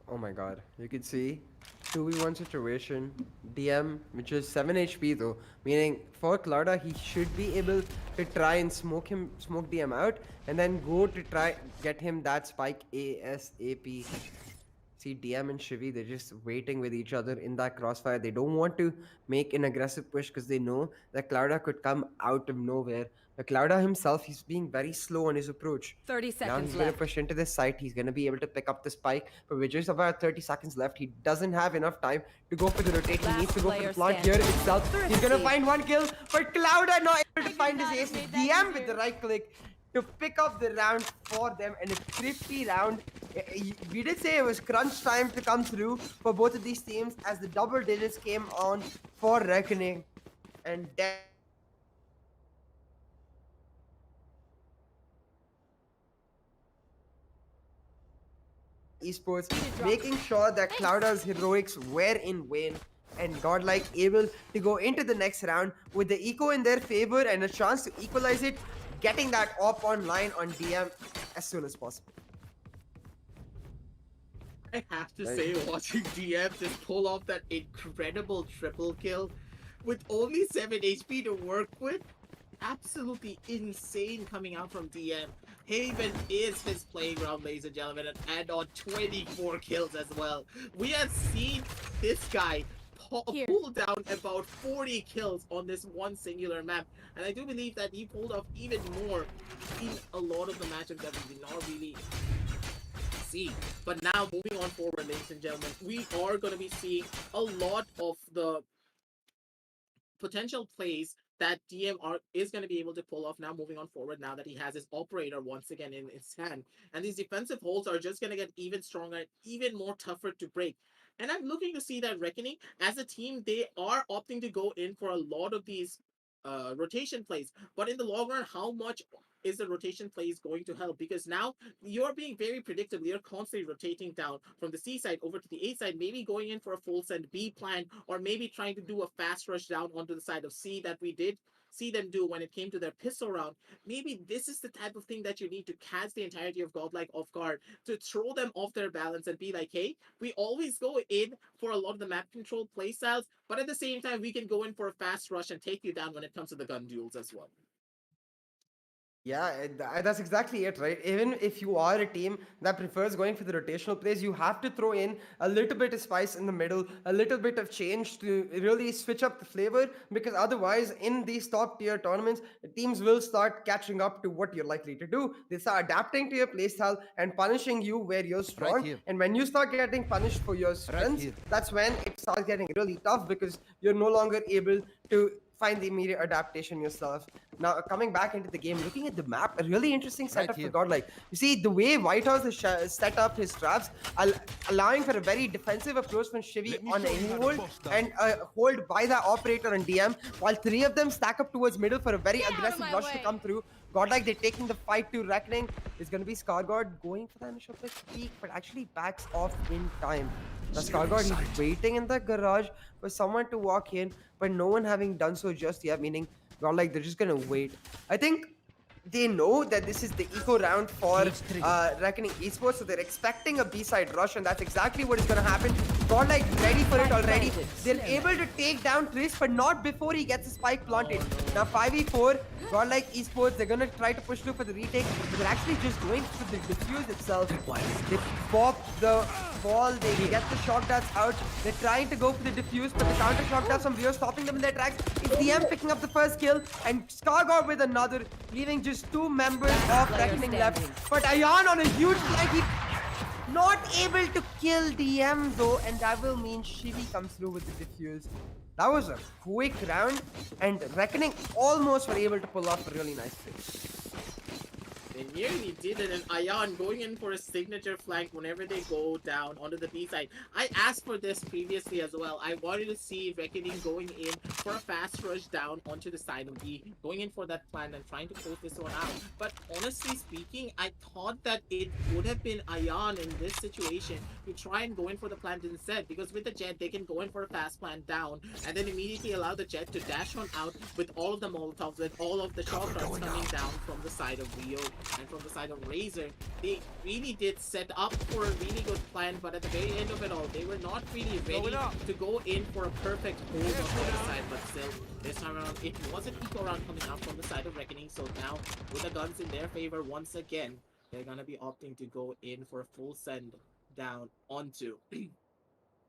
Oh my god, you can see 2v1 situation, DM, which is 7 HP though, meaning for Clouda, he should be able to try and smoke DM out, and then go to try get him that spike ASAP. See, DM and Shivy, they're just waiting with each other in that crossfire. They don't want to make an aggressive push because they know that Clouda could come out of nowhere. But Clouda himself, he's being very slow on his approach. 30 Now seconds he's going to left. push into this site. He's going to be able to pick up the spike. But with just about 30 seconds left, he doesn't have enough time to go for the rotate. He needs to go for the plant here itself. He's going to find one kill. But Clouda not able to find his ace. DM with the right click to pick up the round for them, and a thrifty round. We did say it was crunch time to come through for both of these teams as the double digits came on for Reckoning, and then Esports making sure that Clouda's heroics were in vain, and GODLIKE able to go into the next round with the eco in their favor and a chance to equalize it, getting that op online on DM as soon as possible. I have to say, watching DM just pull off that incredible triple kill with only 7 HP to work with, absolutely insane coming out from DM. Haven is his playground, ladies and gentlemen, and on 24 kills as well. We have seen this guy pull down about 40 kills on this one singular map, and I do believe that he pulled off even more in a lot of the matchups that we did not really see. But now, moving on forward, ladies and gentlemen, we are going to be seeing a lot of the potential plays that is going to be able to pull off now moving on forward now that he has his operator once again in his hand. And these defensive holds are just going to get even stronger, even more tougher to break. And I'm looking to see that Reckoning, as a team, they are opting to go in for a lot of these rotation plays. But in the long run, how much is the rotation plays going to help? Because now you're being very predictable. You're constantly rotating down from the C side over to the A side, maybe going in for a full send B plan, or maybe trying to do a fast rush down onto the side of C that we did see them do when it came to their pistol round. Maybe this is the type of thing that you need to catch the entirety of Godlike off guard, to throw them off their balance and be like, hey, we always go in for a lot of the map control playstyles, but at the same time, we can go in for a fast rush and take you down when it comes to the gun duels as well. Yeah, that's exactly it, right? Even if you are a team that prefers going for the rotational plays, you have to throw in a little bit of spice in the middle, a little bit of change to really switch up the flavor, because otherwise, in these top tier tournaments, teams will start catching up to what you're likely to do. They start adapting to your playstyle and punishing you where you're Right strong. here. And when you start getting punished for your strengths, here. that's when it starts getting really tough because you're no longer able to find the immediate adaptation yourself. Now, coming back into the game, looking at the map, a really interesting setup for here. Godlike. You see, the way Whitehouse has set up his traps, allowing for a very defensive approach from Shivy Let me on show any you how to hold, boss down. and hold by the operator on DM, while three of them stack up towards middle for a very Get out of aggressive my rush to way. come through. Godlike, they're taking the fight to Reckoning. Is going to be Scarguard going for the initial peak, but actually backs off in time. The Scarguard, he's waiting in the garage for someone to walk in, but no one having done so just yet, meaning Godlike, they're just going to wait. I think they know that this is the eco round for Reckoning Esports, so they're expecting a B-side rush, and that's exactly what is going to happen. Godlike ready for it already. They're able to take down Tris, but not before he gets the spike planted. Now 5v4, Godlike Esports, they're going to try to push through for the retake, but they're actually just going for the defuse itself. They pop the ball, they get the shock darts out. They're trying to go for the defuse, but the counter shock darts from Rio stopping them in their tracks. It's DM picking up the first kill, and Scargor with another, leaving just two members of Reckoning left. But Ayan on a huge flank, he not able to kill DM though, and that will mean Shivy comes through with the defuse. That was a quick round, and Reckoning almost were able to pull off a really nice play. They nearly did it, and Ayan going in for a signature flank whenever they go down onto the B side. I asked for this previously as well. I wanted to see Reckoning going in for a fast rush down onto the side of B, going in for that plan and trying to close this one out. But honestly speaking, I thought that it would have been Ayan in this situation to try and go in for the plant instead, because with the jet, they can go in for a fast plant down and then immediately allow the jet to dash on out with all of the Molotovs, with all of the shot runs coming down from the side of Rio and from the side of Razor. They really did set up for a really good plan, but at the very end of it all, they were not really ready to go in for a perfect hold on the other side. But still, this time around, it was an eco round coming out from the side of Reckoning. So now, with the guns in their favor once again, they're gonna be opting to go in for a full send down onto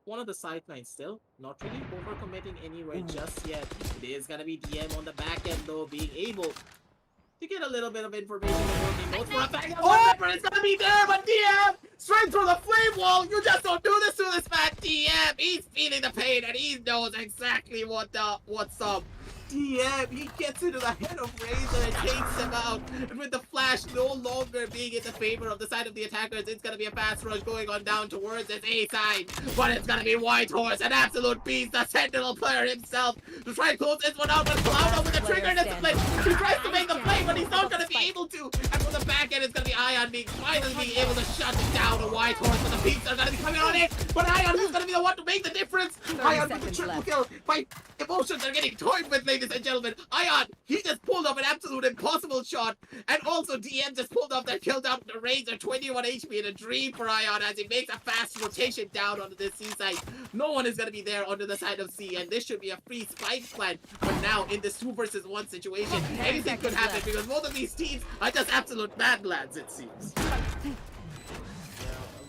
one of the sidelines still. Not really overcommitting anywhere just yet. It is gonna be DM on the back end though, being able to get a little bit of information and working notes for a fact that one member is gonna be there, but DM straight through the flame wall. You just don't do this to this man, DM. He's feeling the pain and he knows exactly what's up. DM, he gets into the head of Razor and takes him out. And with the flash no longer being in the favor of the side of the attackers, it's gonna be a fast rush going on down towards this A side. But it's gonna be Whitehorse, an absolute beast, the Sentinel player himself, to try and close this one out. But Cloud with the trigger discipline. He tries to make the play, but he's not gonna be able to. And from the back end, it's gonna be Ion finally being able to shut down a Whitehorse. But the beats are gonna be coming on in. But Ion is gonna be the one to make the difference. Ion with the triple kill. My emotions are getting toyed with, ladies and gentlemen. Ion, he just pulled off an absolute impossible shot. And also DM just pulled off that kill down to Razor, 21 HP in a dream for Ion as he makes a fast rotation down onto the C side. No one is going to be there onto the side of C, and this should be a free spike plan. But now in this 2 versus 1 situation, anything could happen because both of these teams are just absolute badlands, it seems.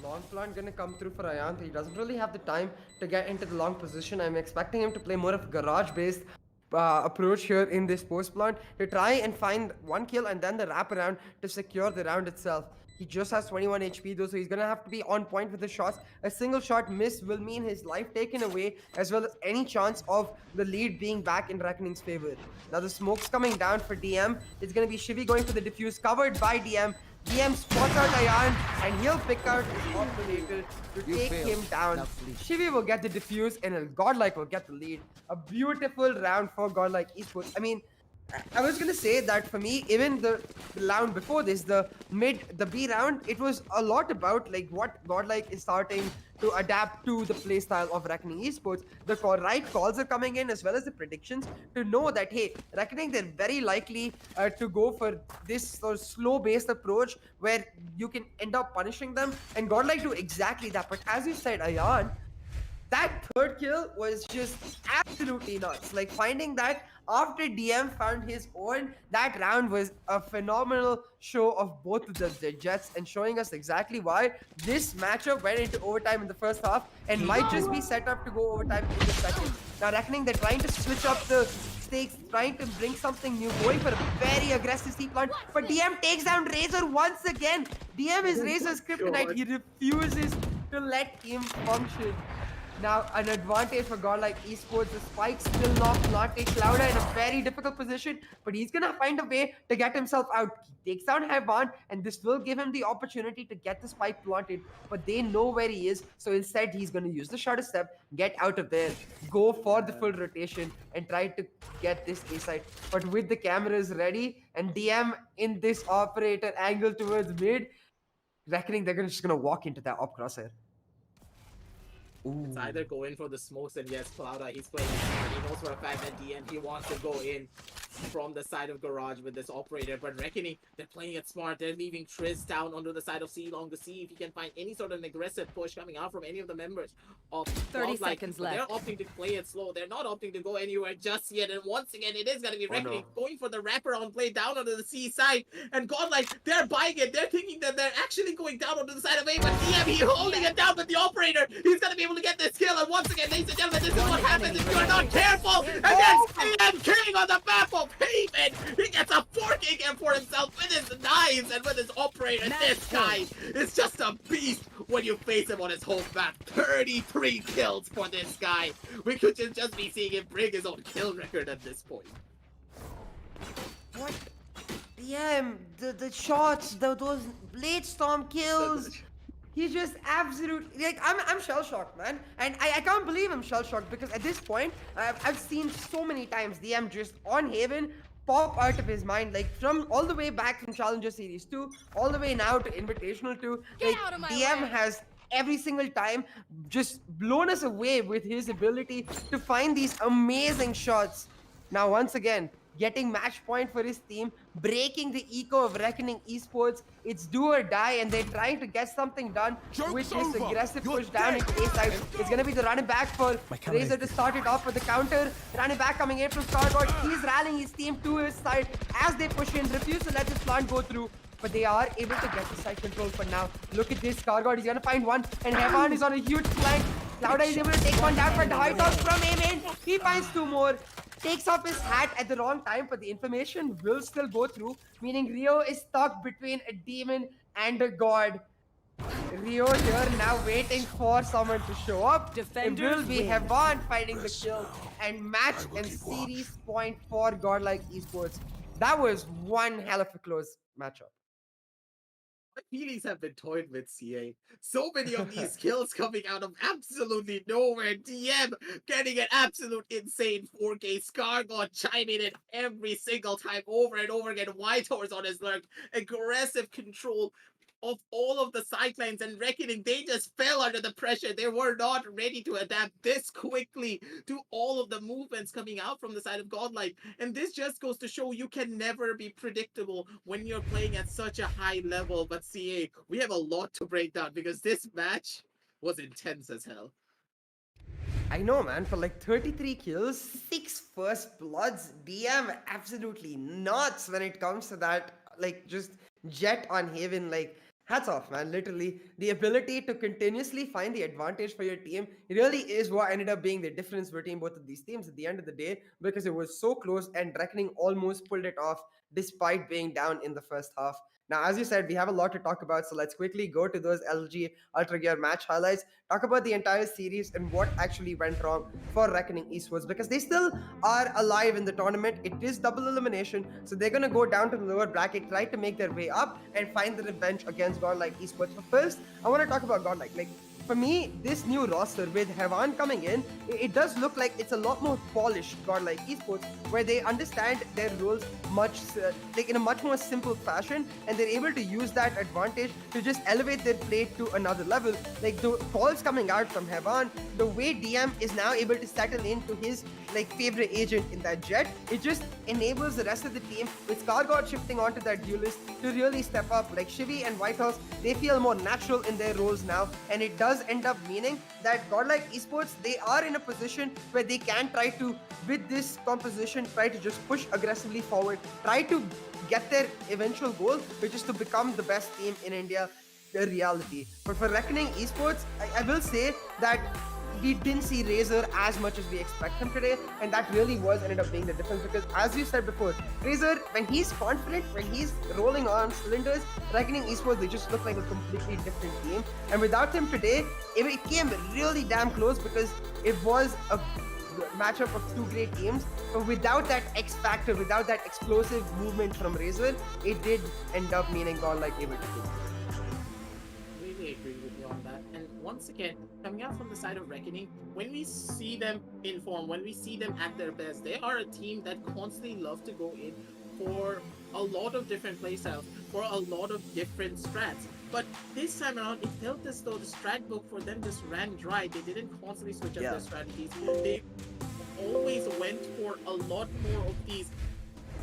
Long plan gonna come through for Ayant. He doesn't really have the time to get into the long position. I'm expecting him to play more of a garage-based approach here in this post plant to try and find one kill and then the wrap around to secure the round itself. He just has 21 HP though, so he's gonna have to be on point with the shots. A single shot miss will mean his life taken away, as well as any chance of the lead being back in Reckoning's favor. Now the smoke's coming down for DM. It's gonna be Shivi going for the defuse, covered by DM. DM spots out Ayan, and he'll pick out his operator to take him down. Shivi will get the defuse, and Godlike will get the lead. A beautiful round for Godlike Esports. I mean, I was gonna say that for me, even the round before this, the B round, it was a lot about like what Godlike is starting to adapt to the playstyle of Reckoning Esports. The right calls are coming in, as well as the predictions, to know that hey, Reckoning, they're very likely to go for this sort of slow-based approach where you can end up punishing them, and Godlike do exactly that. But as you said, Ayan, that third kill was just absolutely nuts. Like finding that after DM found his own, that round was a phenomenal show of both of the Jets, and showing us exactly why this matchup went into overtime in the first half and might just be set up to go overtime in the second. Now, Reckoning, they're trying to switch up the stakes, trying to bring something new, going for a very aggressive C plant, but DM takes down Razor once again. DM is Razor's kryptonite. He refuses to let him function. Now, an advantage for Godlike Esports. The spike still not planted. Clouda in a very difficult position, but he's gonna find a way to get himself out. He takes down Heban, and this will give him the opportunity to get the spike planted, but they know where he is, so instead he's gonna use the shorter step, get out of there, go for the full rotation, and try to get this A side. But with the cameras ready, and DM in this operator angle towards mid, Reckoning they're just gonna walk into that op crosshair. It's either go in for the smokes, and yes, Clouda, he's playing smart. He knows for a fact that DM, he wants to go in from the side of Garage with this operator, but Reckoning, they're playing it smart. They're leaving Triz down onto the side of C Long to see if he can find any sort of an aggressive push coming out from any of the members of 30 seconds but they're left. opting to play it slow. They're not opting to go anywhere just yet, and once again, it is going to be Reckoning going for the wraparound play down onto the C side, and Godlike, they're buying it. They're thinking that they're actually going down onto the side of A, but DM, he's holding it down with the operator. He's going to be able to get this kill, and once again, ladies and gentlemen, this is what happens if you are not careful against DM King on the map of Pavement. He gets a 4K game for himself with his knives and with his operator. This guy is just a beast when you face him on his home map. 33 kills for this guy. We could just be seeing him break his own kill record at this point. What? DM, the shots, those Blade Storm kills. He's just absolutely like I'm shell shocked, man, and I can't believe I'm shell shocked because at this point I've seen so many times DM just on Haven pop out of his mind, like from all the way back from Challenger Series 2 all the way now to Invitational 2. Like DM has every single time just blown us away with his ability to find these amazing shots. Now once again, getting match point for his team, breaking the eco of Reckoning Esports. It's do or die, and they're trying to get something done with this aggressive push down into A side. It's gonna be the running back for Razor to start it off with the counter. Running back coming in from Starboard. He's rallying his team to his side as they push in, refuse to let this plant go through. But they are able to get the side control for now. Look at this, Stargod, he's gonna find one, and Hevan is on a huge flank. Clouda is able to take one down, but high toss from Amen. He finds two more. Takes off his hat at the wrong time, but the information will still go through, meaning Rio is stuck between a demon and a god. Rio here now waiting for someone to show up. It will be Hevan fighting the kill, and match and series point for Godlike Esports. That was one hell of a close matchup. My feelings have been toyed with, CA. So many of these kills coming out of absolutely nowhere. DM getting an absolute insane 4K. Scargod chiming in every single time over and over again. White Horse on his lurk. Aggressive control of all of the sidelines, and Reckoning, they just fell under the pressure. They were not ready to adapt this quickly to all of the movements coming out from the side of Godlike. And this just goes to show you can never be predictable when you're playing at such a high level. But CA, we have a lot to break down because this match was intense as hell. I know, man. For like 33 kills, 6 first bloods, DM absolutely nuts when it comes to that. Like, just Jet on Haven, like, hats off, man. Literally, the ability to continuously find the advantage for your team really is what ended up being the difference between both of these teams at the end of the day, because it was so close and Reckoning almost pulled it off despite being down in the first half. Now, as you said, we have a lot to talk about, so let's quickly go to those LG Ultra Gear match highlights, talk about the entire series and what actually went wrong for Reckoning Esports, because they still are alive in the tournament. It is double elimination, so they're gonna go down to the lower bracket, try to make their way up, and find the revenge against Godlike Esports. But first, I want to talk about Godlike. Like, for me, this new roster with Hevan coming in, it does look like it's a lot more polished Godlike Esports, where they understand their roles much like in a much more simple fashion, and they're able to use that advantage to just elevate their play to another level. Like the calls coming out from Hevan, the way DM is now able to settle into his like favorite agent in that jet, it just enables the rest of the team with Skargod shifting onto that duelist to really step up. Like Shivi and Whitehouse, they feel more natural in their roles now, and it does end up meaning that Godlike Esports, they are in a position where they can try to, with this composition, try to just push aggressively forward, try to get their eventual goal, which is to become the best team in India, the reality. But for Reckoning Esports, I will say that we didn't see Razor as much as we expect him today, and that really was ended up being the difference, because as you said before, Razor, when he's confident, when he's rolling on cylinders, Reckoning Esports, they just look like a completely different team. And without him today, it came really damn close, because it was a matchup of two great teams, but without that X factor, without that explosive movement from Razor, it did end up meaning God like able to do. Really agree with you on that. And once again, coming out from the side of Reckoning, when we see them in form, when we see them at their best, they are a team that constantly love to go in for a lot of different playstyles, for a lot of different strats. But this time around, it felt as though the strat book for them just ran dry. They didn't constantly switch up Yeah. their strategies. They always went for a lot more of these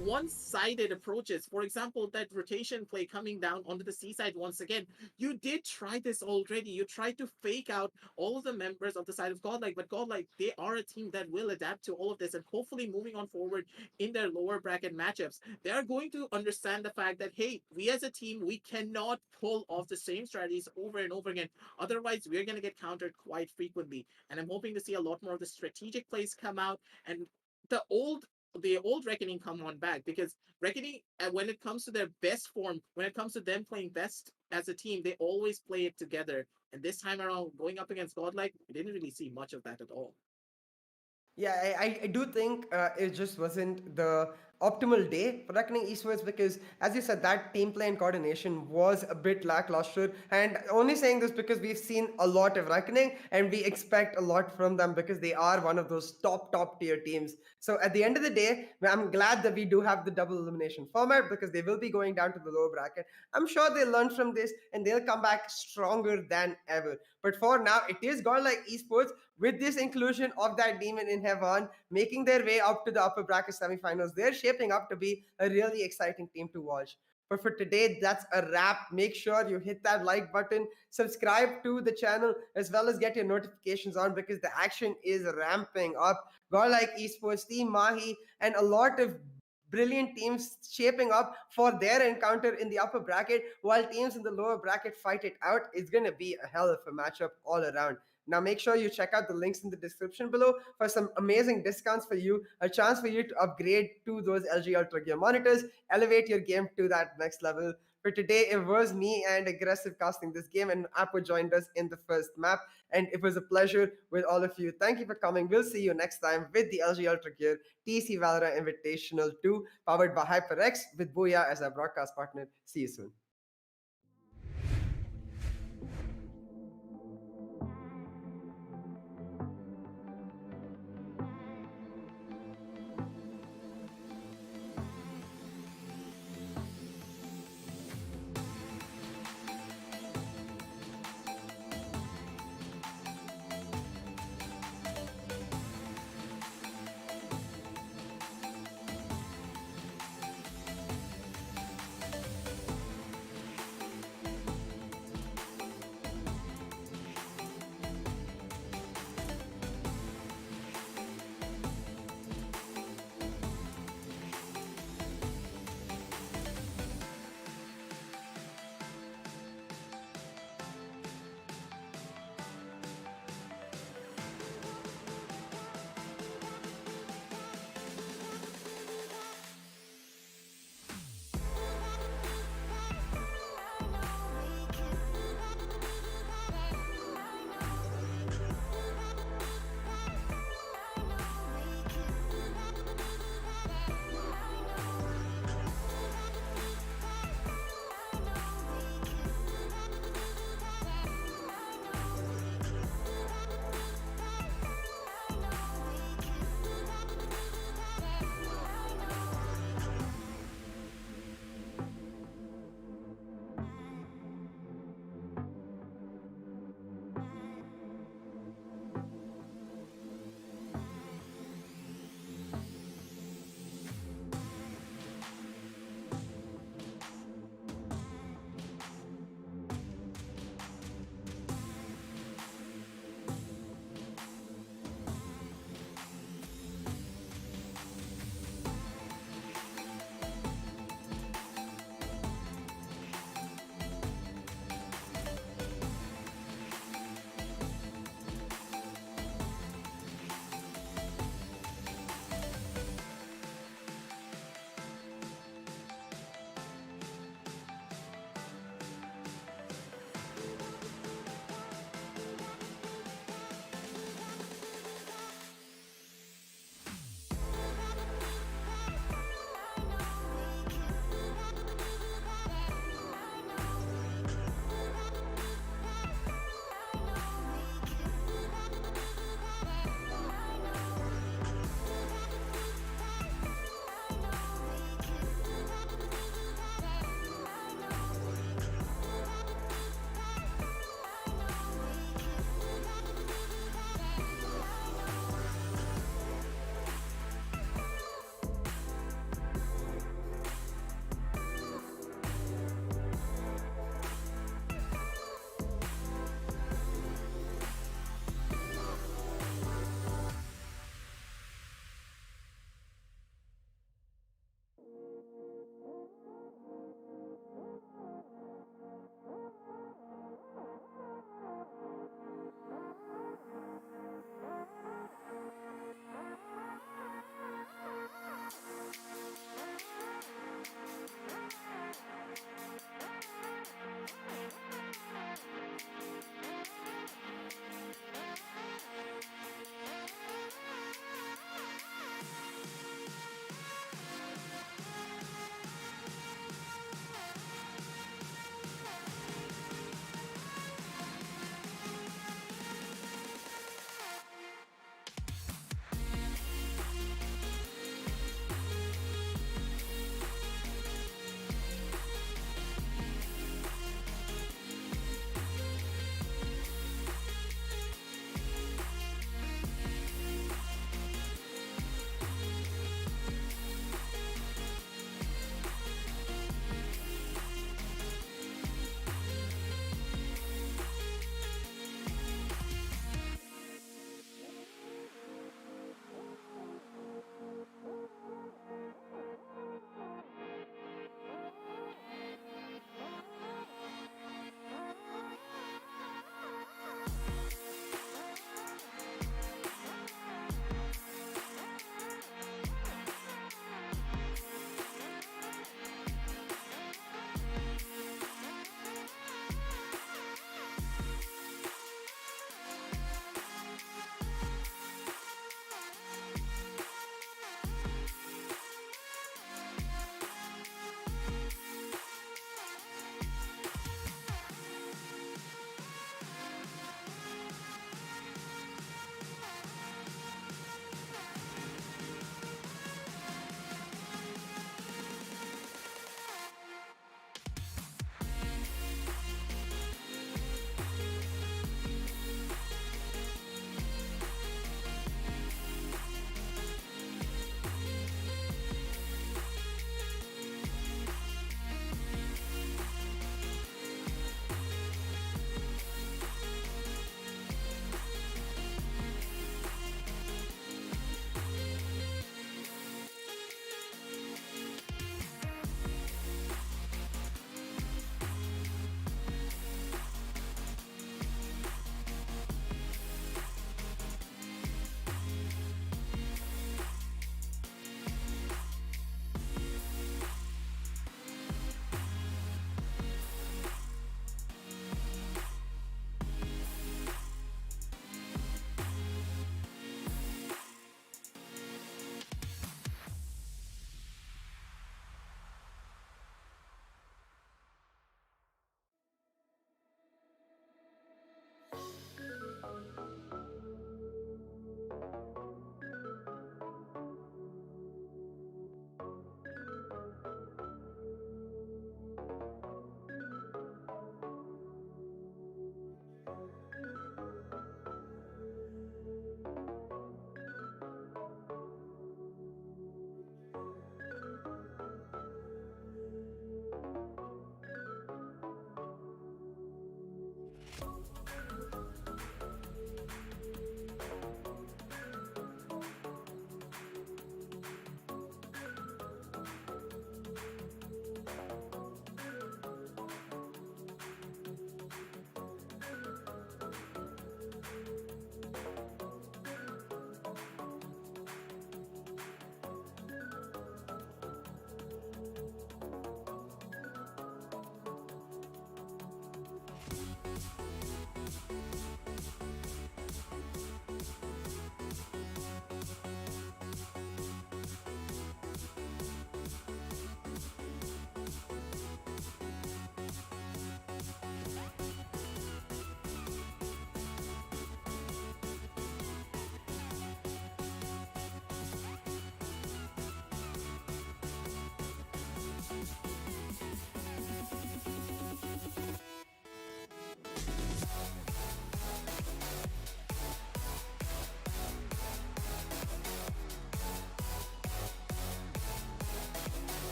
one-sided approaches. For example, that rotation play coming down onto the seaside once again. You did try this already. You tried to fake out all of the members of the side of Godlike, but Godlike, they are a team that will adapt to all of this, and hopefully moving on forward in their lower bracket matchups, they are going to understand the fact that, hey, we as a team, we cannot pull off the same strategies over and over again. Otherwise, we're going to get countered quite frequently. And I'm hoping to see a lot more of the strategic plays come out, and the old Reckoning come on back, because Reckoning, when it comes to their best form, when it comes to them playing best as a team, they always play it together. And this time around, going up against Godlike, we didn't really see much of that at all. Yeah, I do think it just wasn't the optimal day for Reckoning Esports, because, as you said, that team play and coordination was a bit lackluster. And only saying this because we've seen a lot of Reckoning and we expect a lot from them, because they are one of those top tier teams. So at the end of the day, I'm glad that we do have the double elimination format, because they will be going down to the lower bracket. I'm sure they'll learn from this and they'll come back stronger than ever. But for now, it is gone like Esports with this inclusion of that demon in heaven, making their way up to the upper bracket semifinals. They're shaping up to be a really exciting team to watch. But for today, that's a wrap. Make sure you hit that like button, subscribe to the channel, as well as get your notifications on, because the action is ramping up. Godlike Esports, Team Mahi, and a lot of brilliant teams shaping up for their encounter in the upper bracket, while teams in the lower bracket fight it out. It's going to be a hell of a matchup all around. Now, make sure you check out the links in the description below for some amazing discounts for you, a chance for you to upgrade to those LG Ultra Gear monitors, elevate your game to that next level. For today, it was me and Aggressive casting this game, and Apo joined us in the first map, and it was a pleasure with all of you. Thank you for coming. We'll see you next time with the LG Ultra Gear TEC Valorant Invitational 2, powered by HyperX, with Booyah as our broadcast partner. See you soon.